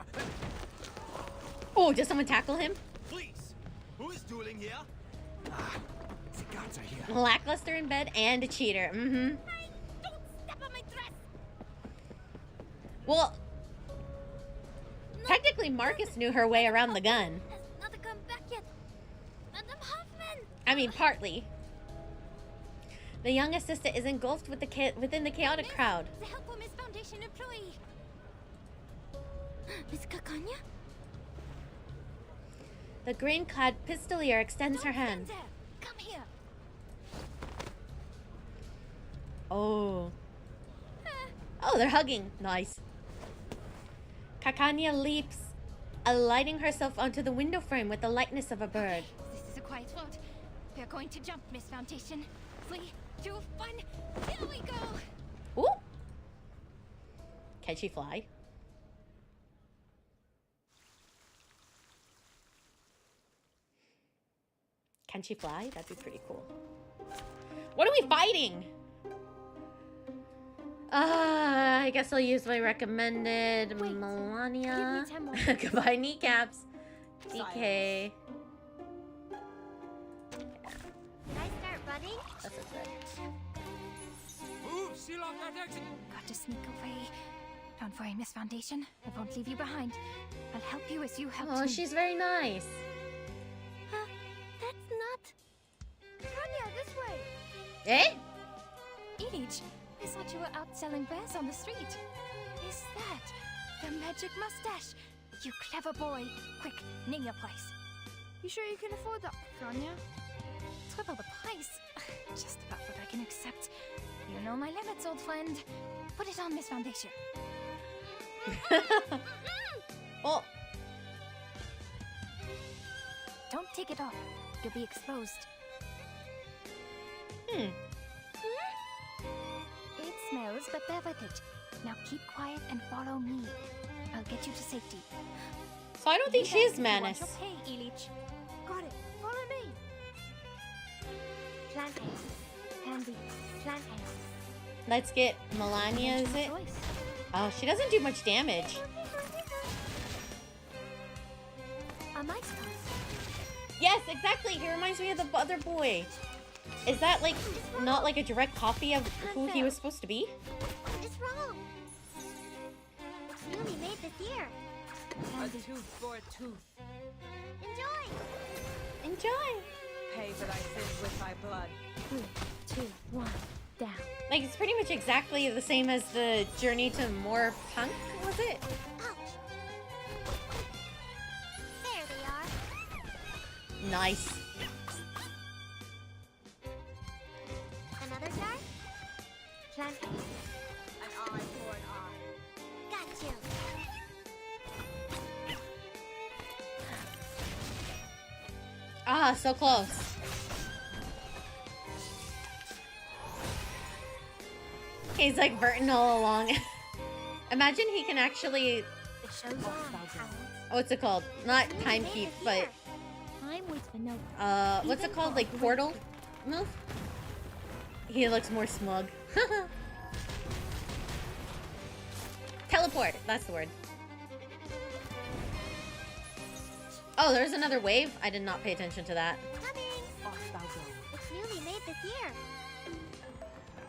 Oh, does someone tackle him? Please, who is dueling here? The guards are here. Lackluster in bed and a cheater. Mm-hmm. Don't step on my dress. Well, technically Marcus knew her way around the gun. Has not come back yet. Madam Hoffman. I mean, partly. The young assistant is engulfed with within the chaotic crowd. The helpful Miss Foundation employee. Miss Kakanya? The green-clad pistolier extends her hand. Come here. Oh. Oh, they're hugging. Nice. Kakanya leaps, alighting herself onto the window frame with the lightness of a bird. This is a quiet road. We're going to jump, Miss Foundation. 3, 2, 1. Here we go. Ooh. Can she fly? Can she fly? That'd be pretty cool. What are we fighting? I guess I'll use my recommended. Wait, Melania. Goodbye, kneecaps. DK. Can I start running? That's what's good. Move, seal off that exit. Got to sneak away. Don't worry, Miss Foundation. I won't leave you behind. I'll help you as you helped me. Oh, she's very nice. That's not... Kanya, this way! Eh? Ilich, I thought you were out selling wares on the street. Is that the magic mustache? You clever boy. Quick, name your price. You sure you can afford that, Kanya? Triple the price. Just about what I can accept. You know my limits, old friend. Put it on, Miss Foundation. Oh. Don't take it off. You'll be exposed. It smells, but bear with it. Now keep quiet and follow me. I'll get you to safety. So I don't think she is Manus. Hey, Ilich. Got it. Follow me. Plant hands. Handy. Plant hands. Let's get Melania, is it? Oh, she doesn't do much damage. A mice toss. Yes, exactly. He reminds me of the other boy. Is that like not like a direct copy of who he was supposed to be? It's wrong. It's newly made this year. A tooth for a tooth. Enjoy. Enjoy. Pay for thy sins with thy blood. 3, 2, 1, down. Like it's pretty much exactly the same as the Journey to More Punk, was it? Ouch. There they are. Nice. Another jar? Plant hands. An eye for an eye. Got you. Ah, so close. He's like Burton all along. Imagine he can actually... It shows on. What's it called? Not time keep, but... Time waits for no. What's it called? Like portal move? He looks more smug. Teleport. That's the word. Oh, there's another wave? I did not pay attention to that. Coming. It's newly made this year.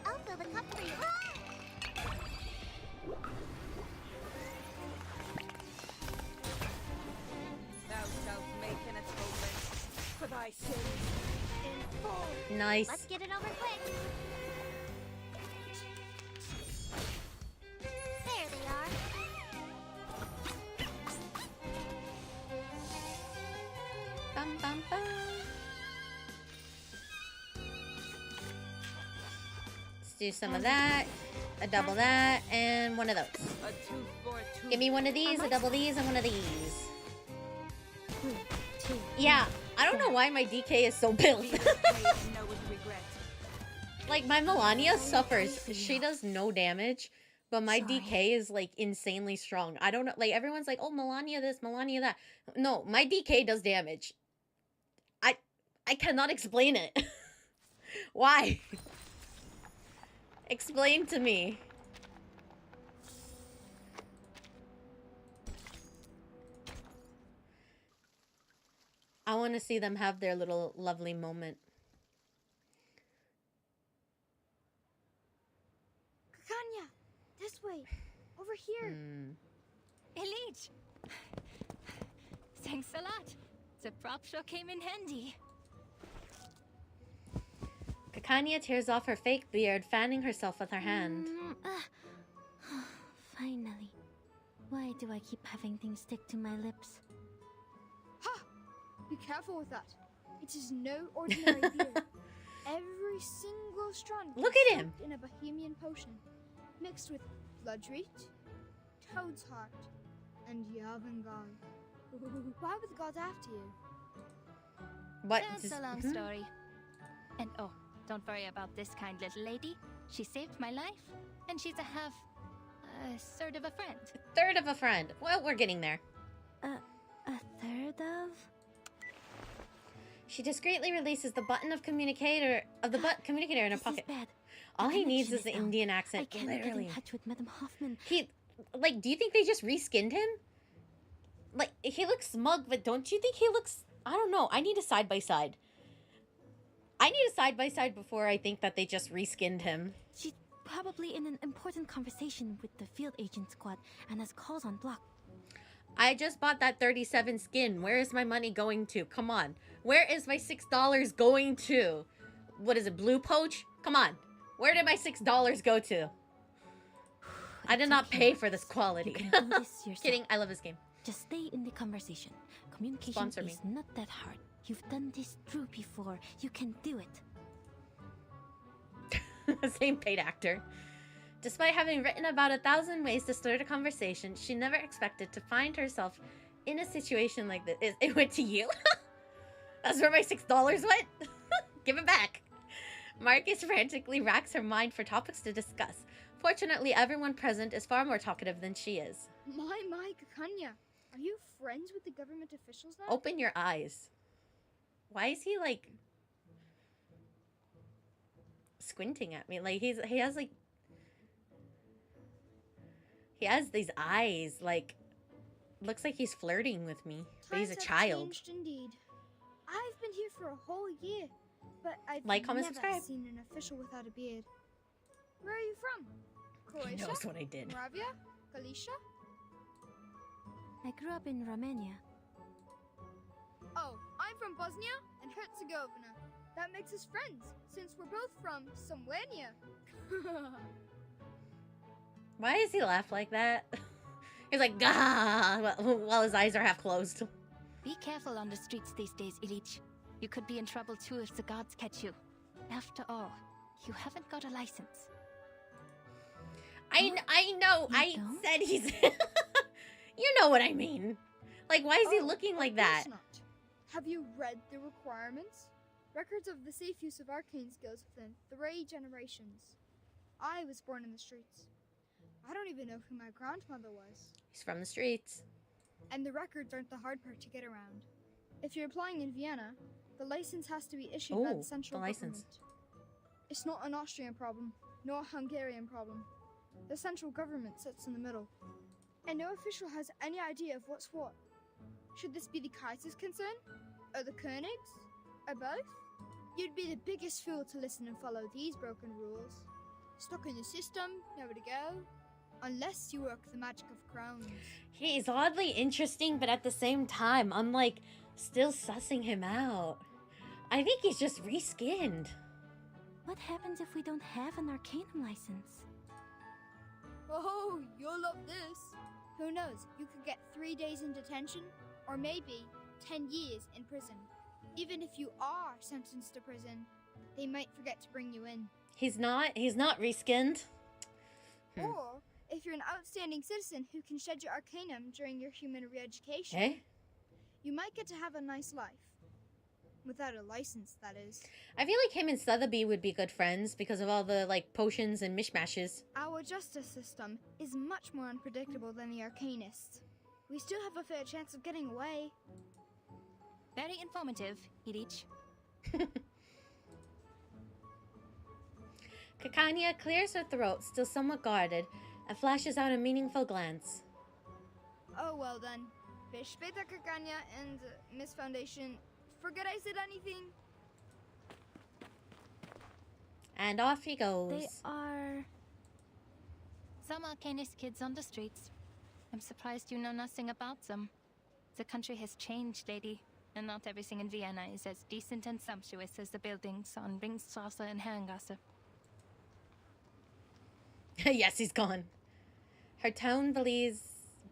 I'll fill the cup for you. Thou shalt make an atonement for thy sins in full. Nice. Let's get it over quick. There they are. Bum, bum, bum. Let's do some of that, a double that, and one of those. A tooth for a tooth. Give me one of these, a double these, and one of these. 3, 2. Yeah, I don't know why my DK is so built. Like, my Melania suffers. She does no damage, but my DK is, like, insanely strong. I don't know. Like, everyone's like, oh, Melania this, Melania that. No, my DK does damage. I cannot explain it. Why? Explain to me. I want to see them have their little lovely moment. Kanya, this way. Over here. Elite! Thanks a lot. The prop sure came in handy. Kakanya tears off her fake beard, fanning herself with her hand. Finally. Why do I keep having things stick to my lips? Be careful with that. It is no ordinary beer. Every single strand Look is at him. soaked in a Bohemian potion, mixed with bloodroot, toad's heart, and Yavangal. Why were the gods after you? What? That's a long story. And oh, don't worry about this kind little lady. She saved my life, and she's a third of a friend. Third of a friend. Well, we're getting there. A third of? She discreetly releases the button of communicator in her pocket. Bad. All The he needs connection is the is down. Indian accent. I can't Literally. get in touch with Madame Hoffman. He, like, do you think they just reskinned him? Like, he looks smug, but don't you think he looks... I don't know. I need a side-by-side. I need a side-by-side before I think that they just reskinned him. She's probably in an important conversation with the field agent squad and has calls on block. I just bought that 37 skin. Where is my money going to? Come on. Where is my $6 going to? What is it, Blue Poach? Come on. Where did my $6 go to? I did not pay for this quality. You can do this yourself. Kidding. I love this game. Just stay in the conversation. Communication Sponsor me. is not that hard. You've done this through before. You can do it. Same paid actor. Despite having written about 1,000 ways to start a conversation, she never expected to find herself in a situation like this. It went to you? That's where my $6 went? Give it back. Marcus frantically racks her mind for topics to discuss. Fortunately, everyone present is far more talkative than she is. My, Kakanya. Are you friends with the government officials now? Open your eyes. Why is he, like, squinting at me? Like, he has these eyes, like, looks like he's flirting with me, but he's a Times have child. changed indeed. I've been here for a whole year, but I've Like, comment, never subscribe. seen an official without a beard. Where are you from? He Croatia? knows what I did. Moravia? Galicia? I grew up in Romania. Oh, I'm from Bosnia and Herzegovina. That makes us friends, since we're both from somewhere near. Why does he laugh like that? He's like, gah, while his eyes are half closed. Be careful on the streets these days, Ilich. You could be in trouble too if the guards catch you. After all, you haven't got a license. I know. I said he's... You know what I mean. Like, why is he looking like that? Not. Have you read the requirements? Records of the safe use of arcane skills within 3 generations. I was born in the streets. I don't even know who my grandmother was. He's from the streets. And the records aren't the hard part to get around. If you're applying in Vienna, the license has to be issued by the central government. It's not an Austrian problem, nor a Hungarian problem. The central government sits in the middle. And no official has any idea of what's what. Should this be the Kaiser's concern? Or the Königs? Or both? You'd be the biggest fool to listen and follow these broken rules. Stuck in the system, nowhere to go. Unless you work the magic of crowns. He's oddly interesting, but at the same time, I'm like, still sussing him out. I think he's just reskinned. What happens if we don't have an Arcanum license? Oh, you'll love this. Who knows, you could get 3 days in detention, or maybe 10 years in prison. Even if you are sentenced to prison, they might forget to bring you in. He's not reskinned. Or, if you're an outstanding citizen who can shed your Arcanum during your human re-education, Eh? you might get to have a nice life. Without a license, that is. I feel like him and Sotheby would be good friends because of all the, like, potions and mishmashes. Our justice system is much more unpredictable than the Arcanists. We still have a fair chance of getting away. Very informative, Ilich. Kakanya clears her throat, still somewhat guarded, and flashes out a meaningful glance. Oh, well then. Bis später, Kakanya and Miss Foundation. Forget I said anything. And off he goes. They are... Some Arcanist kids on the streets. I'm surprised you know nothing about them. The country has changed, lady, and not everything in Vienna is as decent and sumptuous as the buildings on Ringstrasse and Herrengasse. Yes, he's gone. Her tone belies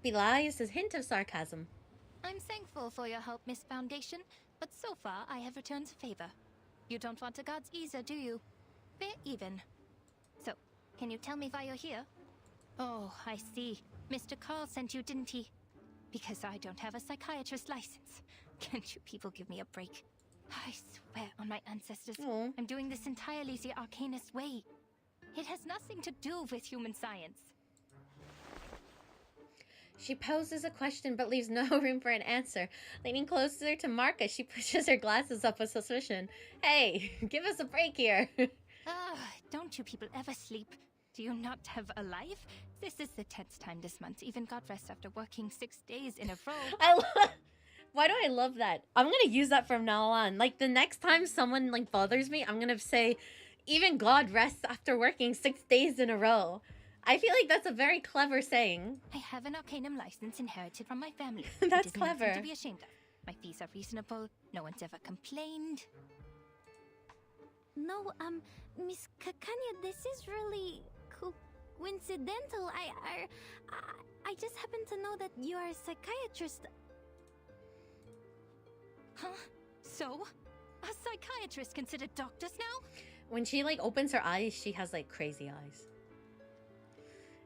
a hint of sarcasm. I'm thankful for your help, Miss Foundation, but so far I have returned the favor. You don't want the gods either, do you? Fair even. So, can you tell me why you're here? Oh, I see. Mr. Carl sent you, didn't he? Because I don't have a psychiatrist license. Can't you people give me a break? I swear on my ancestors, I'm doing this entirely the Arcanist way. It has nothing to do with human science. She poses a question but leaves no room for an answer. Leaning closer to Marka, she pushes her glasses up with suspicion. Hey, give us a break here. Don't you people ever sleep? Do you not have a life? This is the 10th time this month. Even got rest after working 6 days in a row. Why do I love that? I'm gonna use that from now on. Like, the next time someone, like, bothers me, I'm gonna say, even God rests after working 6 days in a row. I feel like that's a very clever saying. I have an Arcanum license inherited from my family. That's it is clever. Nothing to be ashamed of. My fees are reasonable. No one's ever complained. No, Miss Kakanya, this is really coincidental. I just happen to know that you are a psychiatrist. Huh? So? Are psychiatrists considered doctors now? When she, like, opens her eyes, she has, like, crazy eyes.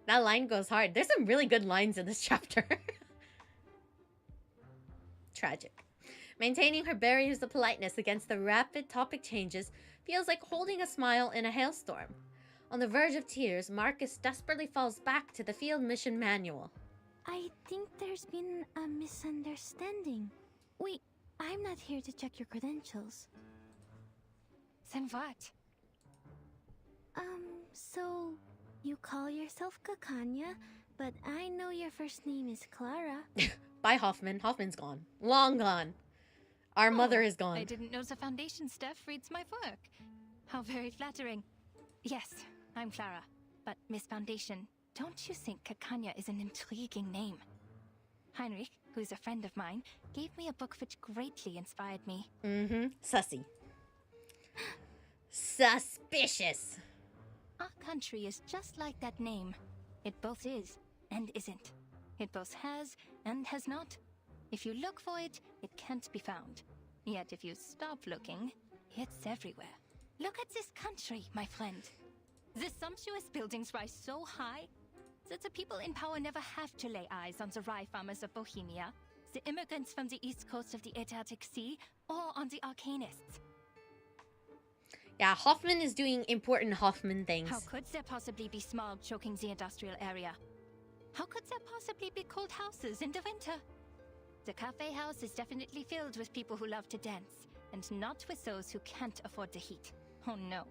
That line goes hard. There's some really good lines in this chapter. Tragic. Maintaining her barriers of politeness against the rapid topic changes feels like holding a smile in a hailstorm. On the verge of tears, Marcus desperately falls back to the field mission manual. I think there's been a misunderstanding. Wait, I'm not here to check your credentials. Then what? So you call yourself Kakanya, but I know your first name is Clara. Bye, Hoffman. Hoffman's gone. Long gone. Our mother is gone. I didn't know the Foundation staff reads my work. How very flattering. Yes, I'm Clara. But Miss Foundation, don't you think Kakanya is an intriguing name? Heinrich, who is a friend of mine, gave me a book which greatly inspired me. Sussy. Suspicious. Our country is just like that name. It both is and isn't. It both has and has not. If you look for it, it can't be found. Yet if you stop looking, it's everywhere. Look at this country, my friend. The sumptuous buildings rise so high that the people in power never have to lay eyes on the rye farmers of Bohemia, the immigrants from the east coast of the Adriatic Sea, or on the Arcanists. Yeah, Hoffman is doing important Hoffman things. How could there possibly be smog choking the industrial area? How could there possibly be cold houses in the winter? The cafe house is definitely filled with people who love to dance, and not with those who can't afford the heat. Oh no.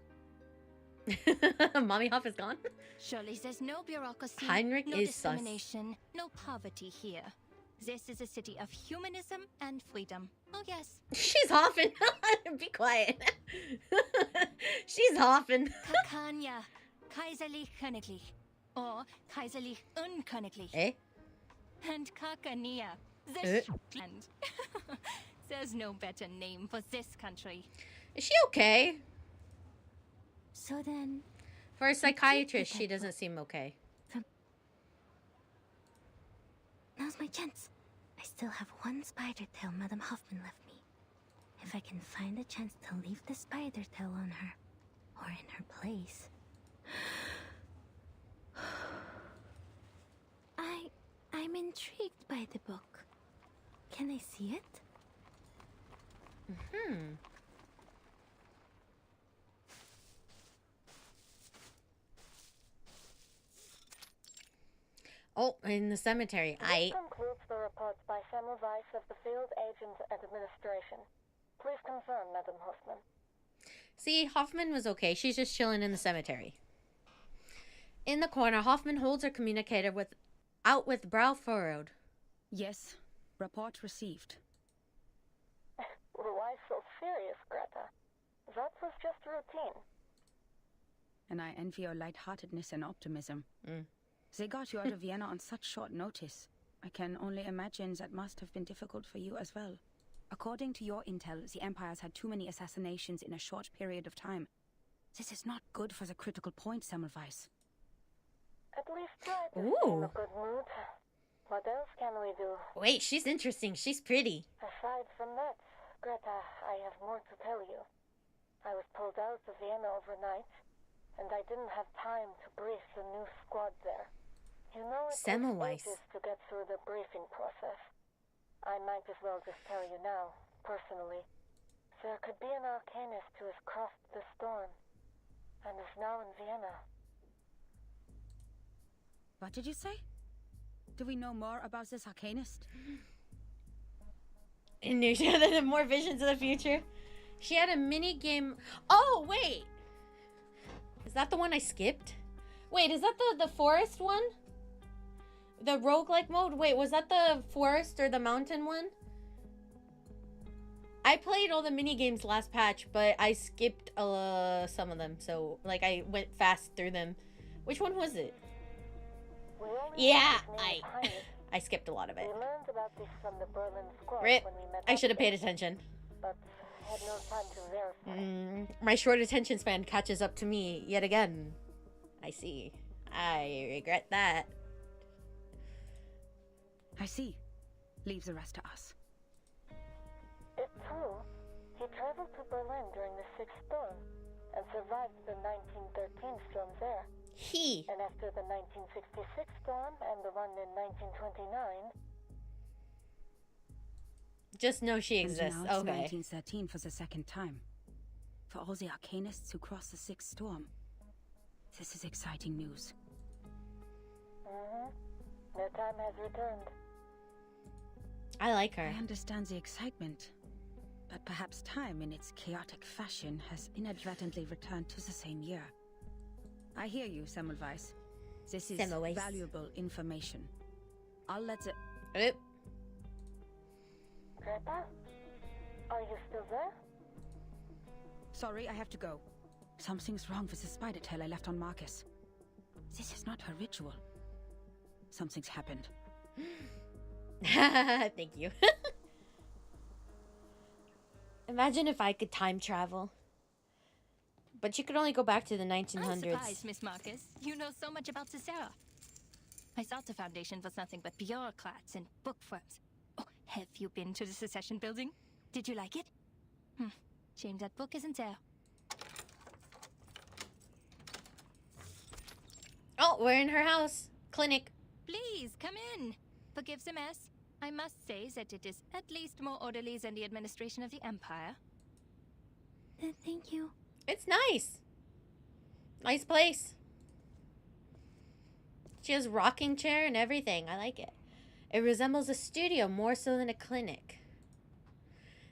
Mommy Hoff is gone? Surely there's no bureaucracy, Heinrich no is discrimination, no poverty here. This is a city of humanism and freedom. Oh yes. She's Hoffman. Be quiet. She's Hoffman. Kakanya, Kaiserlich Königlich, or Kaiserlich Unköniglich. Eh? And Kakania, the land. There's no better name for this country. Is she okay? So then... For a psychiatrist, she doesn't seem okay. Now's my chance. I still have one spider tail Madame Hoffman left me. If I can find a chance to leave the spider tail on her, or in her place... I'm intrigued by the book. Can I see it? Oh, in the cemetery. This concludes the reports by Semmelweis of the Field Agent and Administration. Please confirm, Madam Hoffman. See, Hoffman was okay. She's just chilling in the cemetery. In the corner, Hoffman holds her communicator out with brow furrowed. Yes. Report received. Why so serious, Greta? That was just routine. And I envy your lightheartedness and optimism. They got you out of Vienna on such short notice. I can only imagine that must have been difficult for you as well. According to your intel, the Empire's had too many assassinations in a short period of time. This is not good for the critical point, Semmelweis. At least try to stay in a good mood. What else can we do? Wait, she's interesting. She's pretty. Aside from that, Greta, I have more to tell you. I was pulled out of Vienna overnight, and I didn't have time to brief the new squad there. You know it takes ages to get through the briefing process. I might as well just tell you now, personally. There could be an arcanist who has crossed the storm, and is now in Vienna. What did you say? Do we know more about this arcanist? And knew she had more visions of the future. She had a mini game. Oh, wait. Is that the one I skipped? Wait, is that the forest one? The roguelike mode? Wait, was that the forest or the mountain one? I played all the mini games last patch, but I skipped some of them. So, like, I went fast through them. Which one was it? Yeah, I skipped a lot of it. We learned about this from the Berlin squad Rip. when we met I should have up paid there, attention. but had no time to verify. My short attention span catches up to me yet again. I see. I regret that. I see. Leave the rest to us. It's true. He traveled to Berlin during the Sixth Storm and survived the 1913 storm there. And after the 1966 storm and the one in 1929... Just know she exists. And now it's Okay. 1913 for the second time. For all the arcanists who crossed the Sixth Storm. This is exciting news. Their time has returned. I like her. I understand the excitement. But perhaps time, in its chaotic fashion, has inadvertently returned to the same year. I hear you, Semmelweis. This is valuable information. I'll let it... Greta? Are you still there? Sorry, I have to go. Something's wrong with the spider tail I left on Marcus. This is not her ritual. Something's happened. Thank you. Imagine if I could time travel. But you could only go back to the 1900s. I'm surprised, Miss Marcus. You know so much about Cicera. I thought the Foundation was nothing but bureaucrats and bookworms. Oh, have you been to the Secession building? Did you like it? Shame that book isn't there. Oh, we're in her house. Clinic. Please, come in. Forgive the mess. I must say that it is at least more orderly than the administration of the Empire. Thank you. It's nice. Nice place. She has rocking chair and everything. I like it. It resembles a studio more so than a clinic.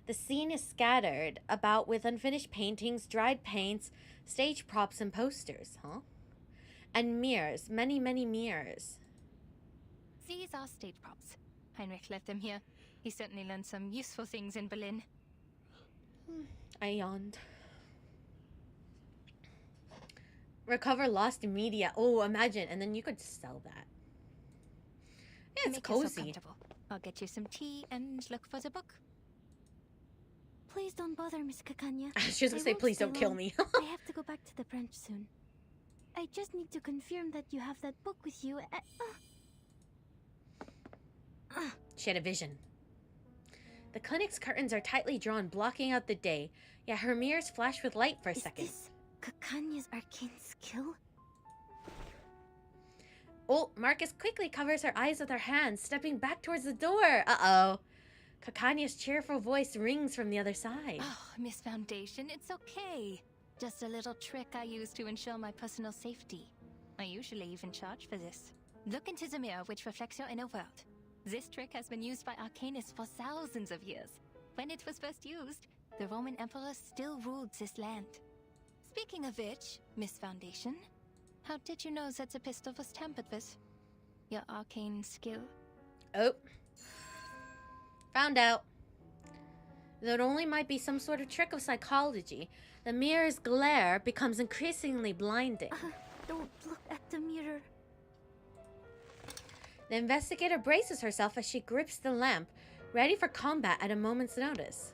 The scene is scattered about with unfinished paintings, dried paints, stage props, and posters, And mirrors. Many, many mirrors. These are stage props. Heinrich left them here. He certainly learned some useful things in Berlin. I yawned. Recover lost media. Oh, imagine. And then you could sell that. Yeah, it's Make yourself cozy. comfortable. I'll get you some tea and look for the book. Please don't bother, Miss Kakanya. She was gonna say, please don't kill me. I have to go back to the branch soon. I just need to confirm that you have that book with you. She had a vision. The clinic's curtains are tightly drawn, blocking out the day, yet her mirrors flash with light for a second. Is this Kakanya's arcane skill? Oh, Marcus quickly covers her eyes with her hands, stepping back towards the door. Uh-oh. Kakanya's cheerful voice rings from the other side. Oh, Miss Foundation, it's okay. Just a little trick I use to ensure my personal safety. I usually even charge for this. Look into the mirror which reflects your inner world. This trick has been used by arcanists for thousands of years. When it was first used, the Roman Emperor still ruled this land. Speaking of which, Miss Foundation, how did you know that the pistol was tampered with? Your arcane skill? Oh. Found out. Though it only might be some sort of trick of psychology, the mirror's glare becomes increasingly blinding. Don't look at the mirror. The investigator braces herself as she grips the lamp, ready for combat at a moment's notice.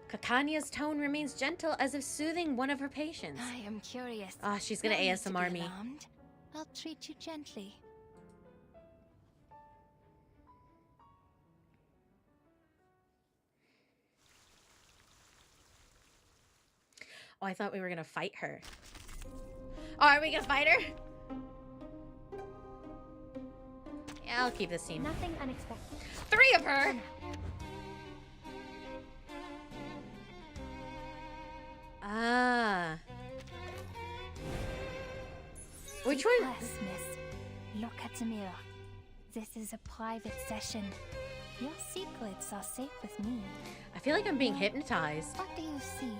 Kakanya's tone remains gentle, as if soothing one of her patients. I am curious. Ah, she's gonna No need to ASMR be me. alarmed. I'll treat you gently. Oh, I thought we were gonna fight her. Oh, are we gonna fight her? Yeah, I'll keep this team. Nothing unexpected. 3 of her! Ah. Which one? Yes, miss. Look at the mirror. This is a private session. Your secrets are safe with me. I feel like I'm being hypnotized. What do you see?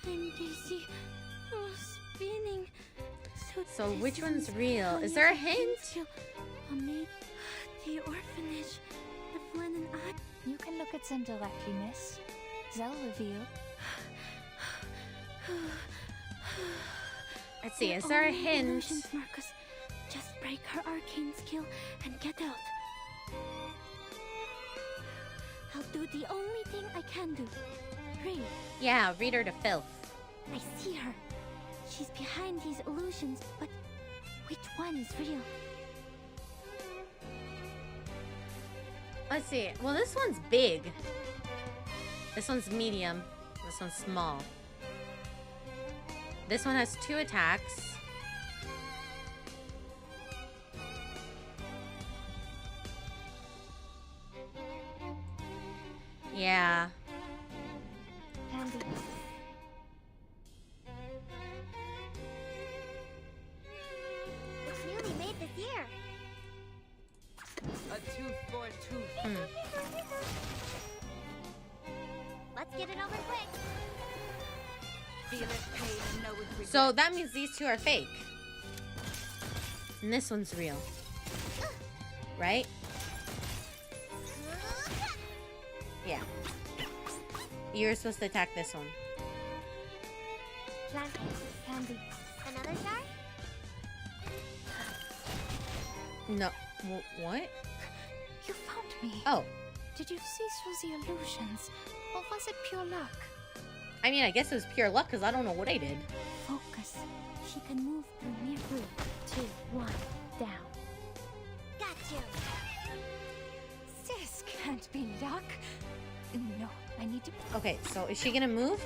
I'm dizzy. Oh, spinning. So which one's real? Is there a hint? The orphanage. The one and I. You can look at them directly, miss. They'll reveal. Let's see, is there a hint? Illusions, Marcus. Just break her arcane skill and get out. I'll do the only thing I can do. Read. Yeah, read her to filth. I see her. She's behind these illusions, but which one is real? Let's see. Well, this one's big. This one's medium. This one's small. This one has 2 attacks. Yeah. Handy. It's newly made this year. A tooth for a tooth. Let's get it over quick. Feel it, pain, and know it. So that means these 2 are fake. And this one's real. Right? Yeah. You're supposed to attack this one. Plant candy. Another jar? No. What? You found me. Oh. Did you see through the illusions? Or was it pure luck? I mean, I guess it was pure luck because I don't know what I did. Focus. She can move through near 3, 2, 1, down. Got you. This can't be luck. No, I need to... Okay, so is she gonna move?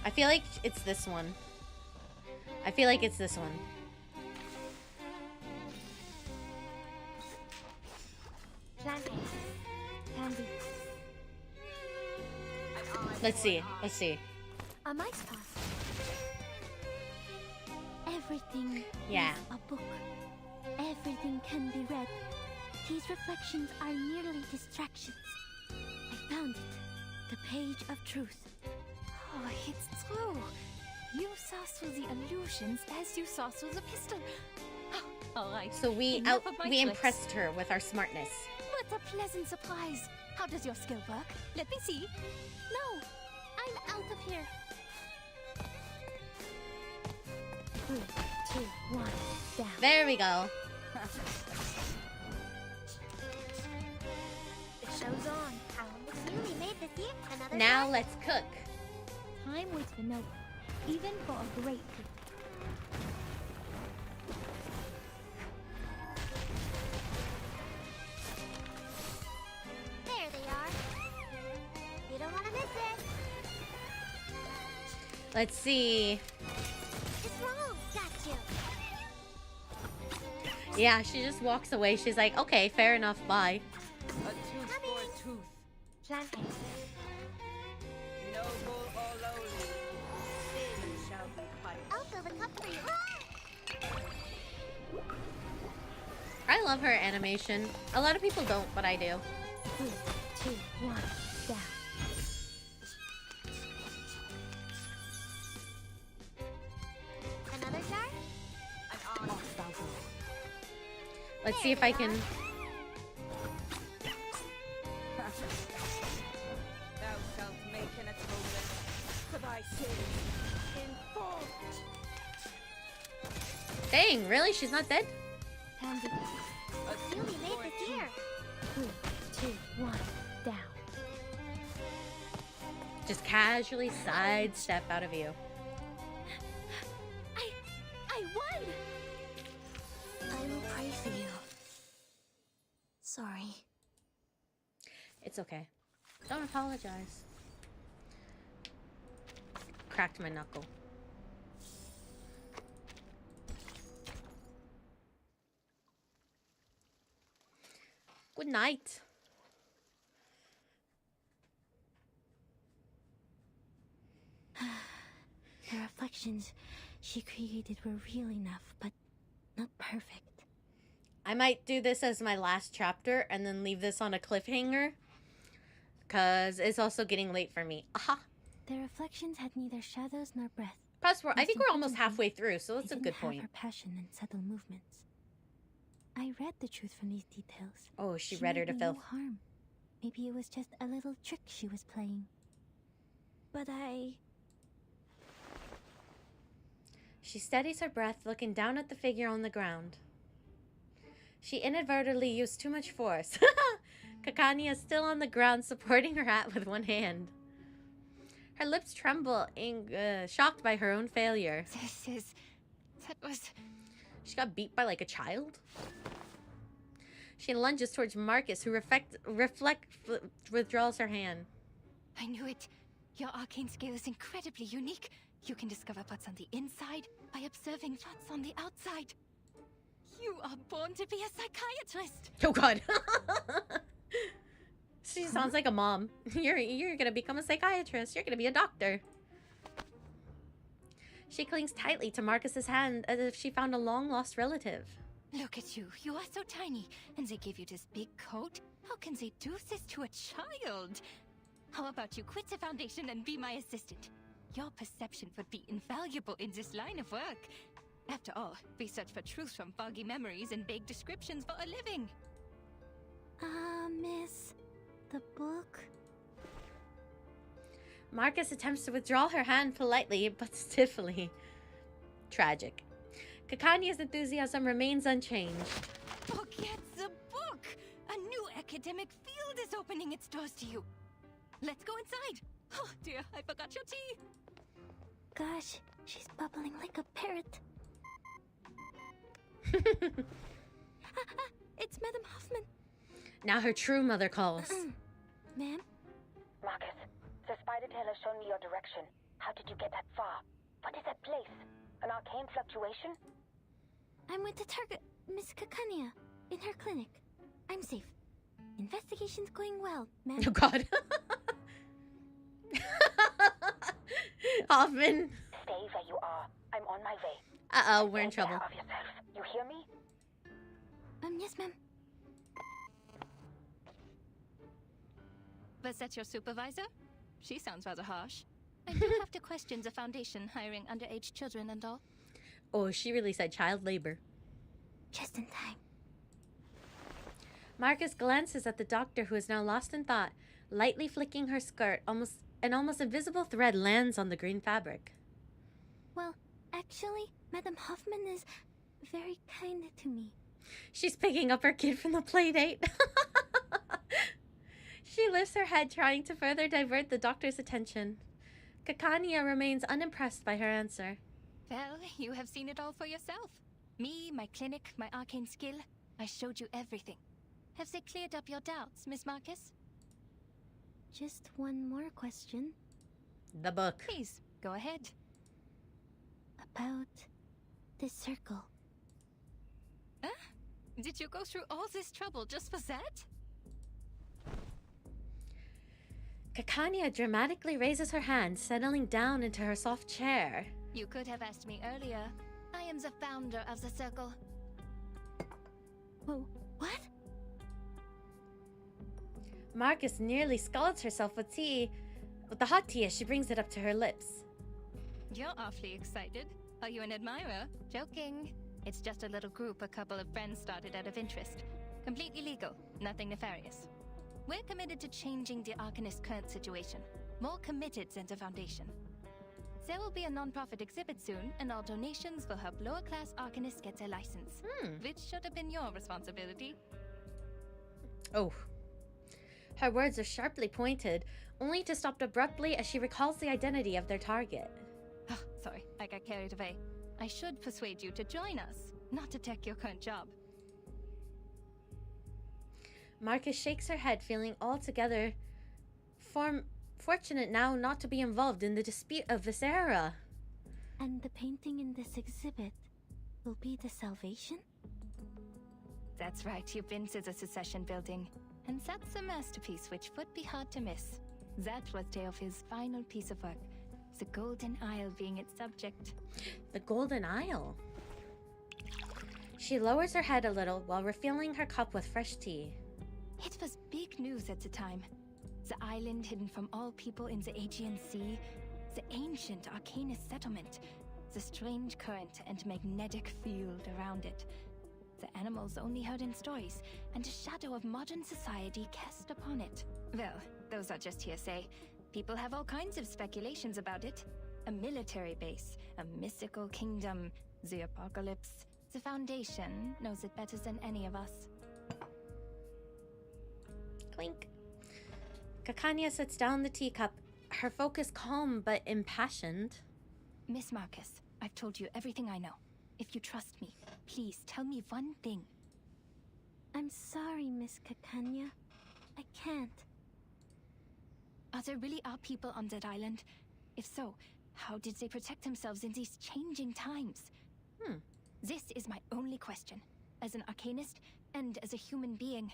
I feel like it's this one. I feel like it's this one. Candy. Let's see. Let's see. A mice pass. Everything Yeah. is a book. Everything can be read. These reflections are merely distractions. I found it. The page of truth. Oh, it's true. You saw through the illusions as you saw through the pistol. Oh, all right. So we impressed her with our smartness. What a pleasant surprise. How does your skill work? Let me see. No, I'm out of here. 3, 2, 1, down. There we go. The show's on. It's newly made this year. Another Now jar? let's cook. Time waits for no one, even for a great cook. There they are. You don't want to miss it. Let's see. It's wrong. Got you. Yeah, she just walks away. She's like, okay, fair enough, bye. A tooth for a tooth. Planting. Noble or lowly, sin shall be punished. I'll fill the cup for you. I love her animation. A lot of people don't, but I do. 3, 2, 1, down. Another jar? An honest battle. Let's see if I can... Thou shalt make an atonement for thy sins in full. Dang, really? She's not dead? Handy. A Newly tooth made for a this year. 3, 2, 1, down. Just casually sidestep out of view. sorry. It's okay. Don't apologize. Cracked my knuckle. Good night. The reflections she created were real enough, but not perfect. I might do this as my last chapter and then leave this on a cliffhanger, because it's also getting late for me. Aha! The reflections had neither shadows nor breath. Plus, I think we're almost halfway through, so that's a good point. Her passion and subtle movements. I read the truth from these details. Oh, she read her to meant filth. no harm. Maybe it was just a little trick she was playing. But She steadies her breath, looking down at the figure on the ground. She inadvertently used too much force. Kakania is still on the ground, supporting her hat with one hand. Her lips tremble, shocked by her own failure. That was... She got beat by like a child? She lunges towards Marcus, who withdraws her hand. I knew it. Your arcane skill is incredibly unique. You can discover what's on the inside by observing what's on the outside. You are born to be a psychiatrist. Oh God. She sounds like a mom. You're gonna become a psychiatrist. You're gonna be a doctor. She clings tightly to Marcus's hand as if she found a long-lost relative. Look at you. You are so tiny, and they give you this big coat. How can they do this to a child? How about you quit the Foundation and be my assistant? Your perception would be invaluable in this line of work. After all, we search for truth from foggy memories and vague descriptions for a living. Miss, the book? Marcus attempts to withdraw her hand politely, but stiffly. Tragic. Kakania's enthusiasm remains unchanged. Forget the book! A new academic field is opening its doors to you. Let's go inside. Oh dear, I forgot your tea. Gosh, she's bubbling like a parrot. It's Madame Hoffman. Now her true mother calls. Ma'am? Marcus, the spider tail has shown me your direction. How did you get that far? What is that place? An arcane fluctuation? I'm with the target, Miss Kakania, in her clinic. I'm safe. Investigation's going well, ma'am. Oh God. Hoffman. Stay where you are. I'm on my way. Uh-oh, we're in trouble. Take care of yourself. You hear me? Yes, ma'am. Was that your supervisor? She sounds rather harsh. I do have to question the Foundation hiring underage children and all. Oh, she really said child labor. Just in time. Marcus glances at the doctor, who is now lost in thought, lightly flicking her skirt. An almost invisible thread lands on the green fabric. Well, actually, Madame Hoffman is very kind to me. She's picking up her kid from the playdate. She lifts her head, trying to further divert the doctor's attention. Kakania remains unimpressed by her answer. Well, you have seen it all for yourself. Me, my clinic, my arcane skill. I showed you everything. Have they cleared up your doubts, Miss Marcus? Just one more question. The book. Please, go ahead. About this circle. Huh? Did you go through all this trouble just for that? Kakania dramatically raises her hand, settling down into her soft chair. You could have asked me earlier. I am the founder of the circle. Whoa, what? Marcus nearly scalds herself with the hot tea as she brings it up to her lips. You're awfully excited. Are you an admirer? Joking. It's just a little group a couple of friends started out of interest. Completely legal, nothing nefarious. We're committed to changing the Arcanist's current situation. More committed than the Foundation. There will be a non-profit exhibit soon, and all donations will help lower-class Arcanists get their license. Which should have been your responsibility. Oh. Her words are sharply pointed, only to stop abruptly as she recalls the identity of their target. Oh, sorry, I got carried away. I should persuade you to join us, not to take your current job. Marcus shakes her head, feeling altogether fortunate now not to be involved in the dispute of this era. And the painting in this exhibit will be the salvation? That's right, you've been to the Secession building. And that's a masterpiece which would be hard to miss. That was Teofil's final piece of work, the Golden Isle being its subject. The Golden Isle? She lowers her head a little while refilling her cup with fresh tea. It was big news at the time. The island hidden from all people in the Aegean Sea, the ancient Arcanist settlement, the strange current and magnetic field around it. The animals only heard in stories, and a shadow of modern society cast upon it. Well, those are just hearsay. People have all kinds of speculations about it. A military base, a mystical kingdom, the apocalypse. The Foundation knows it better than any of us. Clink. Kakanya sets down the teacup, her focus calm but impassioned. Miss Marcus, I've told you everything I know. If you trust me, please tell me one thing. I'm sorry, Miss Kakanya. I can't. There really are people on that island? If so, how did they protect themselves in these changing times? This is my only question, as an Arcanist and as a human being.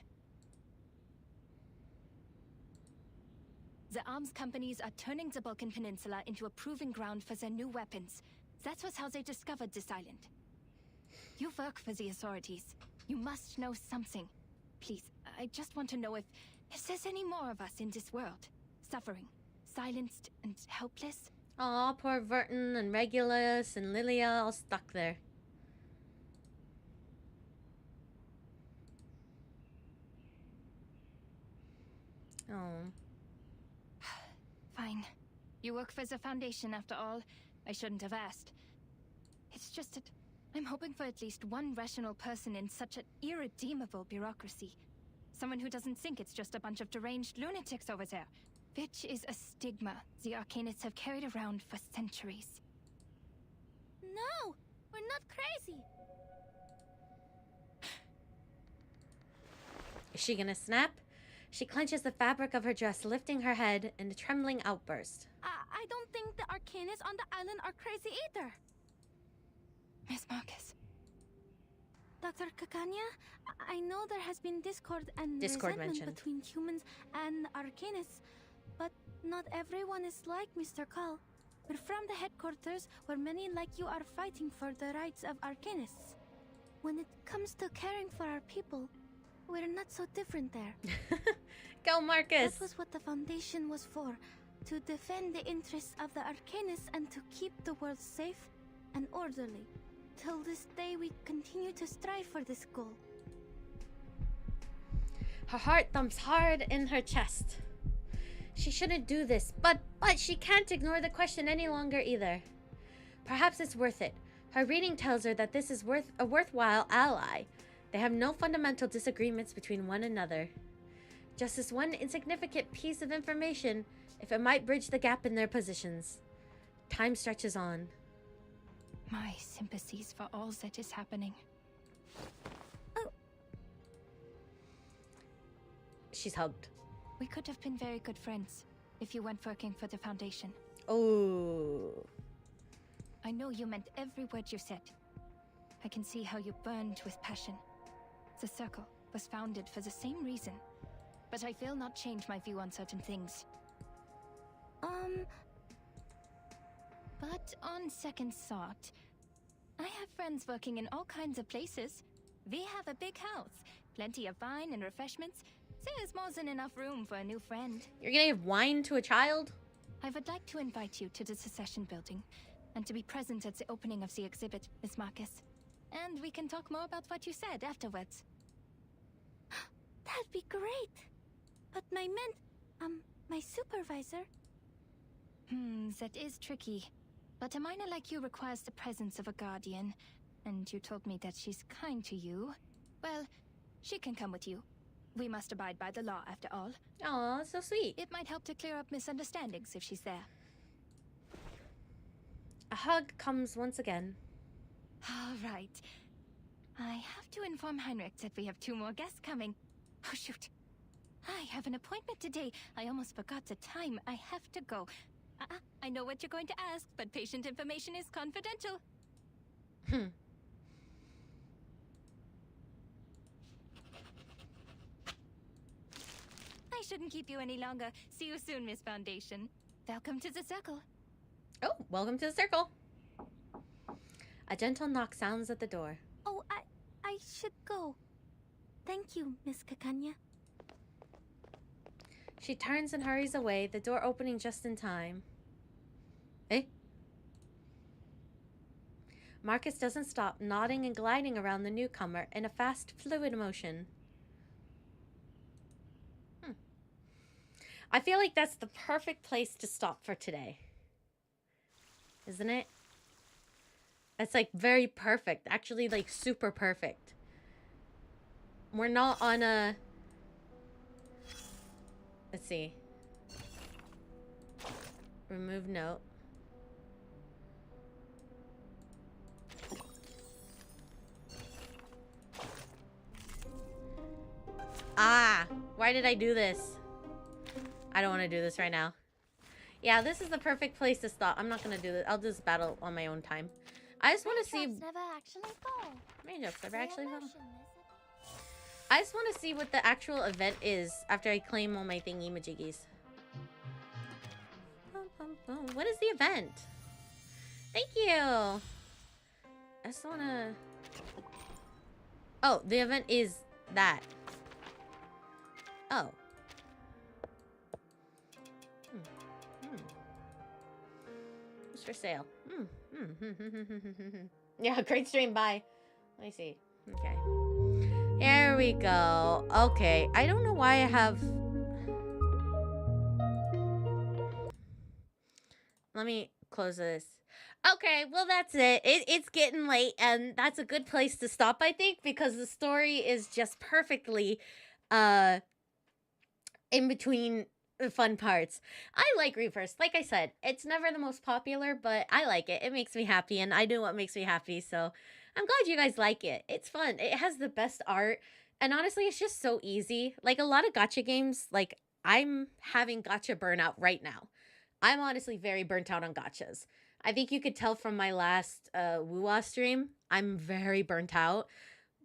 The arms companies are turning the Balkan Peninsula into a proving ground for their new weapons. That was how they discovered this island. You work for the authorities. You must know something. Please, I just want to know if there's any more of us in this world. Suffering, silenced, and helpless. Aw, poor Verton and Regulus and Lilia all stuck there. Oh. Fine. You work for the Foundation after all. I shouldn't have asked. It's just that I'm hoping for at least one rational person in such an irredeemable bureaucracy. Someone who doesn't think it's just a bunch of deranged lunatics over there. Which is a stigma the Arcanists have carried around for centuries. No! We're not crazy! Is she gonna snap? She clenches the fabric of her dress, lifting her head in a trembling outburst. I don't think the Arcanists on the island are crazy either. Miss Marcus. Dr. Kakanya, I know there has been discord and resentment between humans and Arcanists, but not everyone is like Mr. Call. We're from the headquarters where many like you are fighting for the rights of Arcanists. When it comes to caring for our people, we're not so different there. Go, Marcus! That was what the Foundation was for, to defend the interests of the Arcanists and to keep the world safe and orderly. Till this day, we continue to strive for this goal. Her heart thumps hard in her chest. She shouldn't do this, but she can't ignore the question any longer either. Perhaps it's worth it. Her reading tells her that this is a worthwhile ally. They have no fundamental disagreements between one another. Just this one insignificant piece of information, if it might bridge the gap in their positions. Time stretches on. My sympathies for all that is happening. Oh. She's hugged. We could have been very good friends if you weren't working for the Foundation. Oh. I know you meant every word you said. I can see how you burned with passion. The Circle was founded for the same reason, but I will not change my view on certain things. But on second thought, I have friends working in all kinds of places. We have a big house, plenty of wine and refreshments. There's more than enough room for a new friend. You're gonna give wine to a child? I would like to invite you to the Secession building, and to be present at the opening of the exhibit, Miss Marcus. And we can talk more about what you said afterwards. That'd be great. But my supervisor... That is tricky. But a minor like you requires the presence of a guardian, and you told me that she's kind to you. Well, she can come with you. We must abide by the law, after all. Aw, so sweet. It might help to clear up misunderstandings if she's there. A hug comes once again. All right. I have to inform Heinrich that we have 2 more guests coming. Oh, shoot. I have an appointment today. I almost forgot the time. I have to go. I know what you're going to ask, but patient information is confidential. I shouldn't keep you any longer. See you soon, Miss Foundation. Welcome to the circle. Oh, welcome to the circle. A gentle knock sounds at the door. Oh, I should go. Thank you, Miss Kakanya. She turns and hurries away, the door opening just in time. Eh? Marcus doesn't stop, nodding and gliding around the newcomer in a fast, fluid motion. I feel like that's the perfect place to stop for today. Isn't it? That's like very perfect. Actually, like super perfect. We're not on a... Let's see. Remove note. Ah! Why did I do this? I don't want to do this right now. Yeah, this is the perfect place to stop. I'm not going to do this. I'll do this battle on my own time. I just want to see... never actually fall. Raindrops never actually fall. I just want to see what the actual event is after I claim all my thingy-majiggies. What is the event? Thank you! I just want to... Oh, the event is that. Oh. It's for sale. Yeah, great stream. Bye. Let me see. Okay. Here we go. Okay. I don't know why I have... Let me close this. Okay, well, that's it. It's getting late, and that's a good place to stop, I think, because the story is just perfectly in between the fun parts. I like Reverse. Like I said, it's never the most popular, but I like it. It makes me happy, and I do what makes me happy, so I'm glad you guys like it. It's fun. It has the best art, and honestly, it's just so easy. Like, a lot of gacha games, like, I'm having gacha burnout right now. I'm honestly very burnt out on gachas. I think you could tell from my last Woo-Ah stream, I'm very burnt out.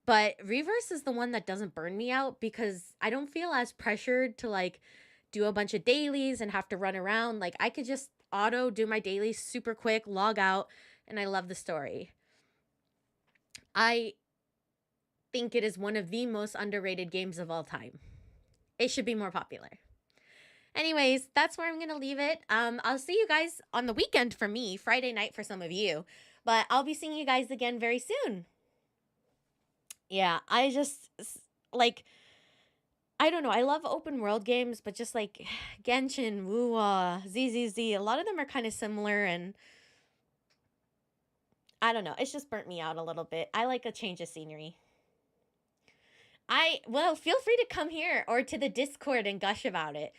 But Reverse is the one that doesn't burn me out because I don't feel as pressured to, like, do a bunch of dailies and have to run around. Like, I could just auto do my dailies super quick, log out, and I love the story. I think it is one of the most underrated games of all time. It should be more popular. Anyways, that's where I'm going to leave it. I'll see you guys on the weekend for me, Friday night for some of you. But I'll be seeing you guys again very soon. Yeah, I just, like, I don't know. I love open world games, but just like Genshin, Woo-Ah, ZZZ, a lot of them are kind of similar, and I don't know. It's just burnt me out a little bit. I like a change of scenery. Well, feel free to come here or to the Discord and gush about it.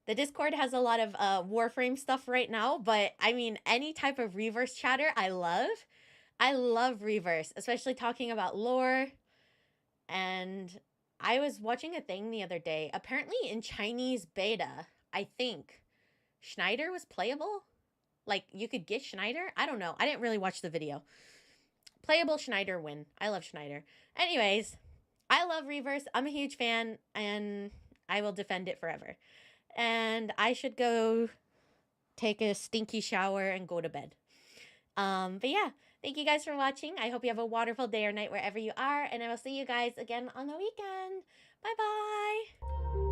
The Discord has a lot of Warframe stuff right now, but I mean, any type of Reverse chatter, I love. I love Reverse, especially talking about lore. And I was watching a thing the other day. Apparently in Chinese beta, I think, Schneider was playable. Like, you could get Schneider? I don't know. I didn't really watch the video. Playable Schneider win. I love Schneider. Anyways, I love Reverse. I'm a huge fan, and I will defend it forever. And I should go take a stinky shower and go to bed. But yeah, thank you guys for watching. I hope you have a wonderful day or night wherever you are. And I will see you guys again on the weekend. Bye-bye.